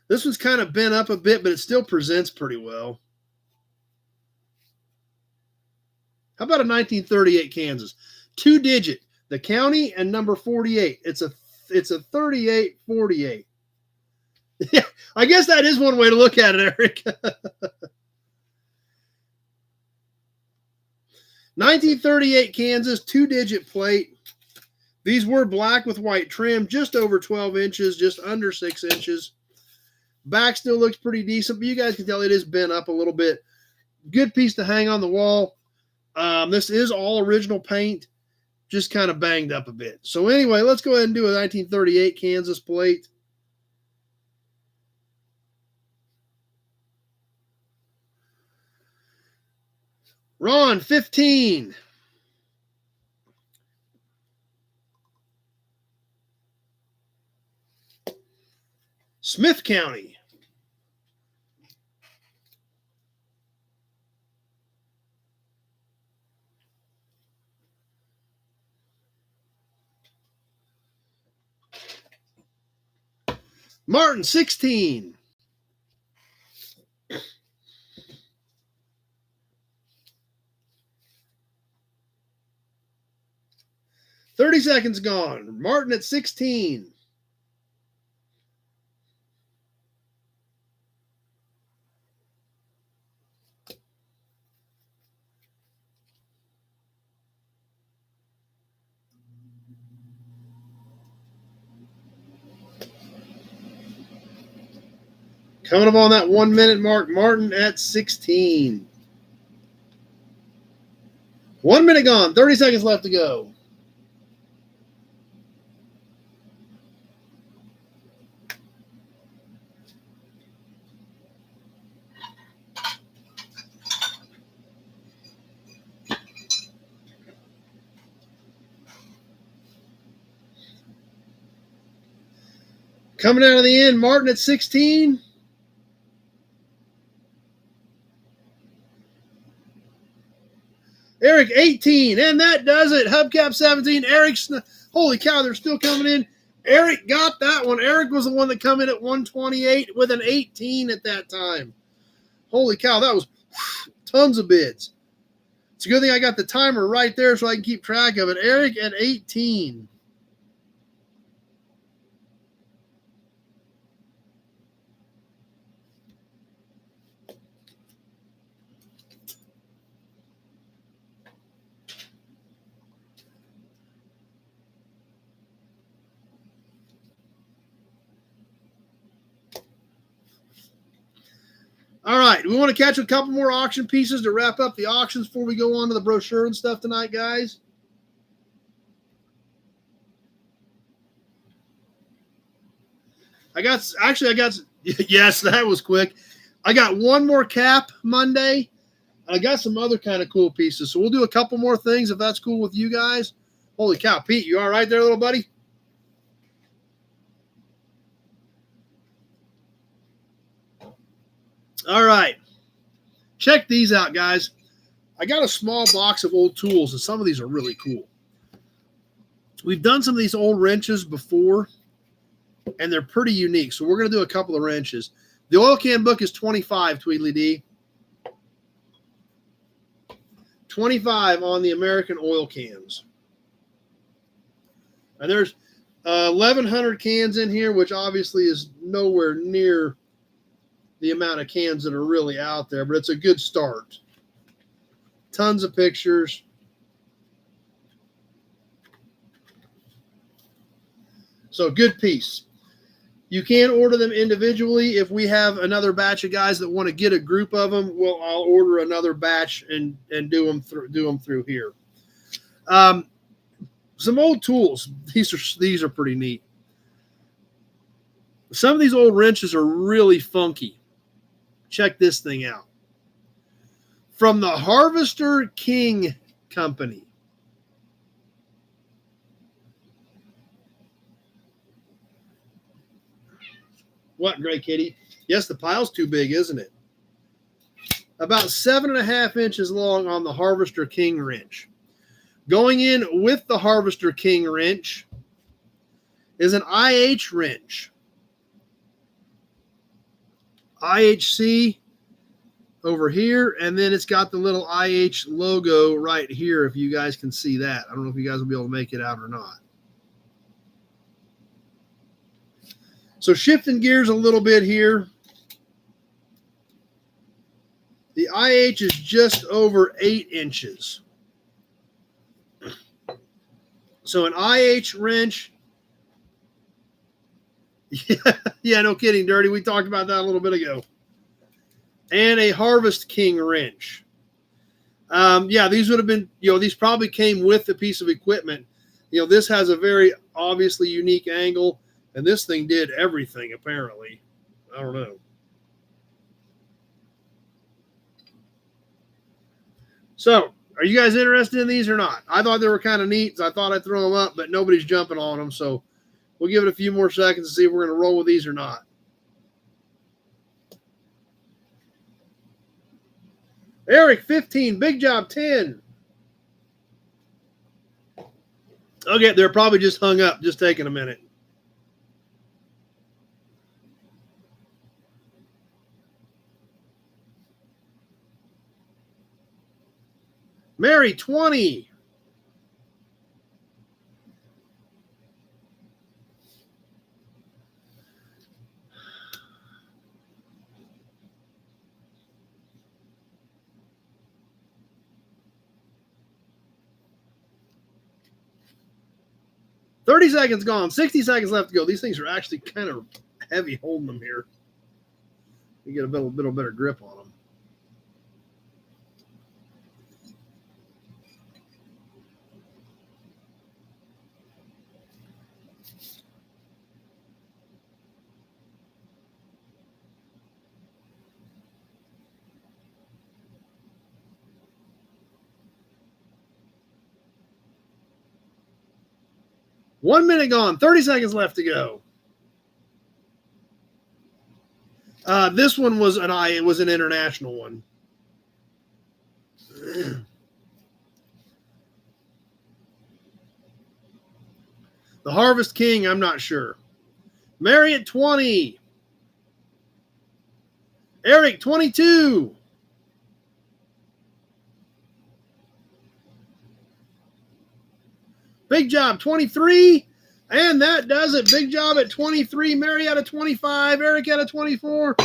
This one's kind of bent up a bit, but it still presents pretty well. How about a 1938 Kansas? 2-digit, the county and number 48. It's a 3848. Yeah, I guess that is one way to look at it, Eric. 1938 Kansas, 2-digit plate. These were black with white trim, just over 12 inches, just under 6 inches. Back still looks pretty decent, but you guys can tell it is bent up a little bit. Good piece to hang on the wall. This is all original paint, just kind of banged up a bit. So anyway, let's go ahead and do a 1938 Kansas plate. Ron, 15. Smith County. Martin, 16. $30 seconds gone. Martin at 16. Coming up on that 1 minute mark, Martin at 16. 1 minute gone, 30 seconds left to go. Coming out of the end, Martin at 16. Eric, 18. And that does it. Hubcap 17. Eric's, holy cow, they're still coming in. Eric got that one. Eric was the one that come in at 128 with an 18 at that time. Holy cow, that was tons of bids. It's a good thing I got the timer right there so I can keep track of it. Eric at 18. All right, we want to catch a couple more auction pieces to wrap up the auctions before we go on to the brochure and stuff tonight, guys. I got, yes, that was quick. I got one more cap Monday. I got some other kind of cool pieces. So we'll do a couple more things if that's cool with you guys. Holy cow, Pete, you all right there, little buddy? All right. Check these out, guys. I got a small box of old tools, and some of these are really cool. We've done some of these old wrenches before, and they're pretty unique. So we're going to do a couple of wrenches. The oil can book is 25, Tweedly D. 25 on the American oil cans. And there's 1,100 cans in here, which obviously is nowhere near the amount of cans that are really out there, but it's a good start. Tons of pictures. So good piece. You can order them individually. If we have another batch of guys that want to get a group of them, well, I'll order another batch and do them through here. Some old tools. These are pretty neat. Some of these old wrenches are really funky. Check this thing out. From the Harvester King Company. What, Gray Kitty? Yes, the pile's too big, isn't it? About 7.5 inches long on the Harvester King wrench. Going in with the Harvester King wrench is an IH wrench. IHC over here, and then it's got the little IH logo right here, if you guys can see that. I don't know if you guys will be able to make it out or not. So shifting gears a little bit here. The IH is just over 8 inches. So an IH wrench. Yeah, no kidding, Dirty. We talked about that a little bit ago. And a Harvest King wrench. Yeah, these would have been, these probably came with the piece of equipment. This has a very obviously unique angle. And this thing did everything, apparently. I don't know. So, are you guys interested in these or not? I thought they were kind of neat, so I thought I'd throw them up, but nobody's jumping on them. So, we'll give it a few more seconds to see if we're going to roll with these or not. Eric, 15. Big Job, 10. Okay, they're probably just hung up. Just taking a minute. Mary, 20. $30 seconds gone. 60 seconds left to go. These things are actually kind of heavy holding them here. You get a little better grip on them. One minute gone. 30 seconds left to go. This one was an international one. The Harvest King, I'm not sure. Mary at 20. Eric, 22. Big Job, 23. And that does it. Big Job at 23. Mary out of 25. Eric out of 24.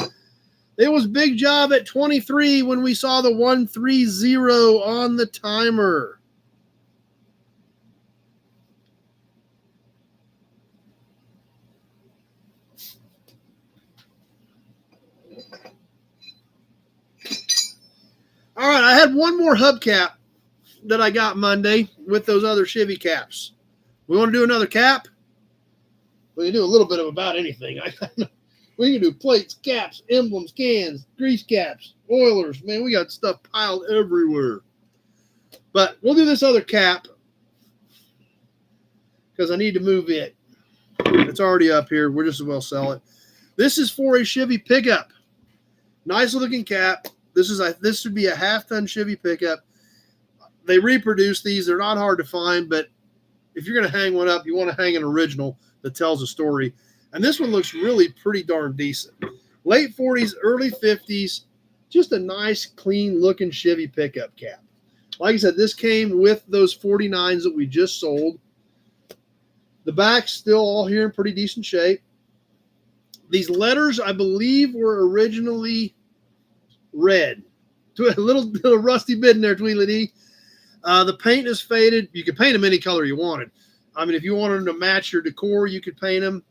It was Big Job at 23 when we saw the 130 on the timer. All right, I had one more hubcap that I got Monday with those other Chevy caps. We want to do another cap? We can do a little bit of about anything. We can do plates, caps, emblems, cans, grease caps, oilers. Man, we got stuff piled everywhere. But we'll do this other cap because I need to move it. It's already up here. We're just as well sell it. This is for a Chevy pickup. Nice looking cap. This would be a half-ton Chevy pickup. They reproduce these. They're not hard to find, but if you're going to hang one up, you want to hang an original that tells a story. And this one looks really pretty darn decent. Late 40s, early 50s, just a nice, clean looking Chevy pickup cab. Like I said, this came with those 49s that we just sold. The back's still all here in pretty decent shape. These letters, I believe, were originally red. A little rusty bit in there, Tweedledee. The paint is faded. You could paint them any color you wanted. I mean, if you wanted them to match your decor, you could paint them.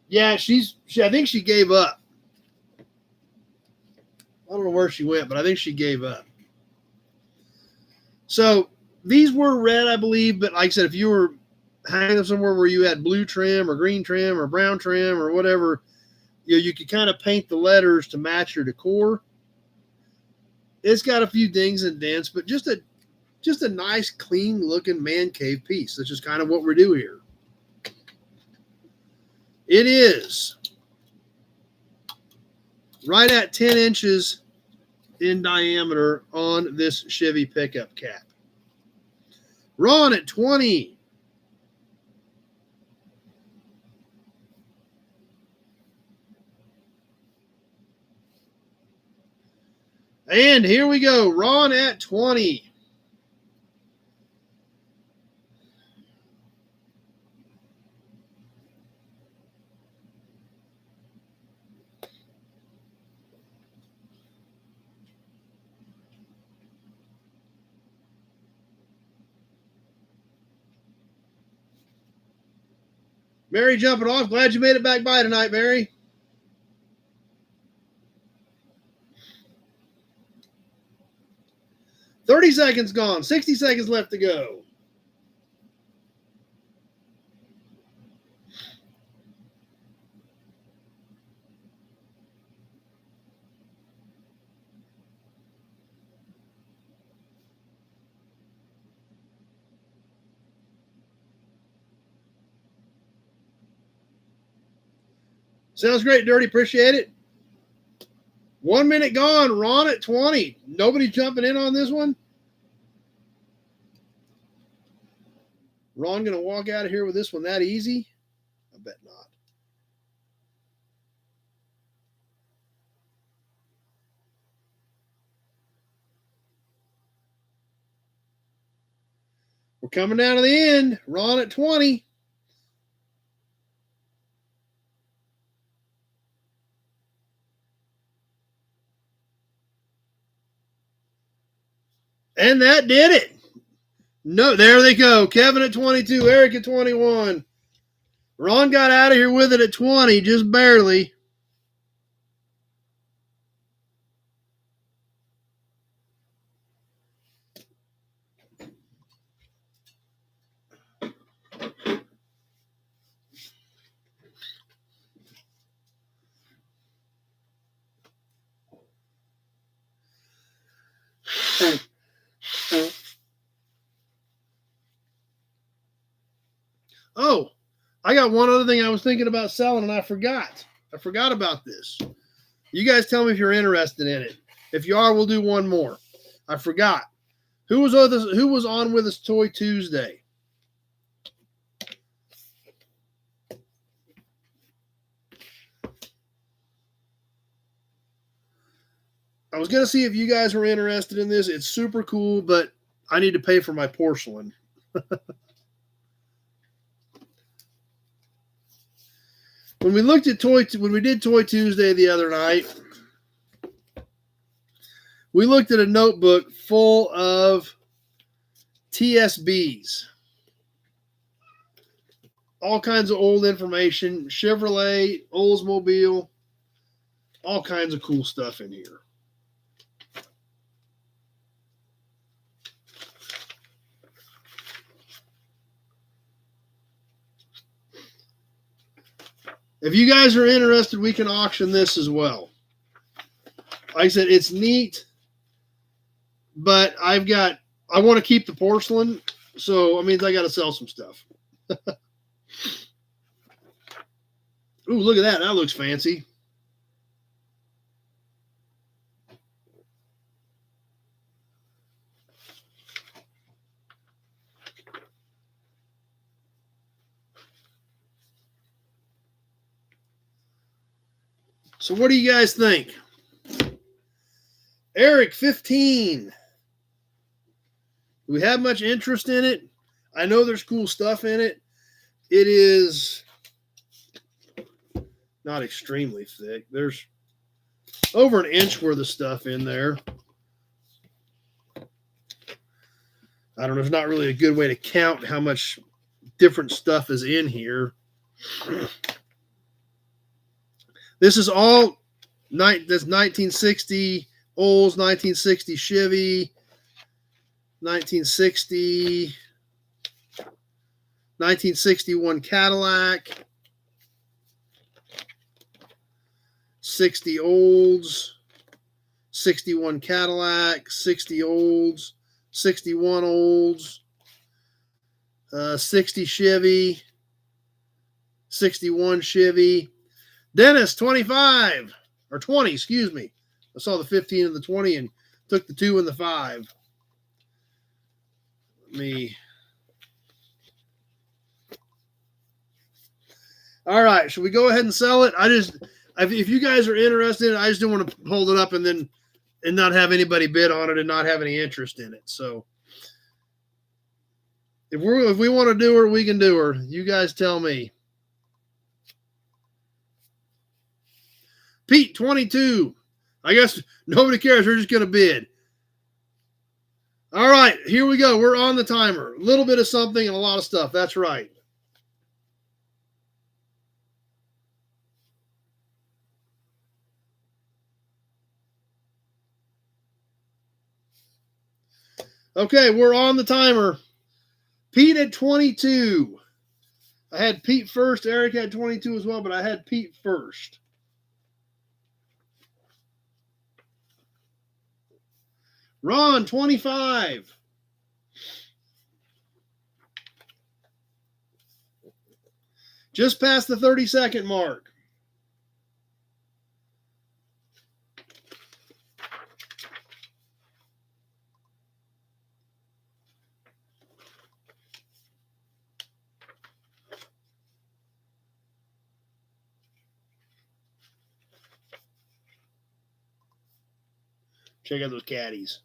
Yeah, I think she gave up. I don't know where she went, but I think she gave up. So these were red, I believe, but like I said, if you were hanging them somewhere where you had blue trim or green trim or brown trim or whatever, you could kind of paint the letters to match your decor. It's got a few dings and dents, but just a nice, clean looking man cave piece. That's just kind of what we do here. It is right at 10 inches in diameter on this Chevy pickup cap. Ron at 20. And here we go. Ron at 20. Mary jumping off. Glad you made it back by tonight, Mary. $30 seconds gone. 60 seconds left to go. Sounds great, Dirty. Appreciate it. 1 minute gone. Ron at 20. Nobody jumping in on this one? Ron going to walk out of here with this one that easy? I bet not. We're coming down to the end. Ron at 20. And that did it. No, there they go. Kevin at 22, Eric at 21. Ron got out of here with it at 20, just barely. Oh, I got one other thing I was thinking about selling, and I forgot. I forgot about this. You guys tell me if you're interested in it. If you are, we'll do one more. I forgot. Who was on with us Toy Tuesday? I was going to see if you guys were interested in this. It's super cool, but I need to pay for my porcelain. When we did Toy Tuesday the other night, we looked at a notebook full of TSBs. All kinds of old information, Chevrolet, Oldsmobile, all kinds of cool stuff in here. If you guys are interested, we can auction this as well. Like I said, it's neat, but I want to keep the porcelain, so I mean I got to sell some stuff. Ooh, look at that. That looks fancy. So what do you guys think? Eric, 15. Do we have much interest in it? I know there's cool stuff in it. It is not extremely thick. There's over an inch worth of stuff in there. I don't know. There's not really a good way to count how much different stuff is in here. This is all this 1960 Olds, 1960 Chevy, 1960, 1961 Cadillac, 60 Olds, 61 Cadillac, 60 Olds, 61 Olds, 60 Chevy, 61 Chevy. Dennis, 25, or 20, excuse me. I saw the 15 and the 20 and took the 2 and the 5. All right, should we go ahead and sell it? If you guys are interested, I just don't want to hold it up and not have anybody bid on it and not have any interest in it. So if we want to do her, we can do her. You guys tell me. Pete, 22. I guess nobody cares. We're just going to bid. All right, here we go. We're on the timer. A little bit of something and a lot of stuff. That's right. Okay, we're on the timer. Pete at 22. I had Pete first. Eric had 22 as well, but I had Pete first. Ron, 25. Just past the 30-second mark. Check out those caddies.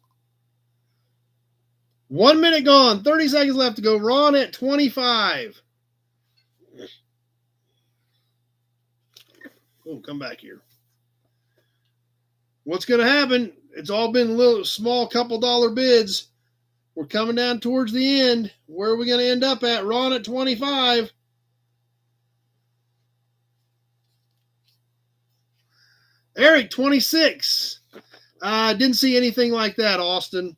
1 minute gone. 30 seconds left to go. Ron at 25. Oh, come back here. What's going to happen? It's all been little small couple dollar bids. We're coming down towards the end. Where are we going to end up at? Ron at 25. Eric, 26. Didn't see anything like that, Austin.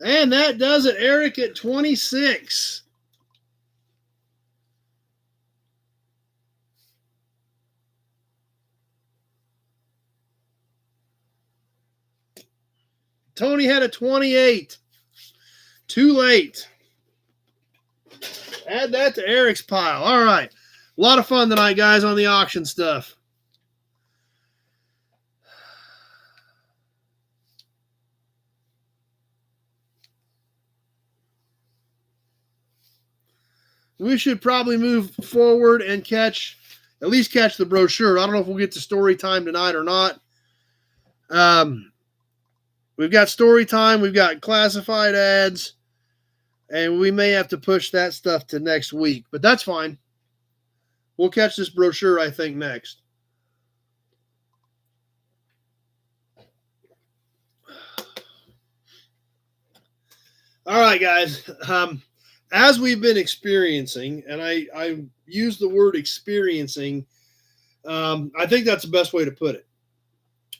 And that does it. Eric at 26. Tony had a 28. Too late. Add that to Eric's pile. All right. A lot of fun tonight, guys, on the auction stuff. We should probably move forward and at least catch the brochure. I don't know if we'll get to story time tonight or not. We've got story time. We've got classified ads. And we may have to push that stuff to next week. But that's fine. We'll catch this brochure, I think, next. All right, guys. As we've been experiencing, and I use the word experiencing, I think that's the best way to put it.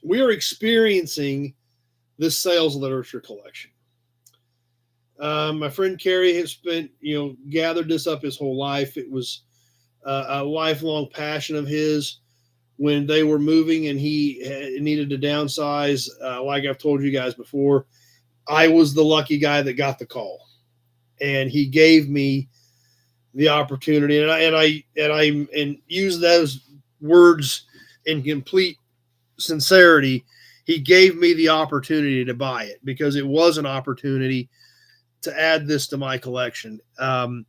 We are experiencing this sales literature collection. My friend Kerry has gathered this up his whole life. It was a lifelong passion of his. When they were moving and he needed to downsize, like I've told you guys before, I was the lucky guy that got the call. And he gave me the opportunity, and I use those words in complete sincerity. He gave me the opportunity to buy it because it was an opportunity to add this to my collection. And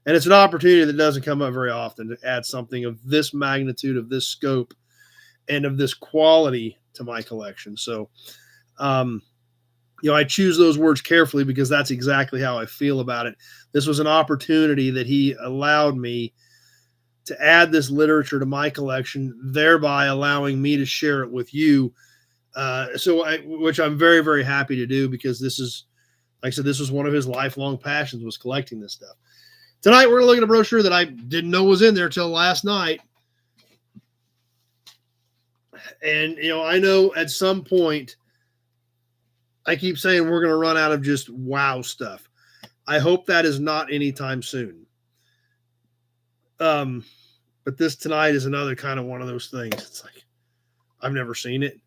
And it's an opportunity that doesn't come up very often to add something of this magnitude, of this scope, and of this quality to my collection. So, I choose those words carefully because that's exactly how I feel about it. This was an opportunity that he allowed me to add this literature to my collection, thereby allowing me to share it with you. Which I'm very, very happy to do, because this is, like I said, this was one of his lifelong passions, was collecting this stuff. Tonight, we're going to look at a brochure that I didn't know was in there till last night. And, I know at some point, I keep saying we're going to run out of just wow stuff. I hope that is not anytime soon. But this tonight is another kind of one of those things. It's like, I've never seen it.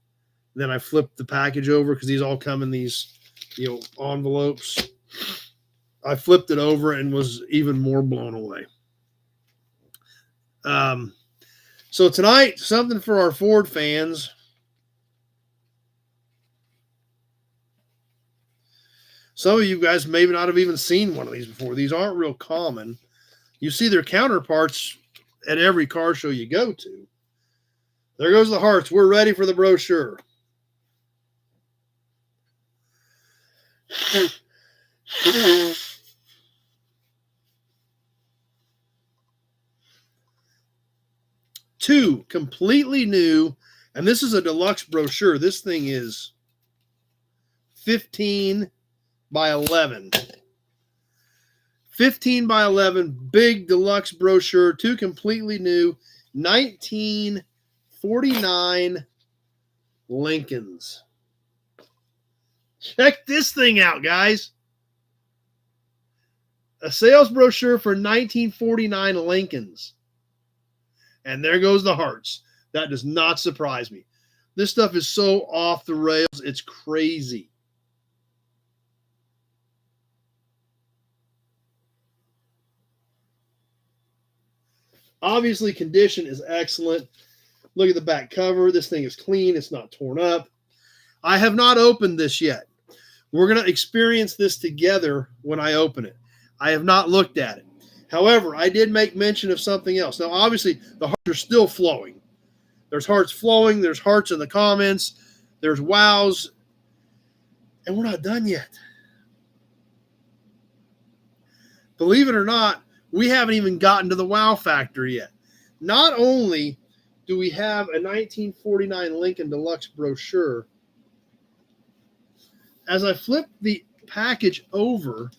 Then I flipped the package over because these all come in these, envelopes. I flipped it over and was even more blown away. So tonight, something for our Ford fans. Some of you guys maybe not have even seen one of these before. These aren't real common. You see their counterparts at every car show you go to. There goes the hearts. We're ready for the brochure. Two completely new, and this is a deluxe brochure. This thing is 15 by 11. 15 by 11, big deluxe brochure, two completely new 1949 Lincolns. Check this thing out, guys. A sales brochure for 1949 Lincolns. And there goes the hearts. That does not surprise me. This stuff is so off the rails, it's crazy. Obviously, condition is excellent. Look at the back cover. This thing is clean. It's not torn up. I have not opened this yet. We're going to experience this together when I open it. I have not looked at it. However, I did make mention of something else. Now, obviously, the hearts are still flowing. There's hearts flowing. There's hearts in the comments. There's wows. And we're not done yet. Believe it or not, we haven't even gotten to the wow factor yet. Not only do we have a 1949 Lincoln Deluxe brochure, as I flip the package over,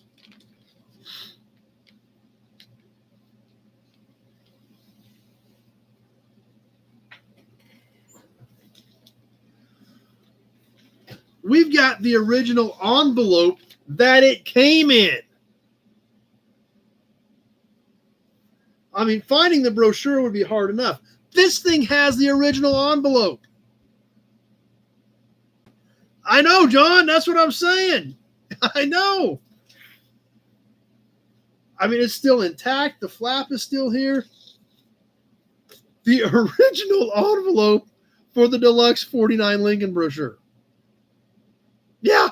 we've got the original envelope that it came in. I mean, finding the brochure would be hard enough. This thing has the original envelope. I know, John. That's what I'm saying. I know. I mean, it's still intact. The flap is still here. The original envelope for the Deluxe 49 Lincoln brochure. Yeah.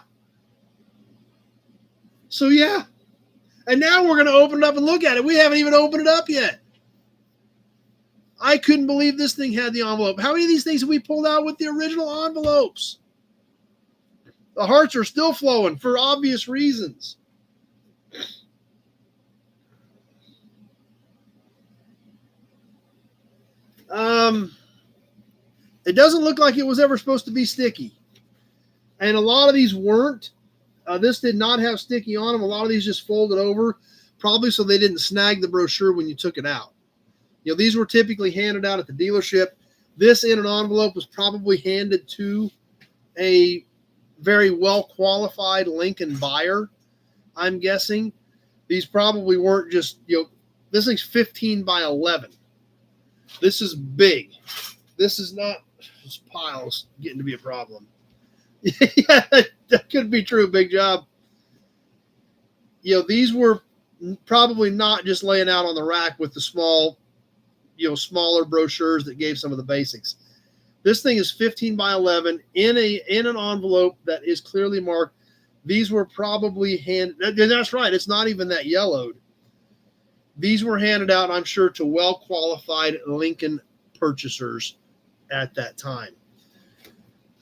So, yeah. And now we're going to open it up and look at it. We haven't even opened it up yet. I couldn't believe this thing had the envelope. How many of these things have we pulled out with the original envelopes? The hearts are still flowing for obvious reasons. It doesn't look like it was ever supposed to be sticky. And a lot of these weren't. This did not have sticky on them. A lot of these just folded over, probably so they didn't snag the brochure when you took it out. These were typically handed out at the dealership. This in an envelope was probably handed to a very well-qualified Lincoln buyer, I'm guessing. These probably weren't just, this thing's 15 by 11. This is big. This is not, this pile's getting to be a problem. Yeah, that could be true. Big job. These were probably not just laying out on the rack with the small, smaller brochures that gave some of the basics. This thing is 15 by 11 in an envelope that is clearly marked. These were probably that's right. It's not even that yellowed. These were handed out, I'm sure, to well-qualified Lincoln purchasers at that time.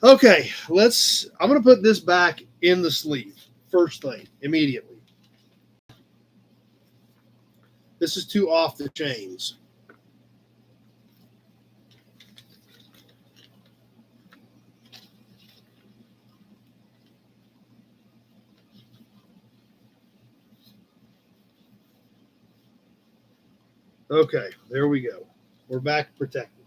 Okay, I'm going to put this back in the sleeve. First thing, immediately. This is too off the chains. Okay, there we go. We're back protected.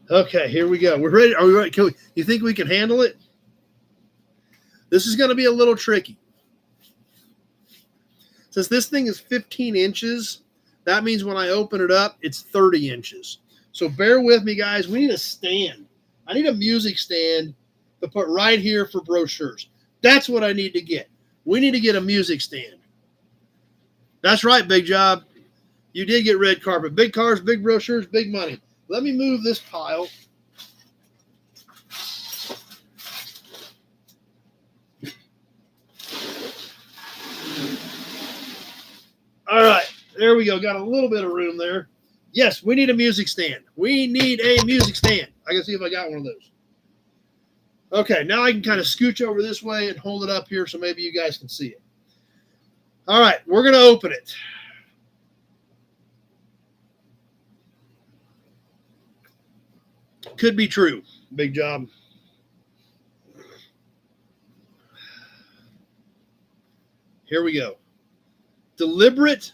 Okay, here we go. We're ready. Are we ready? You think we can handle it? This is going to be a little tricky. Since this thing is 15 inches, that means when I open it up, it's 30 inches. So bear with me, guys. We need a stand. I need a music stand to put right here for brochures. That's what I need to get. We need to get a music stand. That's right, Big Job. You did get red carpet. Big cars, big brochures, big money. Let me move this pile. All right, there we go. Got a little bit of room there. Yes, we need a music stand. We need a music stand. I can see if I got one of those. Okay, now I can kind of scooch over this way and hold it up here so maybe you guys can see it. All right, we're going to open it. Could be true. Big Job. Here we go. Deliberate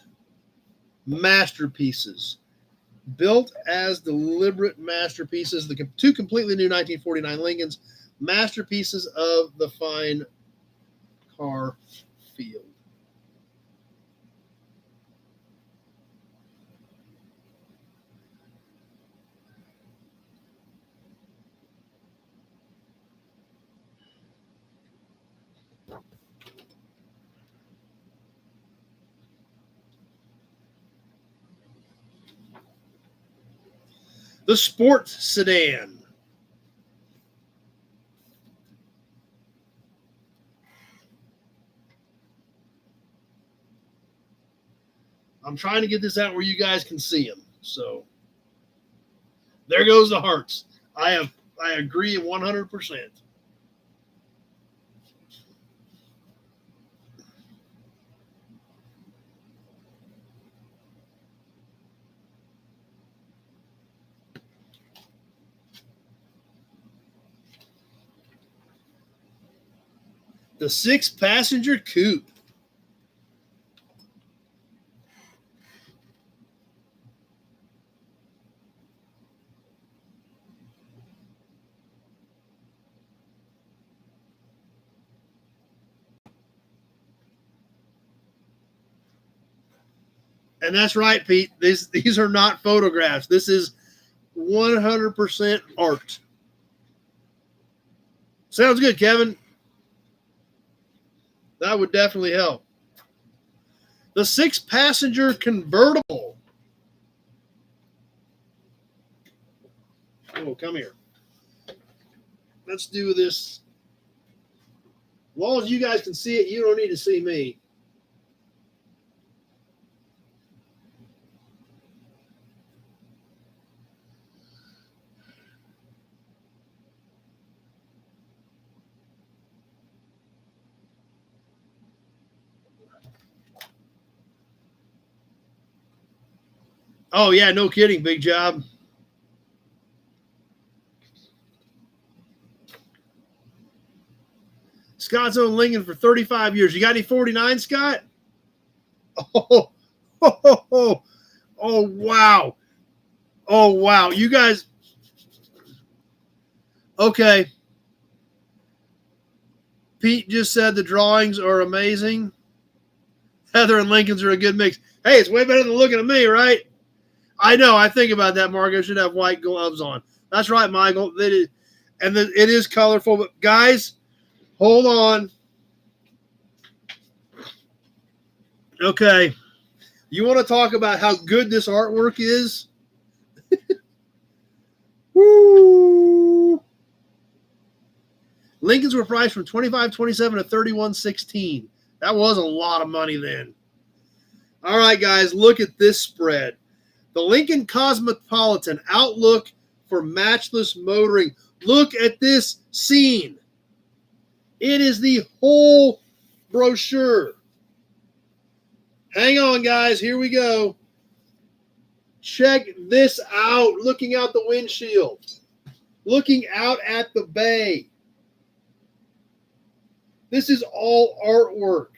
masterpieces. Built as deliberate masterpieces. The two completely new 1949 Lincolns. Masterpieces of the fine car field. The Sport Sedan. I'm trying to get this out where you guys can see them. So there goes the hearts. I agree 100%. The 6-passenger coupe. And that's right, Pete. These are not photographs. This is 100% art. Sounds good, Kevin. That would definitely help. The 6-passenger convertible. Oh, come here. Let's do this. As long as you guys can see it, you don't need to see me. Oh, yeah, no kidding, Big Job. Scott's owned Lincoln for 35 years. You got any 49, Scott? Oh, oh, wow. Oh, wow. You guys. Okay. Pete just said the drawings are amazing. Heather and Lincoln's are a good mix. Hey, it's way better than looking at me, right? I know. I think about that, Mark. I should have white gloves on. That's right, Michael. It is colorful. But, guys, hold on. Okay. You want to talk about how good this artwork is? Woo! Lincolns were priced from $25.27 to $31.16. That was a lot of money then. All right, guys, look at this spread. The Lincoln Cosmopolitan Outlook for Matchless Motoring. Look at this scene. It is the whole brochure. Hang on, guys. Here we go. Check this out. Looking out the windshield. Looking out at the bay. This is all artwork.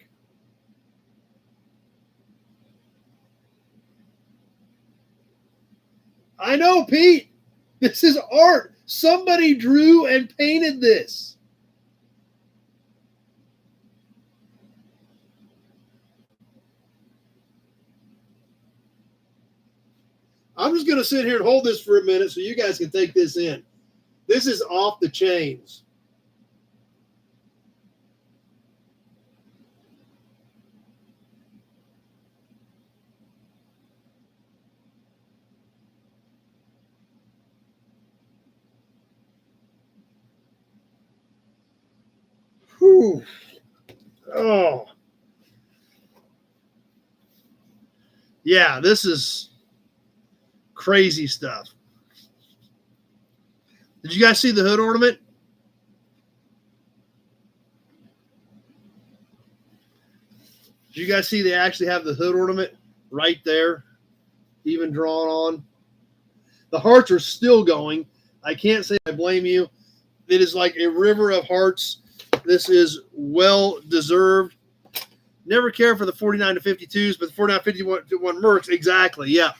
I know, Pete. This is art. Somebody drew and painted this. I'm just going to sit here and hold this for a minute so you guys can take this in. This is off the chains. Whew. Oh. Yeah, this is crazy stuff. Did you guys see the hood ornament? Did you guys see they actually have the hood ornament right there, even drawn on? The hearts are still going. I can't say I blame you. It is like a river of hearts. This is well deserved. Never cared for the 49 to 52s, but the 49 to 51 Mercs, exactly, yeah.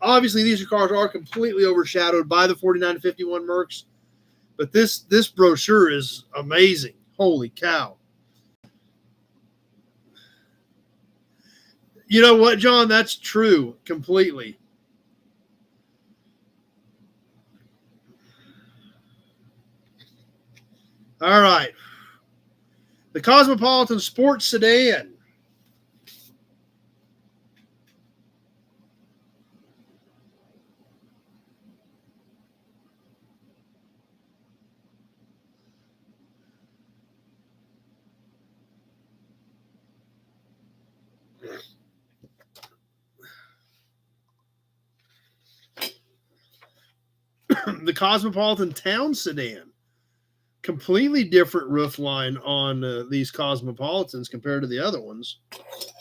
Obviously, these cars are completely overshadowed by the 49 to 51 Mercs, but this brochure is amazing. Holy cow. You know what, John? That's true completely. All right. The Cosmopolitan Sports Sedan. The Cosmopolitan Town Sedan. Completely different roof line on these Cosmopolitans compared to the other ones.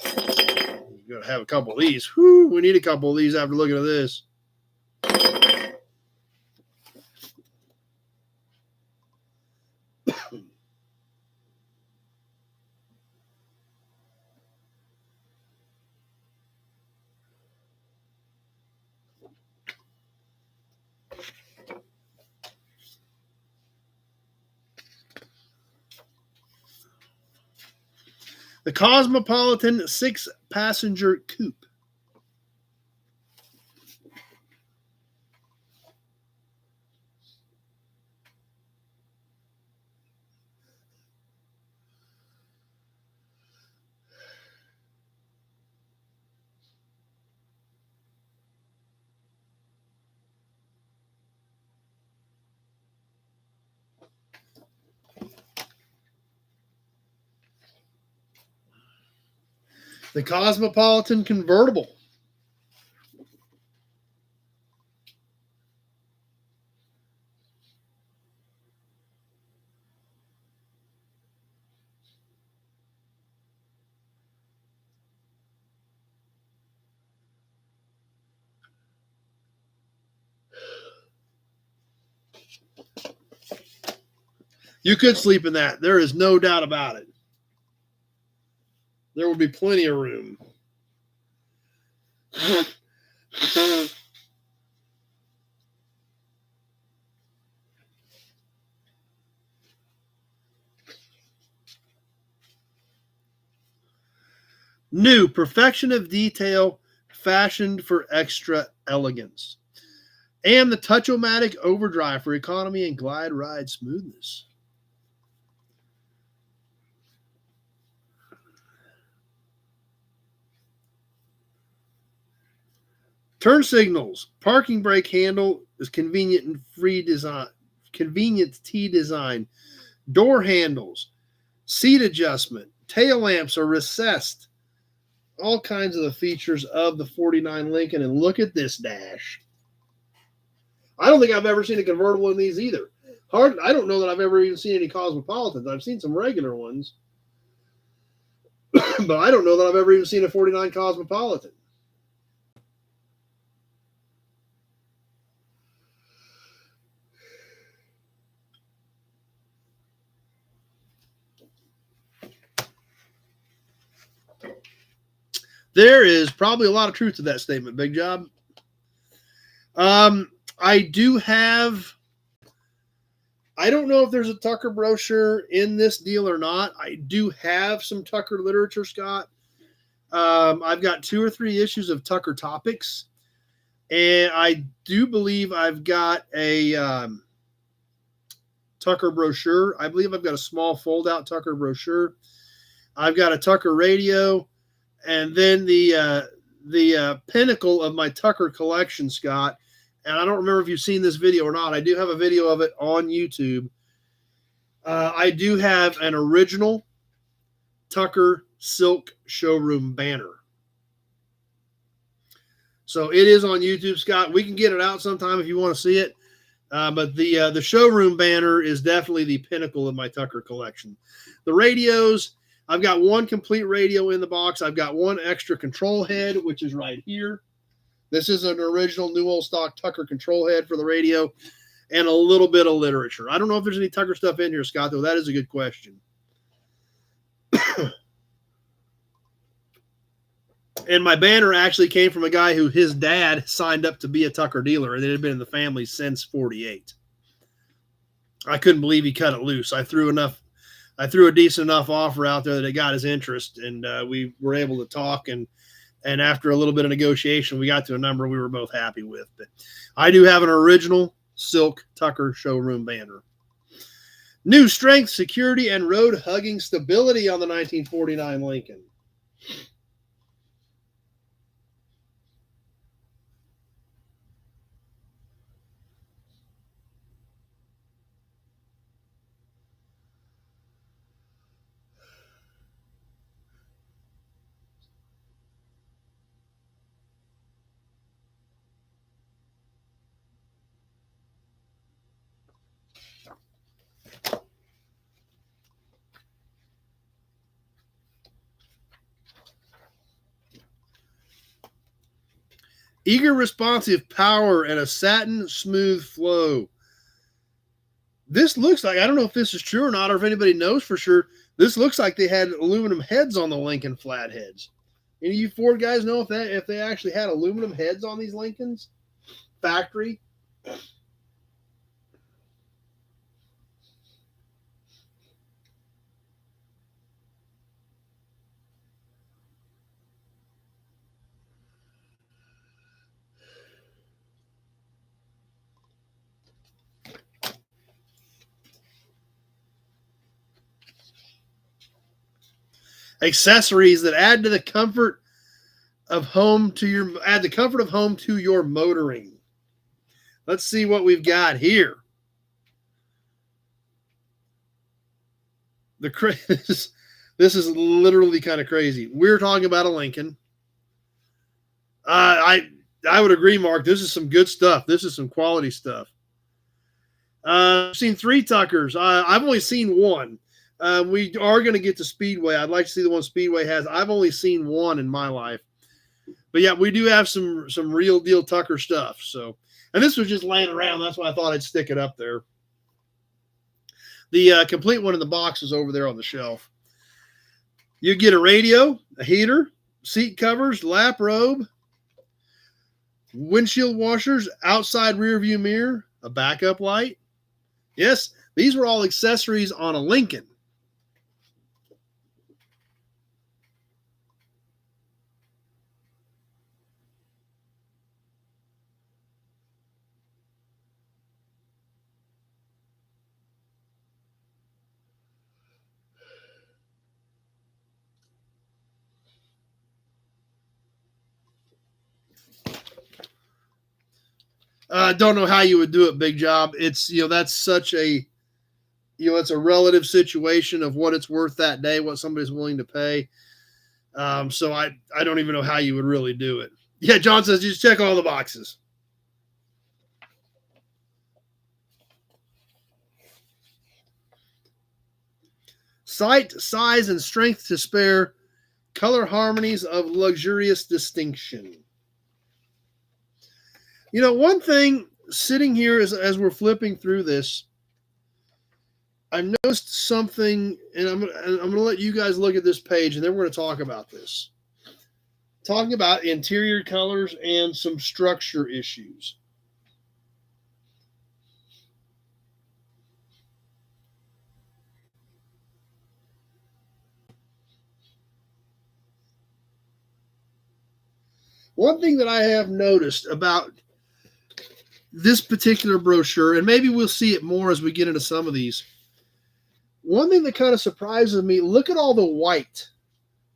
You're going to have a couple of these. Whew, we need a couple of these after looking at this. The Cosmopolitan 6-passenger coupe. The Cosmopolitan convertible. You could sleep in that. There is no doubt about it. There would be plenty of room. New, perfection of detail, fashioned for extra elegance. And the Touch-O-Matic Overdrive for economy and glide ride smoothness. Turn signals. Parking brake handle is convenient and free design. Convenient T design. door handles, seat adjustment, tail lamps are recessed. All kinds of the features of the 49 Lincoln. And look at this dash. I don't think I've ever seen a convertible in these either. I don't know that I've ever even seen any Cosmopolitans. I've seen some regular ones, but I don't know that I've ever even seen a 49 Cosmopolitan. There is probably a lot of truth to that statement, Big Job. I do have, I don't know if there's a Tucker brochure in this deal or not. I do have some Tucker literature, Scott. I've got 2 or 3 issues of Tucker Topics, and I do believe I've got a Tucker brochure. I believe I've got a small fold-out Tucker brochure. I've got a Tucker radio, and then the pinnacle of my Tucker collection, Scott. And I don't remember if you've seen this video or not. I do have a video of it on YouTube. I do have an original Tucker silk showroom banner. So it is on YouTube, Scott. We can get it out sometime if you want to see it. But the showroom banner is definitely the pinnacle of my Tucker collection. The radios, I've got 1 complete radio in the box. I've got 1 extra control head, which is right here. This is an original new old stock Tucker control head for the radio, and a little bit of literature. I don't know if there's any Tucker stuff in here, Scott, though. That is a good question. And my banner actually came from a guy who his dad signed up to be a Tucker dealer, and it had been in the family since 48. I couldn't believe he cut it loose. I threw a decent enough offer out there that it got his interest, and we were able to talk, and after a little bit of negotiation, we got to a number we were both happy with. But I do have an original silk Tucker showroom banner. New strength, security, and road-hugging stability on the 1949 Lincoln. Eager, responsive power and a satin smooth flow. This looks like, I don't know if this is true or not, or if anybody knows for sure, this looks like they had aluminum heads on the Lincoln flatheads. Any of you Ford guys know if they actually had aluminum heads on these Lincolns? Factory? Accessories that add the comfort of home to your motoring. Let's see what we've got here. This is literally kind of crazy. We're talking about a Lincoln. I would agree, Mark. This is some good stuff. This is some quality stuff. I've seen 3 Tuckers. I've only seen 1. We are going to get to Speedway. I'd like to see the one Speedway has. I've only seen 1 in my life. But yeah, we do have some real deal Tucker stuff. So, and this was just laying around. That's why I thought I'd stick it up there. The complete one in the box is over there on the shelf. You get a radio, a heater, seat covers, lap robe, windshield washers, outside rear view mirror, a backup light. Yes, these were all accessories on a Lincoln. Don't know how you would do it, Big Job. It's, that's such a it's a relative situation of what it's worth that day, what somebody's willing to pay. So I don't even know how you would really do it. Yeah, John says just check all the boxes. Sight, size, and strength to spare. Color harmonies of luxurious distinction. One thing sitting here as we're flipping through this, I noticed something, and I'm going to let you guys look at this page, and then we're going to talk about this. Talking about interior colors and some structure issues. One thing that I have noticed about this particular brochure, and maybe we'll see it more as we get into some of these. One thing that kind of surprises me, look at all the white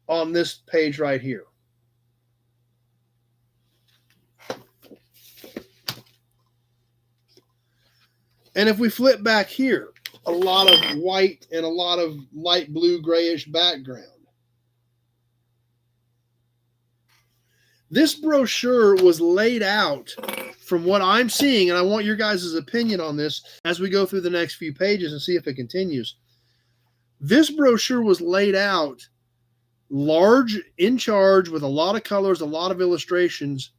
on this page right here. And if we flip back here, a lot of white and a lot of light blue grayish background. This brochure was laid out from what I'm seeing, and I want your guys' opinion on this as we go through the next few pages and see if it continues. This brochure was laid out large, in charge, with a lot of colors, a lot of illustrations,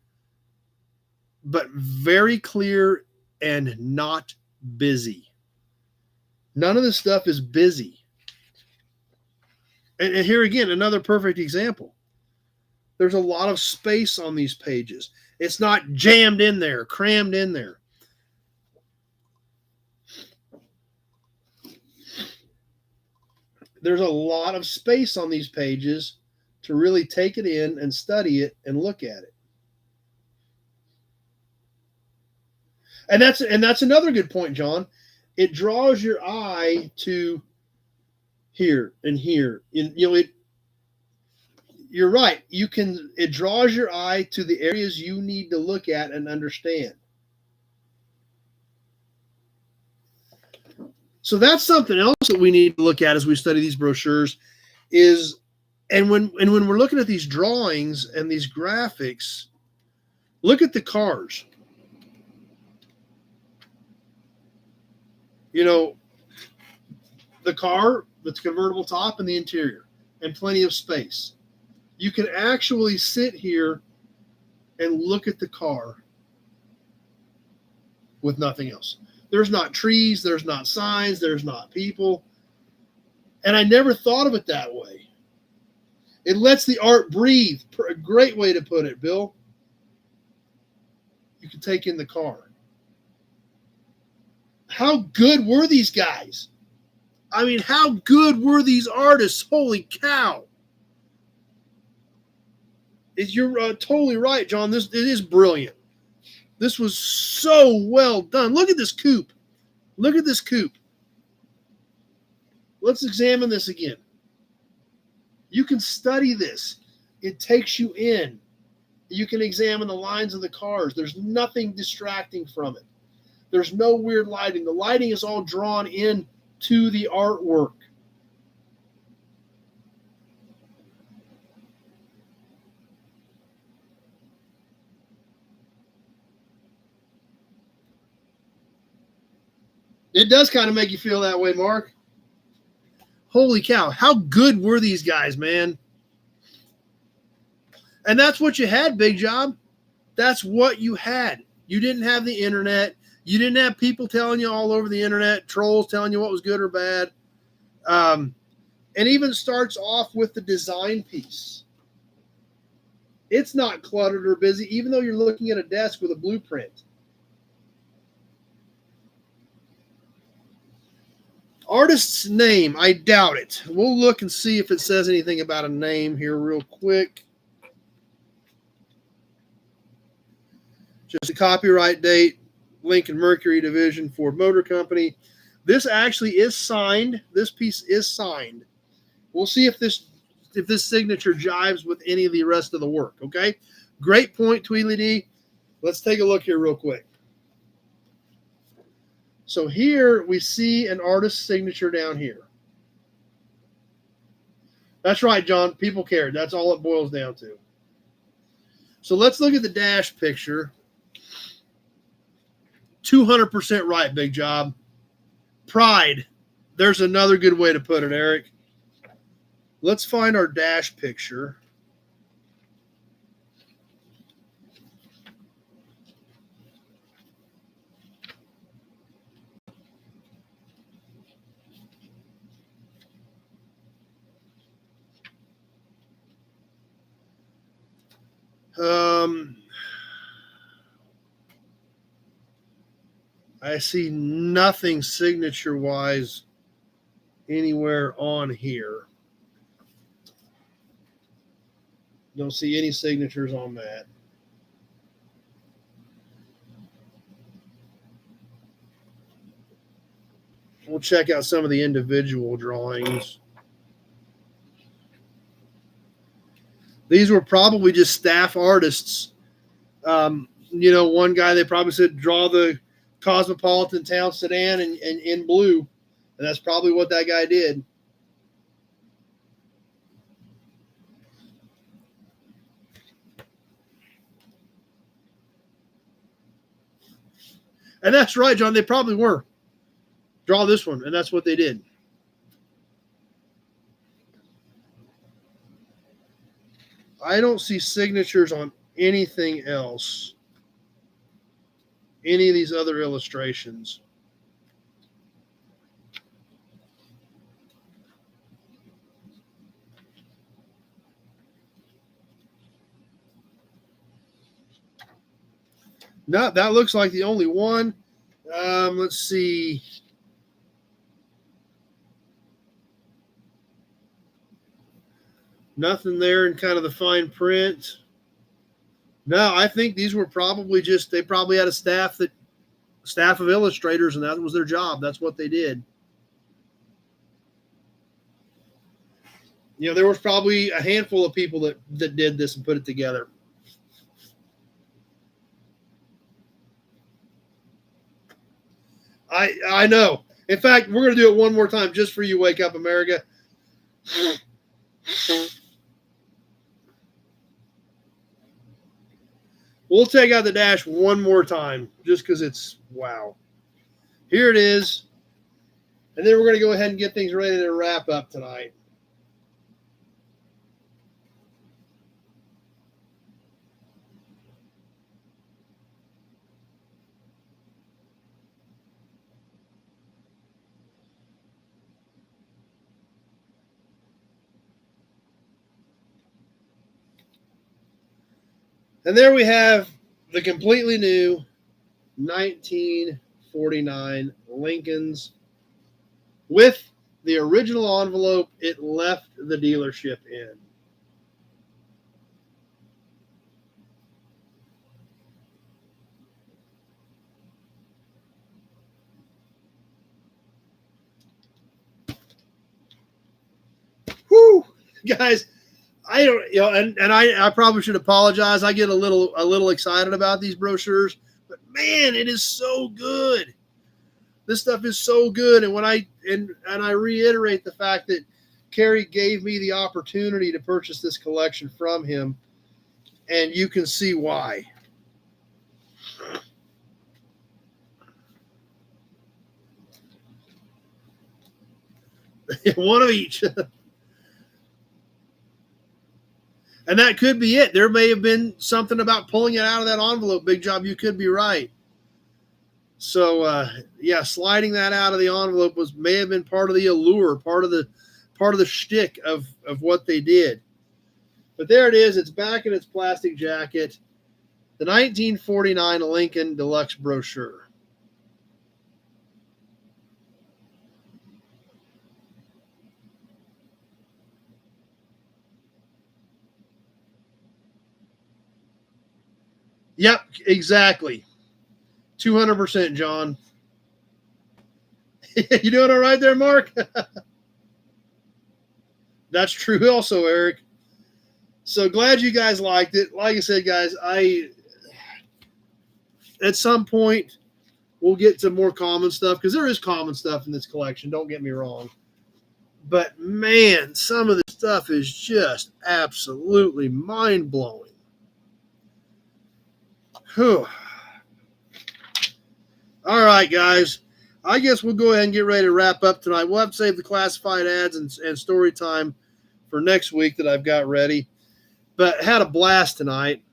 but very clear and not busy. None of this stuff is busy. And here again, another perfect example. There's a lot of space on these pages. It's not jammed in there, crammed in there. There's a lot of space on these pages to really take it in and study it and look at it. And that's another good point, John. It draws your eye to here and here. You're right. It draws your eye to the areas you need to look at and understand. So that's something else that we need to look at as we study these brochures and when we're looking at these drawings and these graphics, look at the cars. The car, that's convertible top and the interior, and plenty of space. You can actually sit here and look at the car with nothing else. There's not trees, there's not signs, there's not people. And I never thought of it that way. It lets the art breathe. A great way to put it, Bill. You can take in the car. How good were these guys? I mean, how good were these artists? Holy cow. You're totally right, John. It is brilliant. This was so well done. Look at this coupe. Look at this coupe. Let's examine this again. You can study this. It takes you in. You can examine the lines of the cars. There's nothing distracting from it. There's no weird lighting. The lighting is all drawn in to the artwork. It does kind of make you feel that way, Mark. Holy cow. How good were these guys, man? And that's what you had, Big Job. That's what you had. You didn't have the internet. You didn't have people telling you all over the internet, trolls telling you what was good or bad. And even starts off with the design piece. It's not cluttered or busy, even though you're looking at a desk with a blueprint. Artist's name, I doubt it. We'll look and see if it says anything about a name here real quick. Just a copyright date, Lincoln Mercury Division, Ford Motor Company. This actually is signed. This piece is signed. We'll see if this signature jives with any of the rest of the work, okay? Great point, Tweedledee. Let's take a look here real quick. So here we see an artist's signature down here. That's right, John. People cared. That's all it boils down to. So let's look at the dash picture. 200% right, big job. Pride. There's another good way to put it, Eric. Let's find our dash picture. I see nothing signature-wise anywhere on here. Don't see any signatures on that. We'll check out some of the individual drawings. These were probably just staff artists. One guy, they probably said, draw the Cosmopolitan Town sedan in blue. And that's probably what that guy did. And that's right, John. They probably were. Draw this one. And that's what they did. I don't see signatures on anything else. Any of these other illustrations. No, that looks like the only one. Let's see. Nothing there in kind of the fine print. No, I think these were probably just, they probably had a staff of illustrators, and that was their job. That's what they did. There was probably a handful of people that did this and put it together. I know. In fact, we're going to do it one more time just for you, Wake Up America. We'll take out the dash one more time just because it's wow. Here it is. And then we're going to go ahead and get things ready to wrap up tonight. And there we have the completely new 1949 Lincolns with the original envelope it left the dealership in. Whew, guys. I don't, and I probably should apologize. I get a little excited about these brochures, but man, it is so good. This stuff is so good. And when I reiterate the fact that Kerry gave me the opportunity to purchase this collection from him, and you can see why. One of each. And that could be it. There may have been something about pulling it out of that envelope. Big job. You could be right. So, sliding that out of the envelope may have been part of the allure, part of the shtick of what they did. But there it is. It's back in its plastic jacket. The 1949 Lincoln Deluxe brochure. Yep, exactly. 200%, John. You doing all right there, Mark? That's true also, Eric. So glad you guys liked it. Like I said, guys, at some point we'll get to more common stuff, because there is common stuff in this collection. Don't get me wrong. But, man, some of this stuff is just absolutely mind-blowing. Whew. All right, guys. I guess we'll go ahead and get ready to wrap up tonight. We'll have to save the classified ads and story time for next week that I've got ready. But had a blast tonight.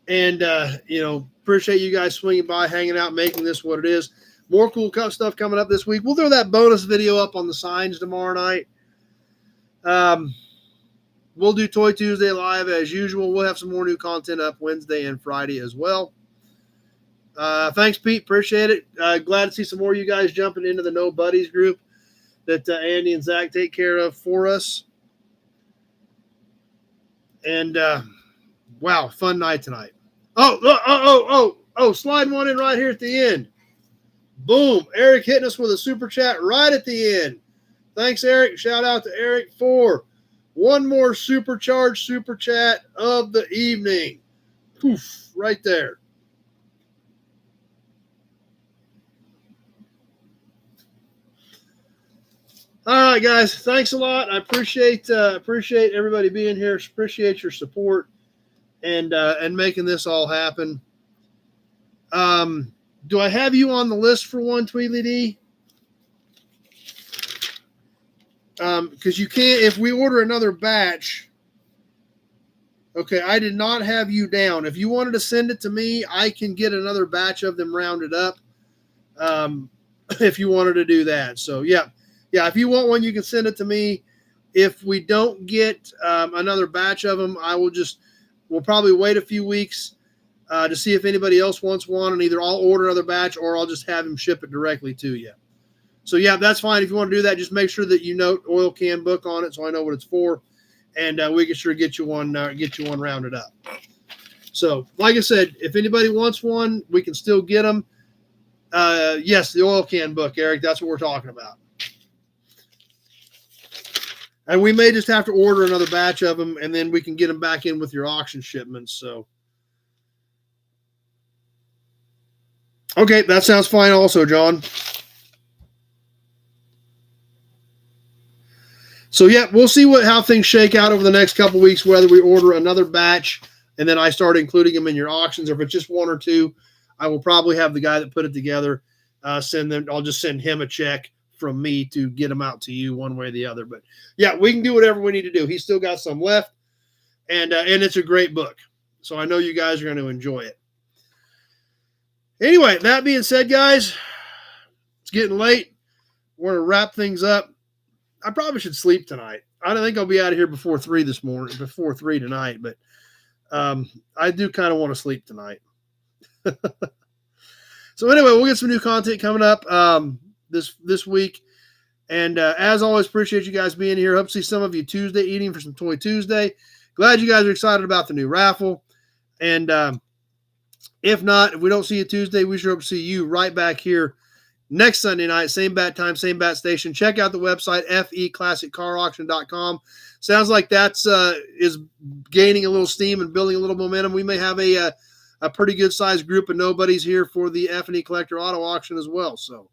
And, appreciate you guys swinging by, hanging out, making this what it is. More cool stuff coming up this week. We'll throw that bonus video up on the signs tomorrow night. We'll do Toy Tuesday live as usual. We'll have some more new content up Wednesday and Friday as well. Thanks, Pete. Appreciate it. Glad to see some more of you guys jumping into the No Buddies group that Andy and Zach take care of for us. And, wow, fun night tonight. Oh, slide one in right here at the end. Boom. Eric hitting us with a super chat right at the end. Thanks, Eric. Shout out to Eric for one more supercharged super chat of the evening. Poof, right there. All right, guys. Thanks a lot. I appreciate everybody being here. Appreciate your support and making this all happen. Do I have you on the list for one, Tweedly D? Because you can't, if we order another batch. Okay, I did not have you down. If you wanted to send it to me, I can get another batch of them rounded up. If you wanted to do that. So, yeah, if you want one, you can send it to me. If we don't get another batch of them, we'll probably wait a few weeks to see if anybody else wants one, and either I'll order another batch or I'll just have him ship it directly to you. So, yeah, that's fine. If you want to do that, just make sure that you note Oil Can Book on it so I know what it's for, and we can sure get you one rounded up. So, like I said, if anybody wants one, we can still get them. Yes, the Oil Can Book, Eric, that's what we're talking about. And we may just have to order another batch of them, and then we can get them back in with your auction shipments. So, okay, that sounds fine also, John. So, yeah, we'll see how things shake out over the next couple weeks, whether we order another batch and then I start including them in your auctions, or if it's just one or two, I will probably have the guy that put it together send them. I'll just send him a check from me to get them out to you one way or the other. But, yeah, we can do whatever we need to do. He's still got some left, and it's a great book. So I know you guys are going to enjoy it. Anyway, that being said, guys, it's getting late. We're going to wrap things up. I probably should sleep tonight. I don't think I'll be out of here before 3 tonight, but I do kind of want to sleep tonight. So anyway, we'll get some new content coming up this week. And as always, appreciate you guys being here. Hope to see some of you Tuesday eating for some Toy Tuesday. Glad you guys are excited about the new raffle. And if not, if we don't see you Tuesday, we sure hope to see you right back here next Sunday night, same bat time, same bat station. Check out the website, feclassiccarauction.com. Sounds like that's is gaining a little steam and building a little momentum. We may have a pretty good sized group of nobodies here for the F&E Collector Auto Auction as well. So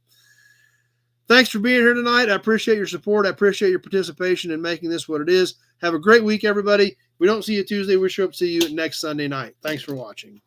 thanks for being here tonight. I appreciate your support. I appreciate your participation in making this what it is. Have a great week, everybody. If we don't see you Tuesday, we sure hope to see you next Sunday night. Thanks for watching.